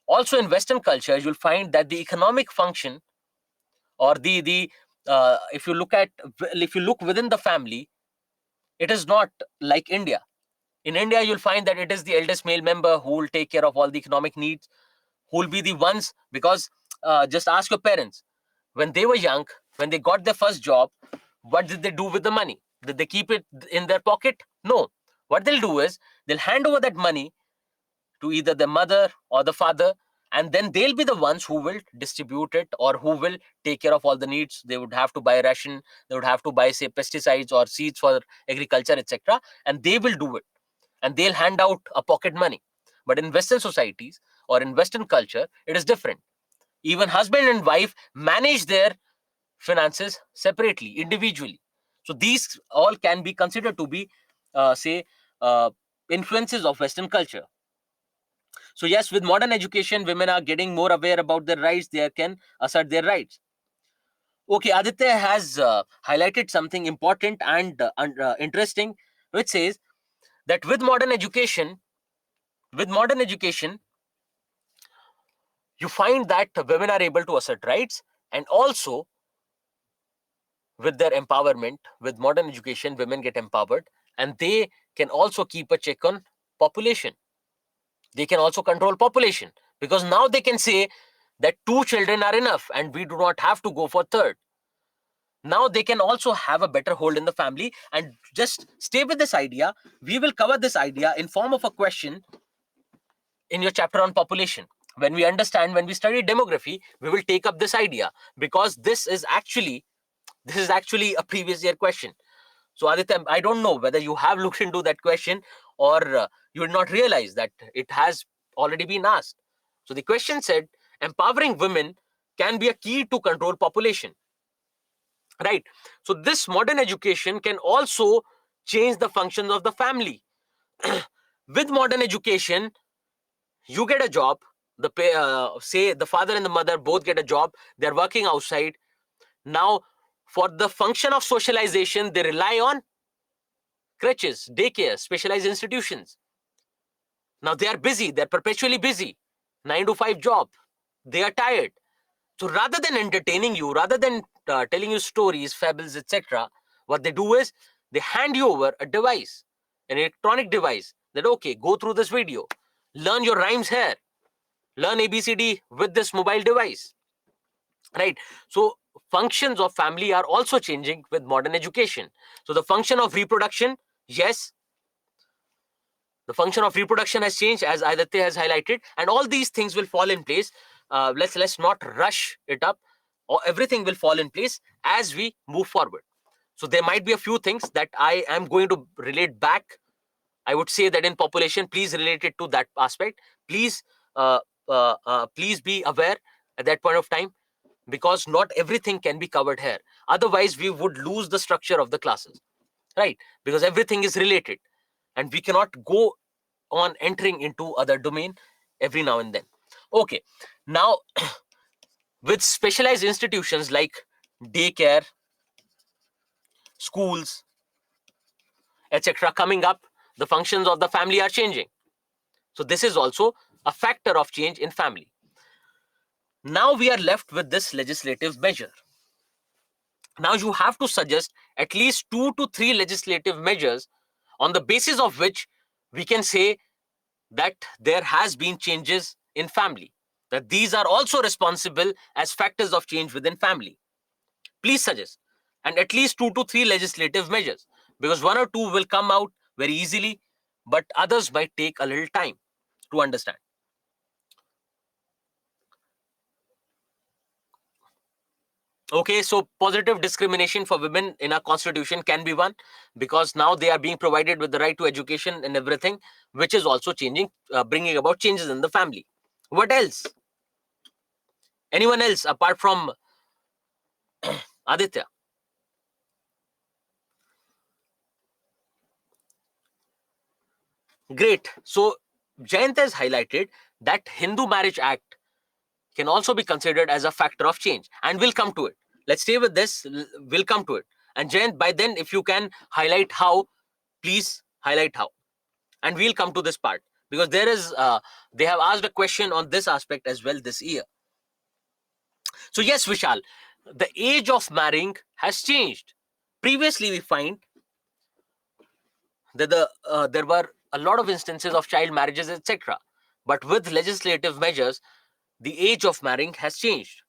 Also, in Western culture, you'll find that the economic function, or the if you look within the family, it is not like India. In India, you'll find that it is the eldest male member who will take care of all the economic needs, who will be the ones, because just ask your parents, when they were young, when they got their first job, what did they do with the money? Did they keep it in their pocket? No. What they'll do is they'll hand over that money to either the mother or the father, and then they'll be the ones who will distribute it, or who will take care of all the needs. They would have to buy ration, they would have to buy, say, pesticides or seeds for agriculture, etc., and they will do it, and they'll hand out a pocket money. But in Western societies or in Western culture, it is different. Even husband and wife manage their finances separately, individually. So these all can be considered to be, say, influences of Western culture. So yes, with modern education, women are getting more aware about their rights. They can assert their rights. Okay, Aditya has highlighted something important and interesting, which says that with modern education, you find that women are able to assert rights, and also with their empowerment, with modern education, women get empowered, and they can also keep a check on population. They can also control population, because now they can say that 2 children are enough and we do not have to go for third. Now they can also have a better hold in the family. And just stay with this idea. We will cover this idea in form of a question in your chapter on population. When we study demography, we will take up this idea, because this is actually a previous year question. So Aditya, I don't know whether you have looked into that question, or you did not realize that it has already been asked. So the question said, empowering women can be a key to control population, right? So this modern education can also change the functions of the family. With modern education, you get a job. Say the father and the mother both get a job. They're working outside. Now, for the function of socialization, they rely on crutches, daycare, specialized institutions. Now they are busy, they're perpetually busy. 9 to 5 job. They are tired. So rather than entertaining you, rather than telling you stories, fables, etc., what they do is they hand you over a device, an electronic device, that okay, go through this video, learn your rhymes here, learn ABCD with this mobile device, right? So functions of family are also changing with modern education. So the function of reproduction, yes, the function of reproduction has changed, as Aditya has highlighted, and all these things will fall in place. Let's not rush it up, or everything will fall in place as we move forward. So there might be a few things that I am going to relate back. I would say that in population, please relate it to that aspect. Please, please be aware at that point of time, because not everything can be covered here. Otherwise, we would lose the structure of the classes, right? Because everything is related, and we cannot go on entering into other domain every now and then. Okay, now with specialized institutions like daycare, schools, etc., coming up, the functions of the family are changing. So this is also a factor of change in family. Now we are left with this legislative measure. Now you have to suggest at least 2 to 3 legislative measures on the basis of which we can say that there has been changes in family, that these are also responsible as factors of change within family. Please suggest, and at least 2 to 3 legislative measures, because one or two will come out very easily, but others might take a little time to understand. Okay, so positive discrimination for women in our constitution can be one, because now they are being provided with the right to education and everything, which is also changing, bringing about changes in the family. What else? Anyone else apart from Aditya? Great. So Jayant has highlighted that Hindu Marriage Act can also be considered as a factor of change, and we'll come to it. Let's stay with this. We'll come to it. And Jayant, by then, if you can highlight how, please highlight how, and we'll come to this part, because they have asked a question on this aspect as well this year. So yes, Vishal, the age of marrying has changed. Previously, we find that there were a lot of instances of child marriages, etc. But with legislative measures, the age of marrying has changed.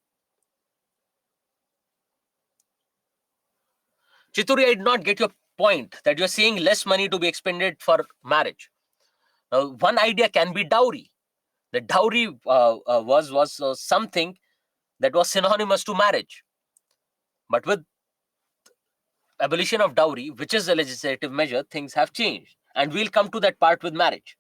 Chituri, I did not get your point that you're saying less money to be expended for marriage. Now, one idea can be dowry. The dowry was something that was synonymous to marriage. But with abolition of dowry, which is a legislative measure, things have changed. And we'll come to that part with marriage.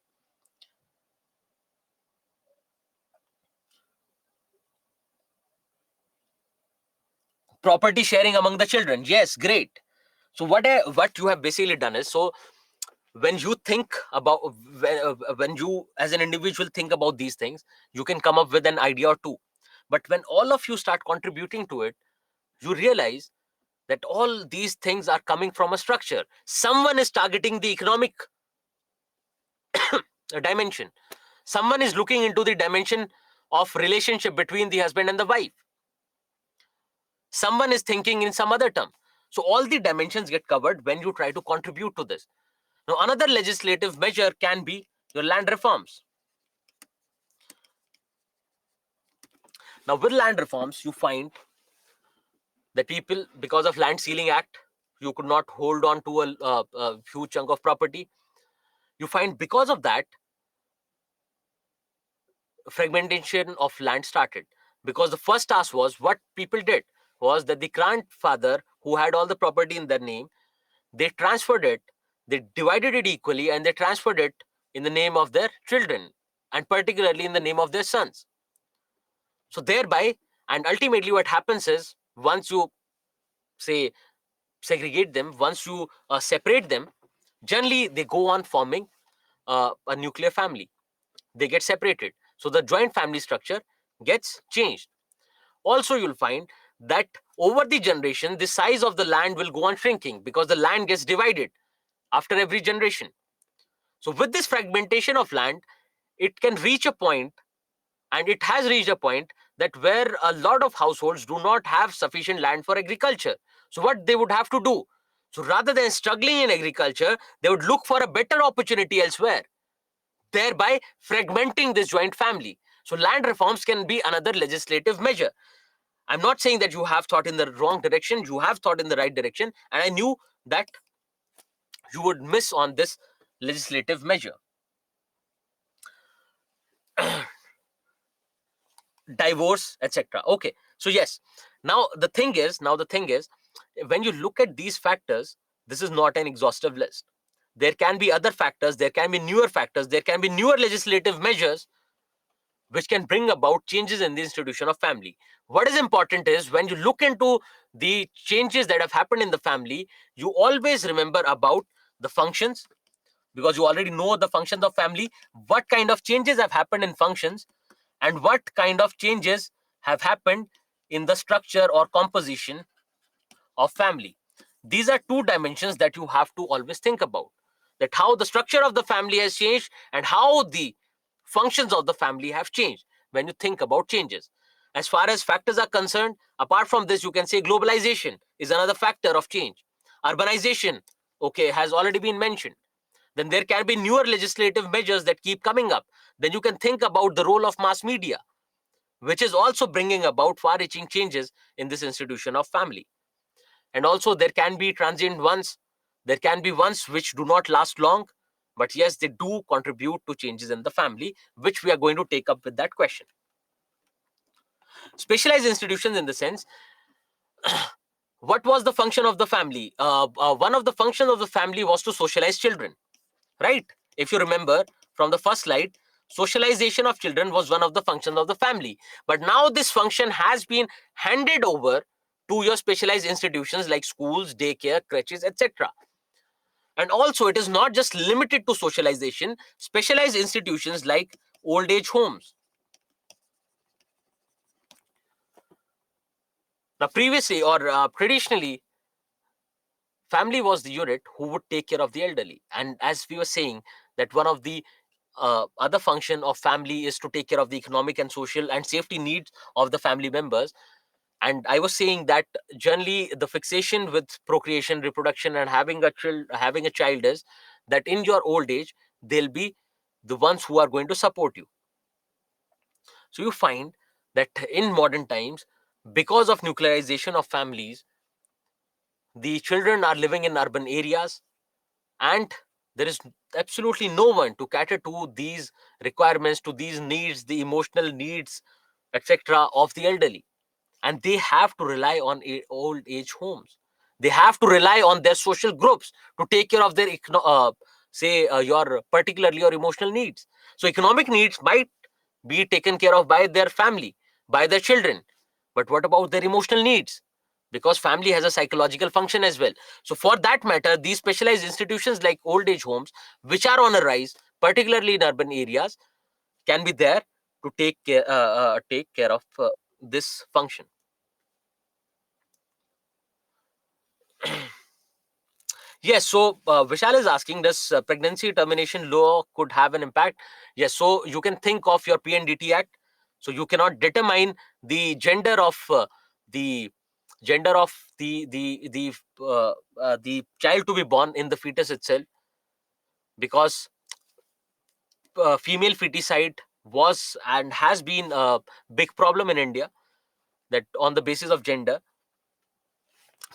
Property sharing among the children. Yes, great. So what you have basically done is, so when you think about, when you as an individual think about these things, you can come up with an idea or two. But when all of you start contributing to it, you realize that all these things are coming from a structure. Someone is targeting the economic dimension. Someone is looking into the dimension of relationship between the husband and the wife. Someone is thinking in some other term. So all the dimensions get covered when you try to contribute to this. Now, another legislative measure can be your land reforms. Now, with land reforms, you find that people, because of Land Ceiling Act, you could not hold on to a huge chunk of property. You find because of that, fragmentation of land started. Because the first task was, what people did was that the grandfather who had all the property in their name, they transferred it, they divided it equally, and they transferred it in the name of their children, and particularly in the name of their sons. So thereby, and ultimately what happens is, once you say segregate them, once you separate them, generally they go on forming a nuclear family. They get separated. So the joint family structure gets changed. Also, you'll find that over the generation, the size of the land will go on shrinking because the land gets divided after every generation. So with this fragmentation of land, it can reach a point, and it has reached a point, that where a lot of households do not have sufficient land for agriculture. So what they would have to do? So rather than struggling in agriculture, they would look for a better opportunity elsewhere, thereby fragmenting this joint family. So land reforms can be another legislative measure. I'm not saying that you have thought in the wrong direction, you have thought in the right direction, and I knew that you would miss on this legislative measure. Divorce, etc. Okay, so yes, now the thing is, when you look at these factors, this is not an exhaustive list. There can be other factors, there can be newer factors, there can be newer legislative measures which can bring about changes in the institution of family. What is important is, when you look into the changes that have happened in the family, you always remember about the functions, because you already know the functions of family, what kind of changes have happened in functions, and what kind of changes have happened in the structure or composition of family. These are two dimensions that you have to always think about, that how the structure of the family has changed and how the functions of the family have changed when you think about changes. As far as factors are concerned, apart from this, you can say globalization is another factor of change. Urbanization, okay, has already been mentioned. Then there can be newer legislative measures that keep coming up. Then you can think about the role of mass media, which is also bringing about far reaching changes in this institution of family. And also, there can be transient ones, there can be ones which do not last long, but yes, they do contribute to changes in the family, which we are going to take up with that question. Specialized institutions, in the sense, what was the function of the family? One of the functions of the family was to socialize children, right? If you remember from the first slide, socialization of children was one of the functions of the family. But now this function has been handed over to your specialized institutions like schools, daycare, crèches, etc. And also, it is not just limited to socialization. Specialized institutions like old age homes. Now, previously or traditionally, family was the unit who would take care of the elderly. And as we were saying, that one of the other function of family is to take care of the economic and social and safety needs of the family members. And I was saying that generally the fixation with procreation, reproduction, and having a child is that in your old age they'll be the ones who are going to support you. So you find that in modern times, because of nuclearization of families, the children are living in urban areas, and There is absolutely no one to cater to these requirements, to these needs, the emotional needs, etc., of the elderly. And they have to rely on old age homes. They have to rely on their social groups to take care of their say your particularly your emotional needs. So economic needs might be taken care of by their family, by their children, but what about their emotional needs? Because family has a psychological function as well. So for that matter, these specialized institutions like old age homes, which are on a rise, particularly in urban areas, can be there to take care of this function. Yes, so Vishal is asking, does pregnancy termination law could have an impact? Yes, so you can think of your PNDT Act. So you cannot determine the gender of the gender of the child to be born in the fetus itself, because female feticide was and has been a big problem in India. That on the basis of gender,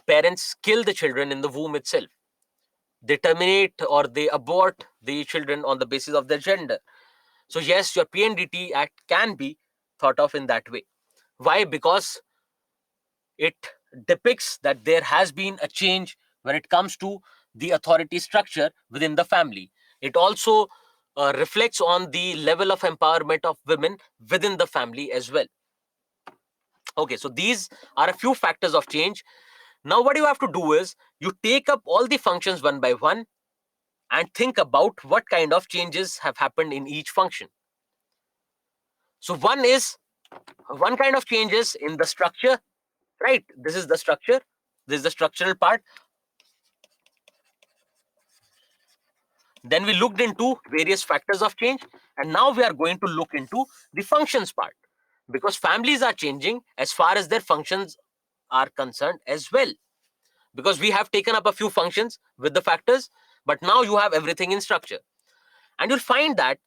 parents kill the children in the womb itself. They terminate or they abort the children on the basis of their gender. So yes, your PNDT Act can be thought of in that way. Why? Because it depicts that there has been a change when it comes to the authority structure within the family. It also reflects on the level of empowerment of women within the family as well. Okay, so these are a few factors of change. Now what you have to do is you take up all the functions one by one and think about what kind of changes have happened in each function. So one kind of changes in the structure, right? This is the structure. This is the structural part. Then we looked into various factors of change, and now we are going to look into the functions part, because families are changing as far as their functions are concerned as well. Because we have taken up a few functions with the factors, but now you have everything in structure. And you'll find that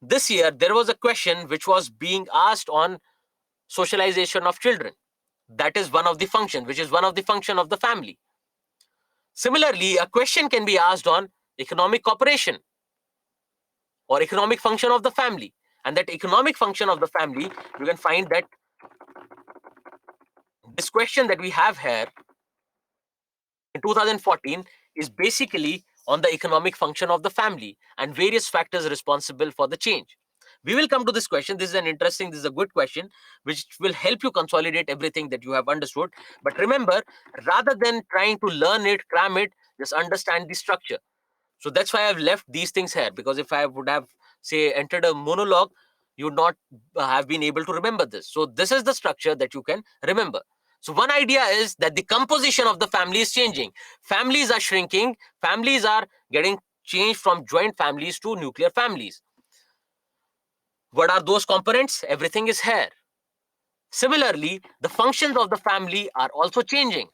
this year there was a question which was being asked on socialization of children. That is one of the function, which is one of the function of the family. Similarly, a question can be asked on economic cooperation or economic function of the family. And that economic function of the family, you can find that this question that we have here in 2014 is basically on the economic function of the family and various factors responsible for the change. We will come to this question. This is an interesting, this is a good question, which will help you consolidate everything that you have understood. But remember, rather than trying to learn it, cram it, just understand the structure. So that's why I've left these things here, because if I would have, say, entered a monologue, you would not have been able to remember this. So this is the structure that you can remember. So one idea is that the composition of the family is changing. Families are shrinking. Families are getting changed from joint families to nuclear families. What are those components? Everything is here. Similarly, the functions of the family are also changing.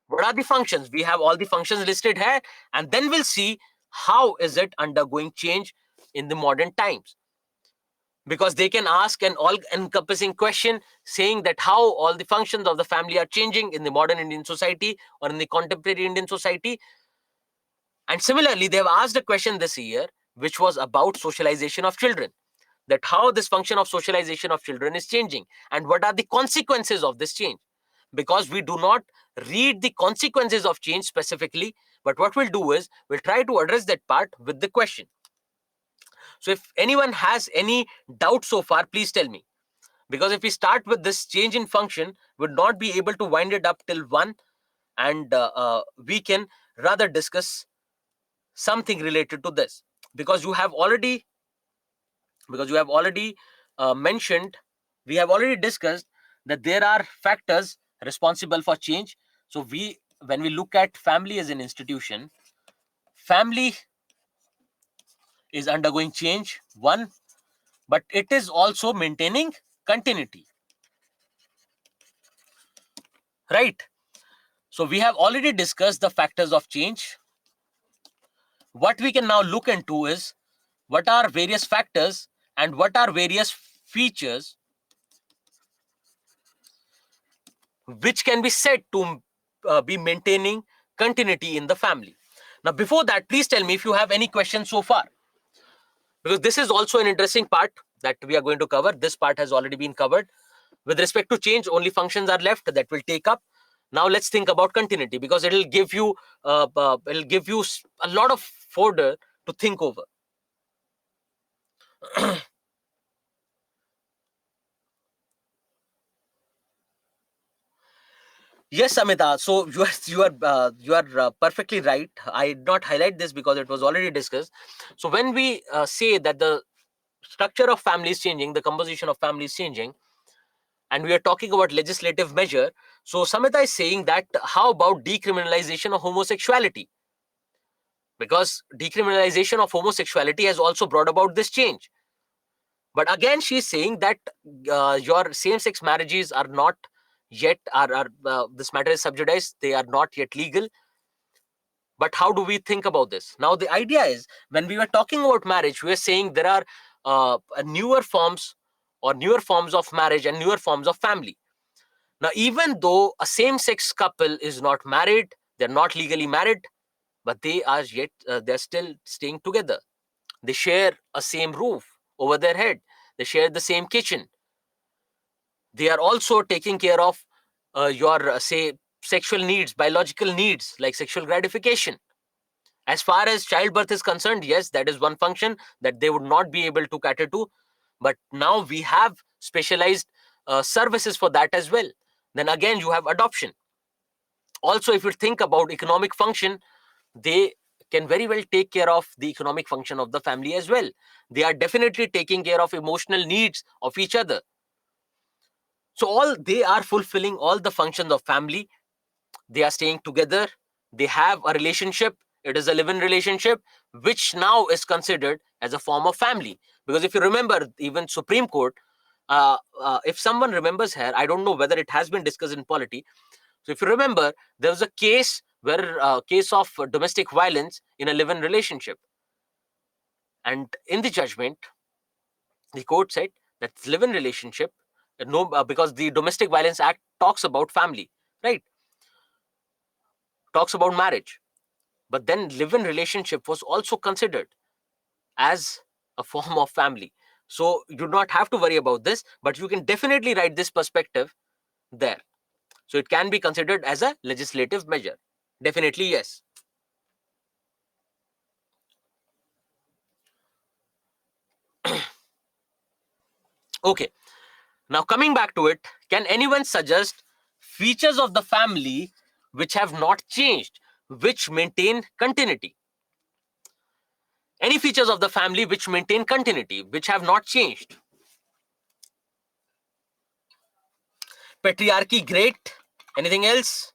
What are the functions? We have all the functions listed here, and then we'll see how is it undergoing change in the modern times. Because they can ask an all-encompassing question saying that how all the functions of the family are changing in the modern Indian society or in the contemporary Indian society. And similarly, they have asked a question this year which was about socialization of children, that how this function of socialization of children is changing and what are the consequences of this change. Because we do not read the consequences of change specifically, but what we'll do is we'll try to address that part with the question. So if anyone has any doubt so far, please tell me. Because if we start with this change in function, we'll not be able to wind it up till one, and we can rather discuss something related to this. Because you have already mentioned, we have already discussed that there are factors responsible for change. So when we look at family as an institution, family is undergoing change, one, but it is also maintaining continuity, right? So we have already discussed the factors of change. What we can now look into is what are various factors and what are various features which can be said to be maintaining continuity in the family. Now, before that, please tell me if you have any questions so far, because this is also an interesting part that we are going to cover. This part has already been covered. With respect to change, only functions are left that will take up. Now let's think about continuity, because it'll give you a lot of fodder to think over. Yes, Amita. So you are perfectly right. I did not highlight this because it was already discussed. So when we say that the structure of family is changing, the composition of family is changing, and we are talking about legislative measure. So Samita is saying that how about decriminalization of homosexuality? Because decriminalization of homosexuality has also brought about this change. But again, she's saying that your same-sex marriages are not yet are this matter is subjudiced. They are not yet legal. But how do we think about this? Now, the idea is when we were talking about marriage, we were saying there are newer forms or newer forms of marriage and newer forms of family. Now, even though a same-sex couple is not married, they're not legally married, but they're still staying together. They share a same roof over their head. They share the same kitchen. They are also taking care of your say sexual needs, biological needs like sexual gratification. As far as childbirth is concerned, yes, that is one function that they would not be able to cater to. But now we have specialized services for that as well. Then again, you have adoption. Also, if you think about economic function, they can very well take care of the economic function of the family as well. They are definitely taking care of emotional needs of each other. So all they are fulfilling all the functions of family. They are staying together. They have a relationship. It is a live-in relationship, which now is considered as a form of family. Because if you remember, even Supreme Court, if someone remembers here, I don't know whether it has been discussed in polity. So if you remember, there was a case where case of domestic violence in a live-in relationship, and in the judgment, the court said that live-in relationship, no, because the Domestic Violence Act talks about family, right? Talks about marriage, but then live-in relationship was also considered as a form of family. So you do not have to worry about this, but you can definitely write this perspective there. So it can be considered as a legislative measure. Definitely, yes. Okay. Now, coming back to it, can anyone suggest features of the family which have not changed, which maintain continuity? Any features of the family which maintain continuity, which have not changed? Patriarchy, great. Anything else?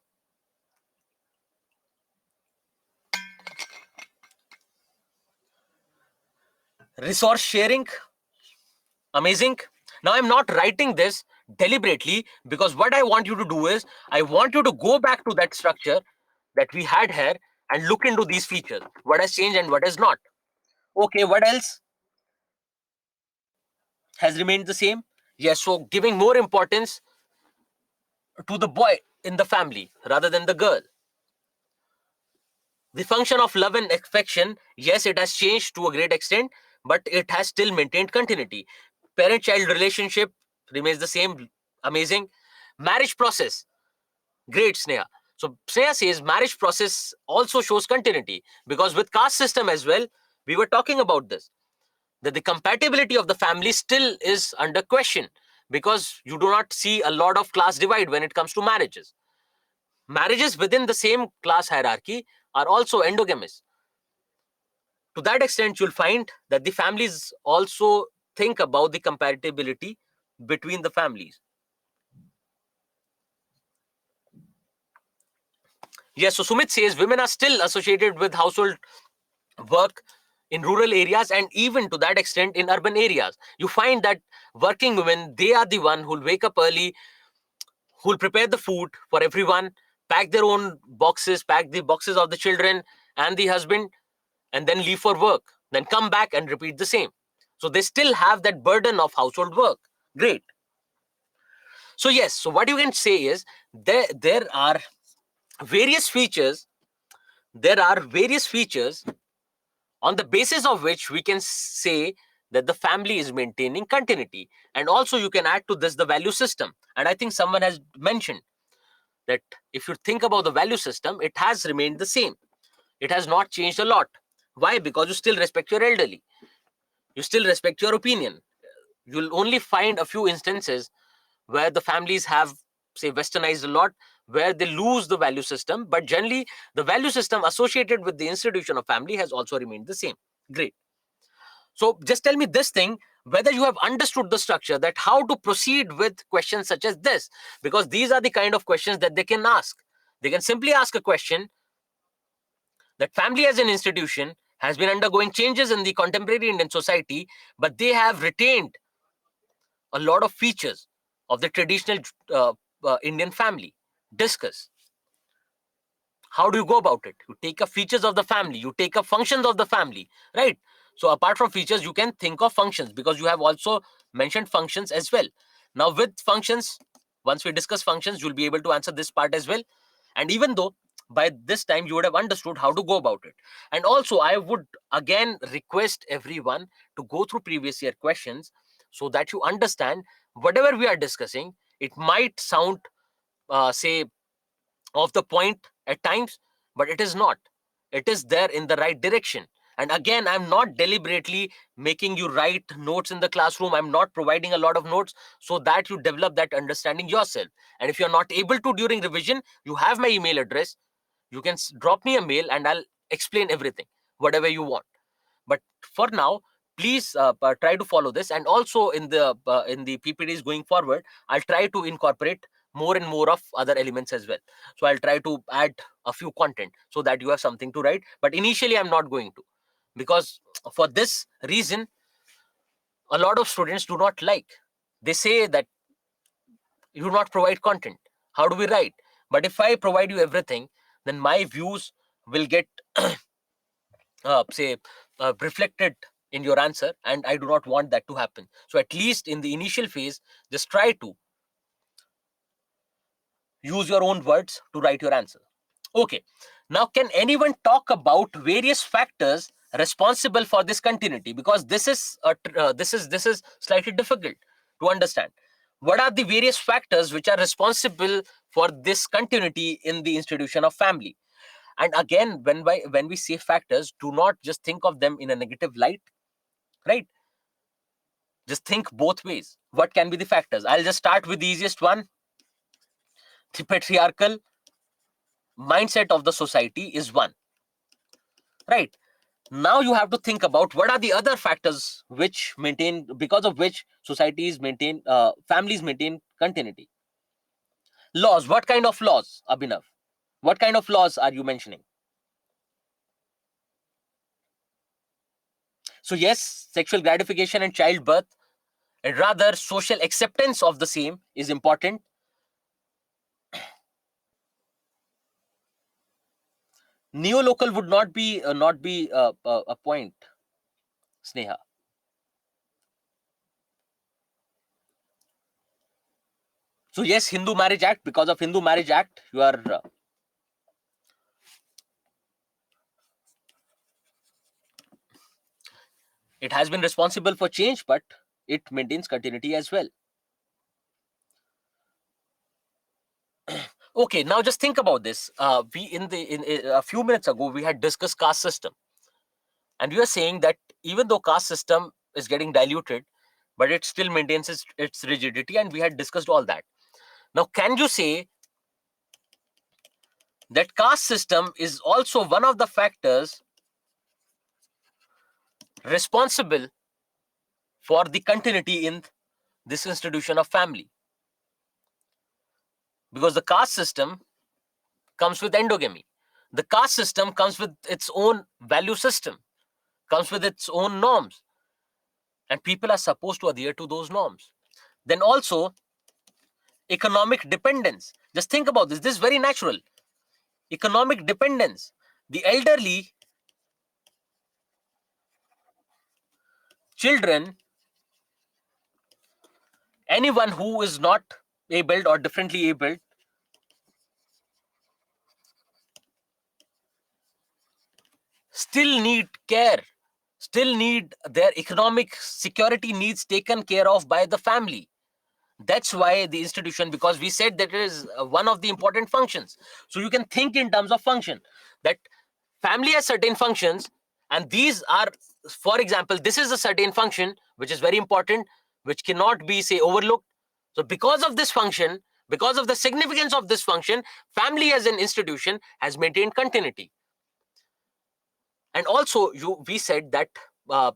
Resource sharing, amazing. Now, I'm not writing this deliberately, because what I want you to do is I want you to go back to that structure that we had here and look into these features. What has changed and what has not. Okay, what else has remained the same? Yes, so giving more importance to the boy in the family rather than the girl. The function of love and affection, yes, it has changed to a great extent, but it has still maintained continuity. Parent child relationship remains the same. Amazing. Marriage process, great, Sneha. So Sneha says marriage process also shows continuity, because with caste system as well, we were talking about this, that the compatibility of the family still is under question, because you do not see a lot of class divide when it comes to marriages. Marriages within the same class hierarchy are also endogamous. To that extent, you'll find that the families also think about the compatibility between the families. Yes, so Sumit says women are still associated with household work in rural areas, and even to that extent in urban areas. You find that working women, they are the one who'll wake up early, who'll prepare the food for everyone, pack their own boxes, pack the boxes of the children and the husband, and then leave for work, then come back and repeat the same. So they still have that burden of household work. Great. So yes, so what you can say is there are various features there are various features on the basis of which we can say that the family is maintaining continuity. And also you can add to this the value system. And I think someone has mentioned that if you think about the value system, it has remained the same. It has not changed a lot. Why? Because you still respect your elderly. You still respect your opinion. You'll only find a few instances where the families have, say, westernized a lot, where they lose the value system. But generally, the value system associated with the institution of family has also remained the same. Great. So just tell me this thing, whether you have understood the structure, that how to proceed with questions such as this, because these are the kind of questions that they can ask. They can simply ask a question that family as an institution has been undergoing changes in the contemporary Indian society, but they have retained a lot of features of the traditional Indian family. Discuss. How do you go about it? You take up features of the family, you take up functions of the family, right? So apart from features, you can think of functions, because you have also mentioned functions as well. Now with functions, once we discuss functions, you'll be able to answer this part as well. And even though by this time you would have understood how to go about it. And also I would again request everyone to go through previous year questions, so that you understand whatever we are discussing. It might sound say off the point at times, but it is not. It is there in the right direction. And again, I'm not deliberately making you write notes in the classroom. I'm not providing a lot of notes, so that you develop that understanding yourself. And if you're not able to during revision, you have my email address. You can drop me a mail and I'll explain everything, whatever you want. But for now, please try to follow this. And also in the ppds going forward, I'll try to incorporate more and more of other elements as well. So I'll try to add a few content, so that you have something to write. But initially I'm not going to, because for this reason, a lot of students do not like. They say that you do not provide content, how do we write? But if I provide you everything, then my views will get say reflected in your answer, and I do not want that to happen. So at least in the initial phase, just try to use your own words to write your answer. Okay, now can anyone talk about various factors responsible for this continuity? Because this is slightly difficult to understand. What are the various factors which are responsible for this continuity in the institution of family? And again, when we say factors, do not just think of them in a negative light, right? Just think both ways. What can be the factors? I'll just start with the easiest one. The patriarchal mindset of the society is one, right? Now you have to think about what are the other factors which maintain, because of which societies maintain, families maintain continuity. Laws. What kind of laws, Abhinav? What kind of laws are you mentioning? So yes, sexual gratification and childbirth, and rather social acceptance of the same is important. Neolocal would not be a point, Sneha. So yes, Hindu Marriage Act. Because of Hindu Marriage Act, you are it has been responsible for change, but it maintains continuity as well. Okay, now just think about this. We in a few minutes ago we had discussed caste system, and we are saying that even though caste system is getting diluted, but it still maintains its rigidity, and we had discussed all that. Now, can you say that caste system is also one of the factors responsible for the continuity in this institution of family? Because the caste system comes with endogamy. The caste system comes with its own value system, comes with its own norms, and people are supposed to adhere to those norms. Then also economic dependence. Just think about this. This is very natural. Economic dependence. The elderly, children, anyone who is not abled or differently abled, still need care, still need their economic security needs taken care of by the family. That's why the institution, because we said that it is one of the important functions. So you can think in terms of function, that family has certain functions, and these are, for example, this is a certain function which is very important, which cannot be, say, overlooked. So because of this function, because of the significance of this function, family as an institution has maintained continuity. And also, we said that uh,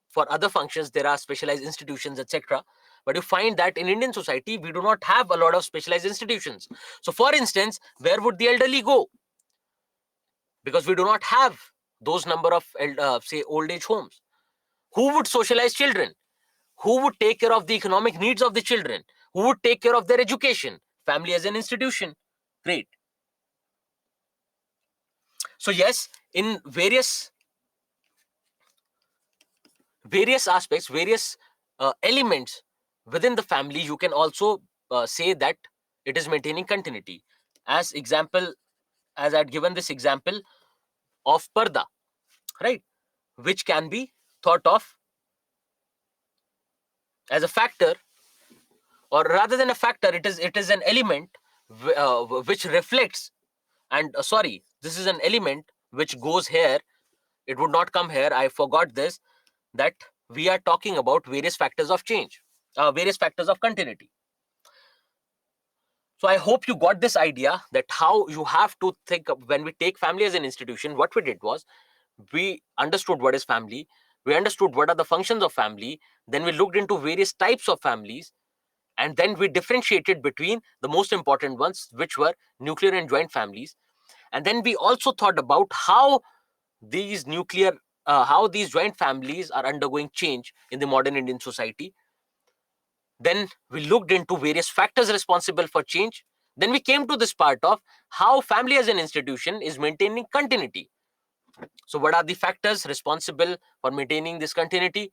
for other functions there are specialized institutions, etc., but you find that in Indian society we do not have a lot of specialized institutions. So for instance, where would the elderly go? Because we do not have those number of say old age homes. Who would socialize children? Who would take care of the economic needs of the children? Who would take care of their education? Family as an institution. Great. So yes, in various aspects, various elements within the family, you can also say that it is maintaining continuity. As example, as I'd given this example of parda, right, which can be thought of as a factor, or rather than a factor, it is an element which reflects, and sorry, this is an element which goes here. It would not come here, I forgot this, that we are talking about various factors of change, various factors of continuity. So I hope you got this idea that how you have to think of, when we take family as an institution, what we did was we understood what is family, we understood what are the functions of family, then we looked into various types of families, and then we differentiated between the most important ones, which were nuclear and joint families. And then we also thought about these nuclear how these joint families are undergoing change in the modern Indian society. Then we looked into various factors responsible for change. Then we came to this part of how family as an institution is maintaining continuity. So, what are the factors responsible for maintaining this continuity?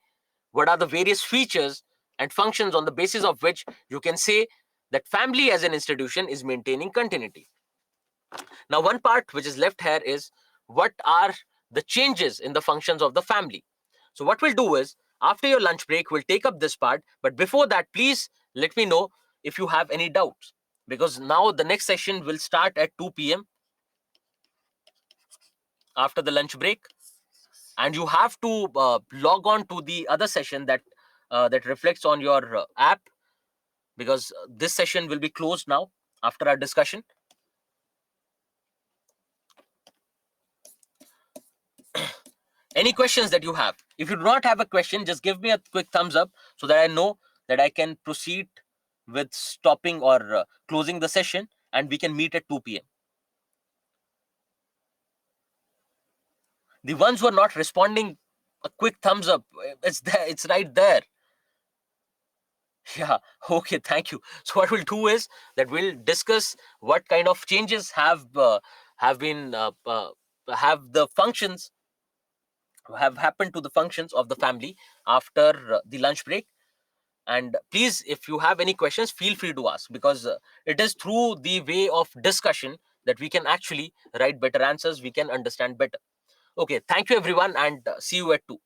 What are the various features and functions on the basis of which you can say that family as an institution is maintaining continuity? Now, one part which is left here is what are the changes in the functions of the family. So, what we'll do is after your lunch break, we'll take up this part. But before that, please let me know if you have any doubts, because now the next session will start at 2 p.m. after the lunch break, and you have to log on to the other session that reflects on your app, because this session will be closed now after our discussion. Any questions that you have? If you do not have a question, just give me a quick thumbs up so that I know that I can proceed with stopping or closing the session, and we can meet at 2 p.m. The ones who are not responding, a quick thumbs up. It's there, it's right there. Yeah, okay, thank you. So what we'll do is that we'll discuss what kind of changes have been have the functions have happened to the functions of the family after the lunch break. And please, if you have any questions, feel free to ask, because it is through the way of discussion that we can actually write better answers, we can understand better. Okay, thank you everyone, and see you at 2.